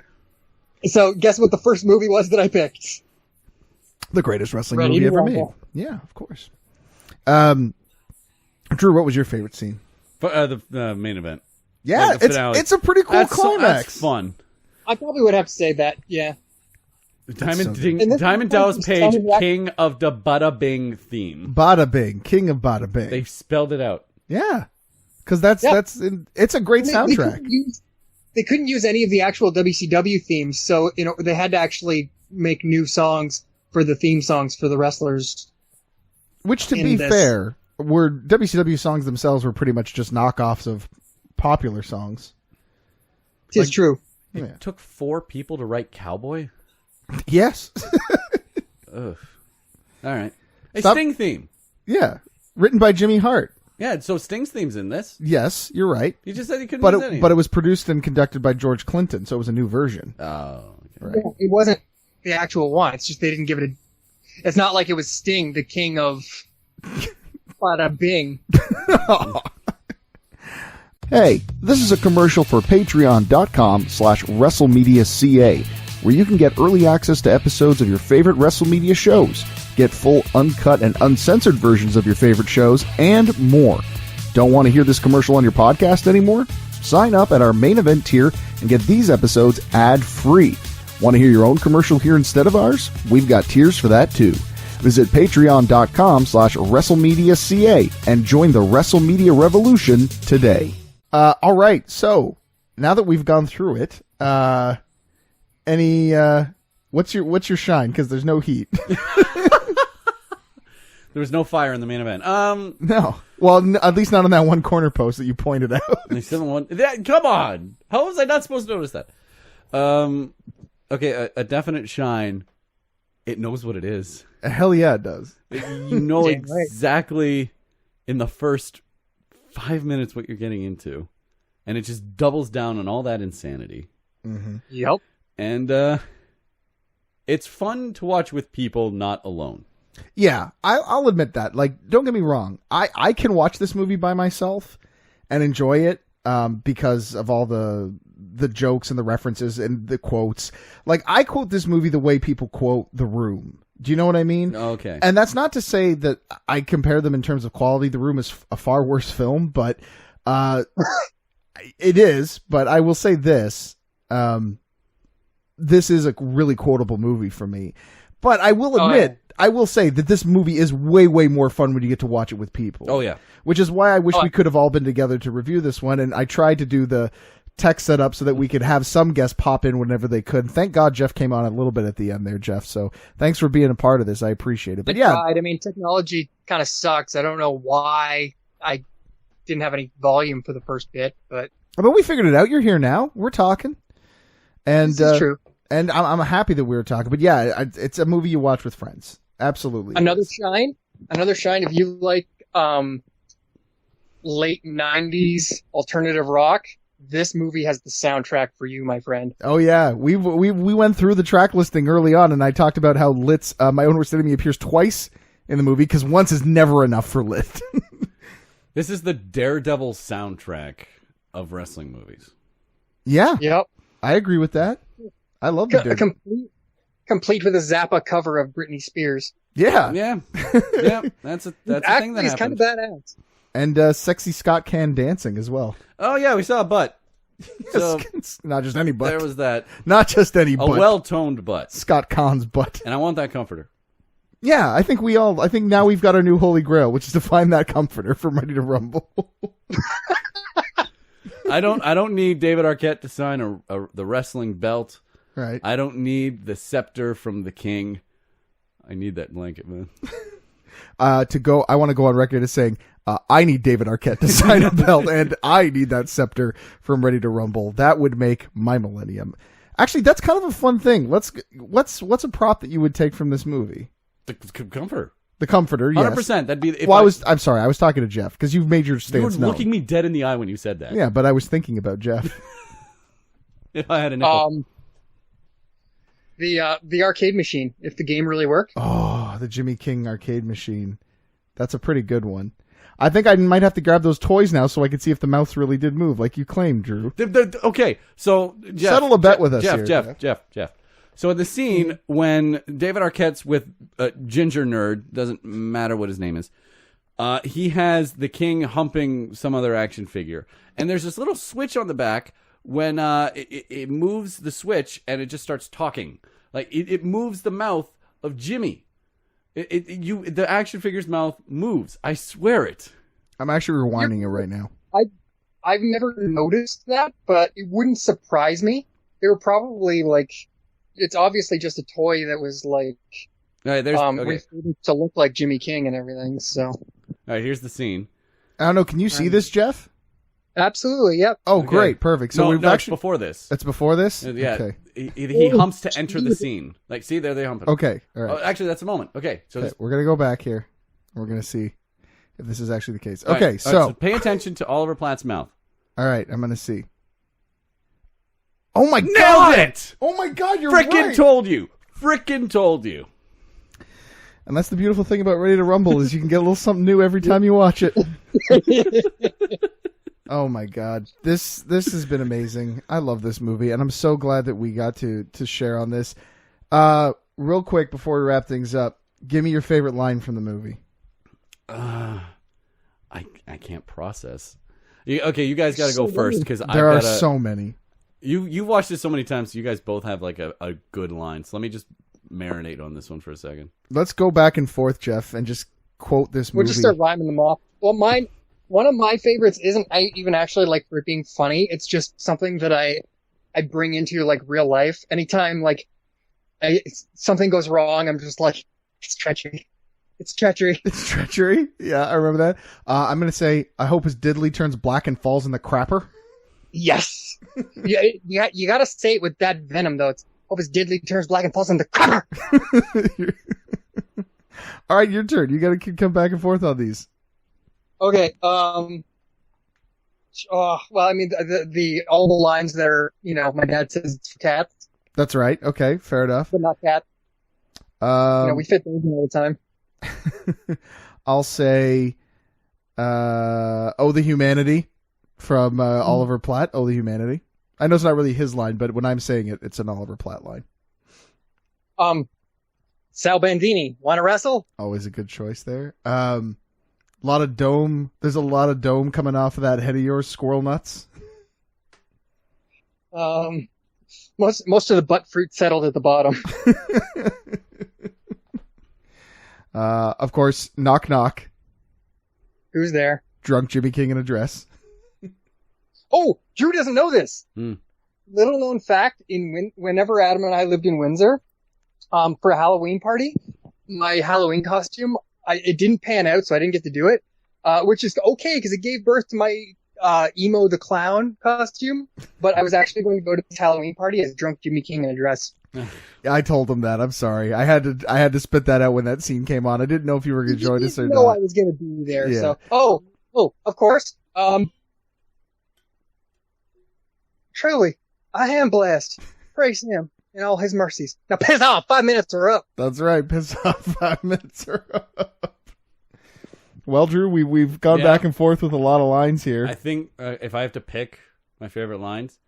So, guess what the first movie was that I picked? The greatest wrestling movie ever made. Yeah, of course. Drew, what was your favorite scene? The main event. Yeah, like it's a pretty cool climax. That's fun. I probably would have to say that, yeah. Diamond Dallas Page, king of the Bada Bing theme. Bada Bing, king of Bada Bing. They spelled it out. Yeah, because it's a great soundtrack. They couldn't use any of the actual WCW themes, so they had to actually make new songs for the theme songs for the wrestlers. Which, to be fair, were WCW songs themselves were pretty much just knockoffs of popular songs. It's true. It took 4 people to write Cowboy? Yes. Ugh. All right. Sting theme. Yeah. Written by Jimmy Hart. Yeah, so Sting's theme's in this. Yes, you're right. You just said you couldn't use any. But it was produced and conducted by George Clinton, so it was a new version. Oh, okay. Right. It wasn't the actual one. It's just they didn't give it It's not like it was Sting, the king of Bada Bing. Hey, this is a commercial for patreon.com/WrestleMedia.ca, where you can get early access to episodes of your favorite WrestleMedia shows, get full uncut and uncensored versions of your favorite shows, and more. Don't want to hear this commercial on your podcast anymore? Sign up at our main event tier and get these episodes ad-free. Want to hear your own commercial here instead of ours? We've got tiers for that too. Visit patreon.com/WrestleMedia.ca and join the WrestleMedia revolution today. All right, so now that we've gone through it, what's your shine? Because there's no heat. There was no fire in the main event. No. Well, at least not on that one corner post that you pointed out. Come on. How was I not supposed to notice that? Okay, a definite shine. It knows what it is. Hell yeah, it does. You know exactly in the first 5 minutes what you're getting into. And it just doubles down on all that insanity. Mm-hmm. Yep. And it's fun to watch with people, not alone. Yeah, I'll admit that. Like, don't get me wrong. I can watch this movie by myself and enjoy it because of all the jokes and the references and the quotes. Like, I quote this movie the way people quote The Room. Do you know what I mean? Okay. And that's not to say that I compare them in terms of quality. The Room is a far worse film, but it is. But I will say this. This is a really quotable movie for me. But I will admit, I will say that this movie is way, way more fun when you get to watch it with people. Oh, yeah. Which is why I wish we could have all been together to review this one. And I tried to do the tech setup so that we could have some guests pop in whenever they could. And thank God Jeff came on a little bit at the end there, Jeff. So thanks for being a part of this. I appreciate it. But yeah. I mean, technology kind of sucks. I don't know why I didn't have any volume for the first bit, but we figured it out. You're here now. We're talking. And this is true. And I'm happy that we were talking. But yeah, it's a movie you watch with friends. Absolutely. Another shine if you like late 90s alternative rock. This movie has the soundtrack for you, my friend. Oh yeah, we went through the track listing early on, and I talked about how Lit's "My Own Worst Enemy" appears twice in the movie because once is never enough for Lit. This is the Daredevil soundtrack of wrestling movies. Yeah. Yep. I agree with that. I love the complete with a Zappa cover of Britney Spears. Yeah. Yeah. Yeah. That's a thing that happens. He's kind of badass. And sexy Scott Can dancing as well. Oh yeah, we saw a butt. So, not just any butt. There was that. Not just any butt. A well-toned butt. Scott Caan's butt. And I want that comforter. Yeah, I think now we've got our new holy grail, which is to find that comforter for Ready to Rumble. I don't need David Arquette to sign the wrestling belt. Right. I don't need the scepter from the king. I need that blanket, man. I want to go on record as saying, I need David Arquette to sign a belt, and I need that scepter from Ready to Rumble. That would make my millennium. Actually, that's kind of a fun thing. What's a prop that you would take from this movie? The comforter. The comforter, yes. 100%. That'd be. I'm sorry. I was talking to Jeff because you've made your stance You were looking me dead in the eye when you said that. Yeah, but I was thinking about Jeff. If I had a nickel. The arcade machine, if the game really worked. Oh, the Jimmy King arcade machine. That's a pretty good one. I think I might have to grab those toys now so I can see if the mouths really did move, like you claimed, Drew. Okay, so Jeff, settle a bet with us Jeff, here. Jeff. So in the scene when David Arquette's with Ginger Nerd, doesn't matter what his name is, he has the king humping some other action figure, and there's this little switch on the back when it moves the switch and it just starts talking, like it moves the mouth of Jimmy. The action figure's mouth moves. I swear it. I'm actually rewinding it right now. I've never noticed that, but it wouldn't surprise me. They were probably like, it's obviously just a toy that was like, right, to look like Jimmy King and everything. So, all right, here's the scene. I don't know. Can you see this, Jeff? Absolutely. Yep. Oh, okay. Great, perfect. So it's before this. It's before this. Yeah. Okay. He humps to enter the scene. Like, see, there they hump. Okay. All right. Oh, actually, that's a moment. Okay. So we're gonna go back here. We're gonna see if this is actually the case. All okay. Right. So pay attention to Oliver Platt's mouth. All right. I'm gonna see. Oh my Nailed God! it! Oh my God! You're Frickin' right. told you. Frickin' told you. And that's the beautiful thing about Ready to Rumble is you can get a little something new every time you watch it. Oh my God. This has been amazing. I love this movie, and I'm so glad that we got to share on this. Real quick before we wrap things up, give me your favorite line from the movie. I can't process. Okay, you guys got to go first because there are so many. You watched it so many times, so you guys both have like a good line. So let me just marinate on this one for a second. Let's go back and forth, Jeff, and just quote this movie. We'll just start rhyming them off. Well, one of my favorites isn't even actually like for it being funny. It's just something that I bring into like real life. Anytime like something goes wrong, I'm just like, it's treachery. It's treachery. It's treachery. Yeah, I remember that. I'm gonna say, I hope his diddly turns black and falls in the crapper. Yes. Yeah. You gotta say it with that venom though. It's hope his diddly turns black and falls in the crapper. All right, your turn. You gotta come back and forth on these. Okay. Well, I mean, the all the lines that are, my dad says it's for cats. That's right. Okay, fair enough. But not cat. We fit those in all the time. I'll say, "Oh, the humanity" from Oliver Platt. "Oh, the humanity." I know it's not really his line, but when I'm saying it, it's an Oliver Platt line. Sal Bandini, want to wrestle? Always a good choice there. Lot of dome. There's a lot of dome coming off of that head of yours, squirrel nuts. Most of the butt fruit settled at the bottom. Of course, knock knock. Who's there? Drunk Jimmy King in a dress. Oh, Drew doesn't know this. Little known fact: whenever Adam and I lived in Windsor, for a Halloween party, my Halloween costume, it didn't pan out, so I didn't get to do it, which is okay because it gave birth to my Emo the Clown costume. But I was actually going to go to this Halloween party as drunk Jimmy King in a dress. I told him that. I'm sorry. I had to spit that out when that scene came on. I didn't know if you were going to join us or not. I was going to be there. Yeah. So, of course. Truly, a hand blast. Praise him and all his mercies. Now piss off. 5 minutes are up. That's right. Piss off. 5 minutes are up. Well, Drew, we've gone back and forth with a lot of lines here. I think if I have to pick my favorite lines,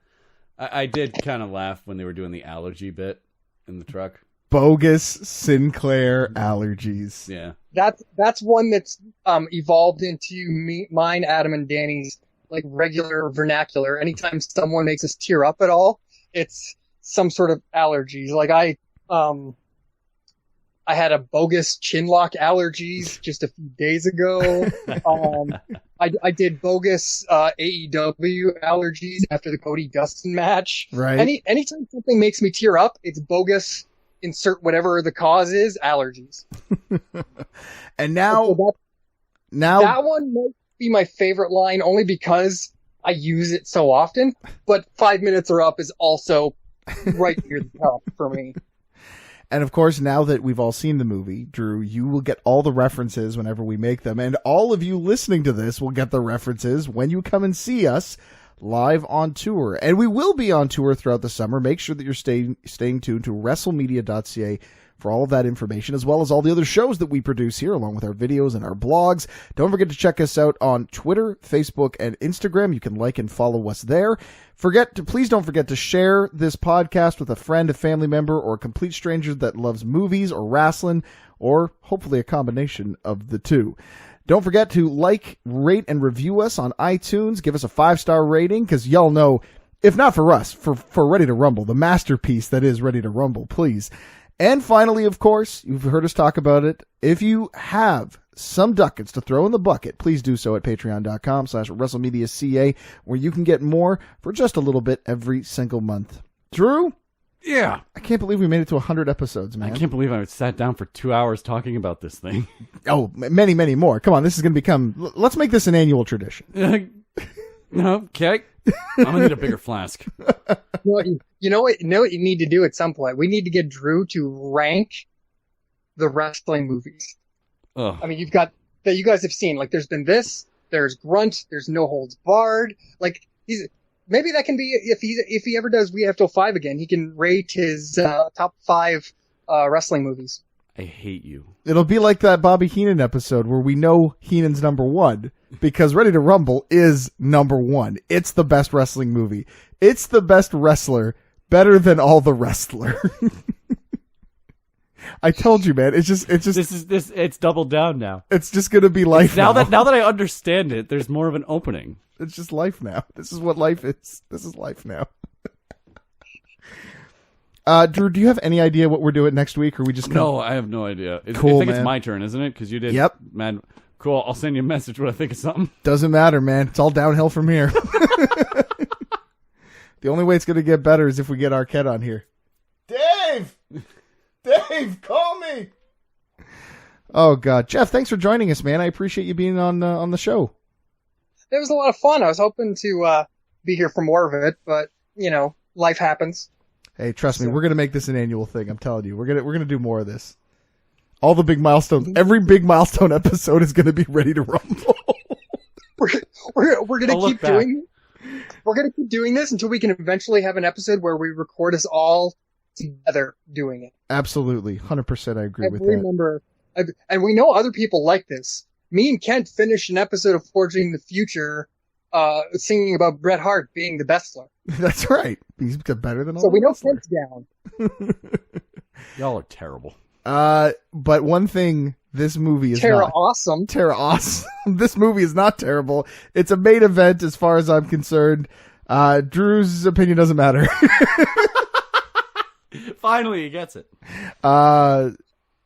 I did kind of laugh when they were doing the allergy bit in the truck. Bogus Sinclair allergies. Yeah. That's one that's evolved into mine, Adam, and Danny's like regular vernacular. Anytime someone makes us tear up at all, it's some sort of allergies. Like I had a bogus chin lock allergies just a few days ago. I did bogus AEW allergies after the Cody Dustin match. Right. Anytime something makes me tear up, it's bogus. Insert whatever the cause is, allergies. And now that one might be my favorite line only because I use it so often. But 5 minutes are up is also right near the top for me. And of course, now that we've all seen the movie, Drew, you will get all the references whenever we make them. And all of you listening to this will get the references when you come and see us live on tour. And we will be on tour throughout the summer. Make sure that you're staying tuned to WrestleMedia.ca for all of that information, as well as all the other shows that we produce here, along with our videos and our blogs. Don't forget to check us out on Twitter, Facebook, and Instagram. You can like and follow us there. Please don't forget to share this podcast with a friend, a family member, or a complete stranger that loves movies or wrestling, or hopefully a combination of the two. Don't forget to like, rate, and review us on iTunes. Give us a 5-star rating, because y'all know, if not for us, for Ready to Rumble, the masterpiece that is Ready to Rumble, please. And finally, of course, you've heard us talk about it. If you have some ducats to throw in the bucket, please do so at patreon.com/WrestleMedia.ca, where you can get more for just a little bit every single month. Drew? Yeah. I can't believe we made it to 100 episodes, man. I can't believe I sat down for 2 hours talking about this thing. Oh, many, many more. Come on, this is going to become... Let's make this an annual tradition. Okay. I'm going to need a bigger flask. You know what you need to do at some point? We need to get Drew to rank the wrestling movies. Ugh. I mean, you've got that you guys have seen. Like, there's been this, there's Grunt, there's No Holds Barred. Like, maybe that can be if he ever does We Have Till 5 again, he can rate his top 5 wrestling movies. I hate you. It'll be like that Bobby Heenan episode where we know Heenan's number 1 because Ready to Rumble is number 1. It's the best wrestling movie. It's the best wrestler, better than all the wrestler. I told you, man. It's just. It's doubled down now. It's just gonna be life now. Now that I understand it, there's more of an opening. It's just life now. This is what life is. This is life now. Drew, do you have any idea what we're doing next week, or we just No, I have no idea. Cool, I think man. it's my turn, isn't it? Because you did. Yep. Man, cool. I'll send you a message when I think of something. Doesn't matter, man. It's all downhill from here. The only way it's going to get better is if we get Arquette on here. Dave, call me. Oh God, Jeff, thanks for joining us, man. I appreciate you being on the show. It was a lot of fun. I was hoping to be here for more of it, but life happens. Hey, trust me, we're gonna make this an annual thing. I'm telling you, we're gonna do more of this. All the big milestones. Every big milestone episode is gonna be Ready to Rumble. We're gonna keep doing. We're gonna keep doing this until we can eventually have an episode where we record us all together doing it. Absolutely, 100%. I agree with that. Remember, and we know other people like this. Me and Kent finished an episode of Forging the Future, singing about Bret Hart being the bestler. That's right. He's better than all. So we know Kent's down. Y'all are terrible. But one thing, this movie is awesome. This movie is not terrible. It's a main event as far as I'm concerned. Drew's opinion doesn't matter. Finally, he gets it.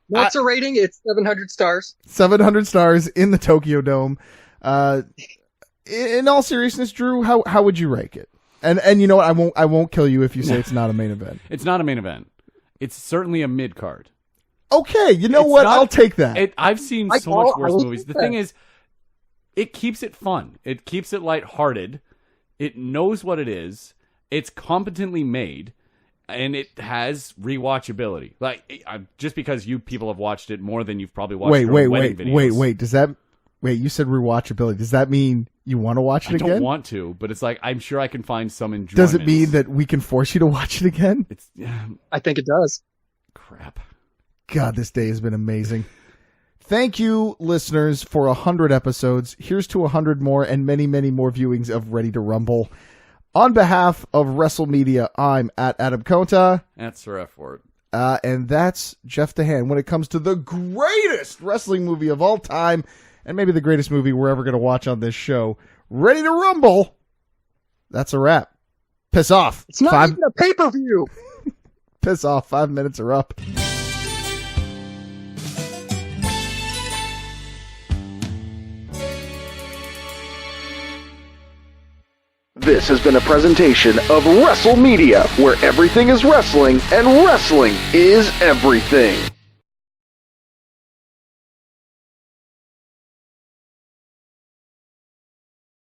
What's a rating? It's 700 stars. 700 stars in the Tokyo Dome. In all seriousness, Drew, how would you rank it? And you know what? I won't kill you if you say it's not a main event. It's not a main event. It's certainly a mid card. Okay, you know what? I'll take that. I've seen so much worse movies. The thing is, it keeps it fun. It keeps it lighthearted. It knows what it is. It's competently made, and it has rewatchability. Like, just because you people have watched it more than you've probably watched wedding videos. Wait. You said rewatchability. Does that mean you want to watch it again? I don't want to, but it's like, I'm sure I can find some enjoyment. Does it mean that we can force you to watch it again? I think it does. Crap. God, this day has been amazing. Thank you, listeners, for 100 episodes. Here's to 100 more and many, many more viewings of Ready to Rumble. On behalf of WrestleMedia, I'm at Adam Kota. That's Sir F Word. And that's Jeff DeHaan. When it comes to the greatest wrestling movie of all time, and maybe the greatest movie we're ever going to watch on this show, Ready to Rumble, that's a wrap. Piss off. It's not even a pay-per-view. Piss off. 5 minutes are up. This has been a presentation of WrestleMedia, where everything is wrestling and wrestling is everything.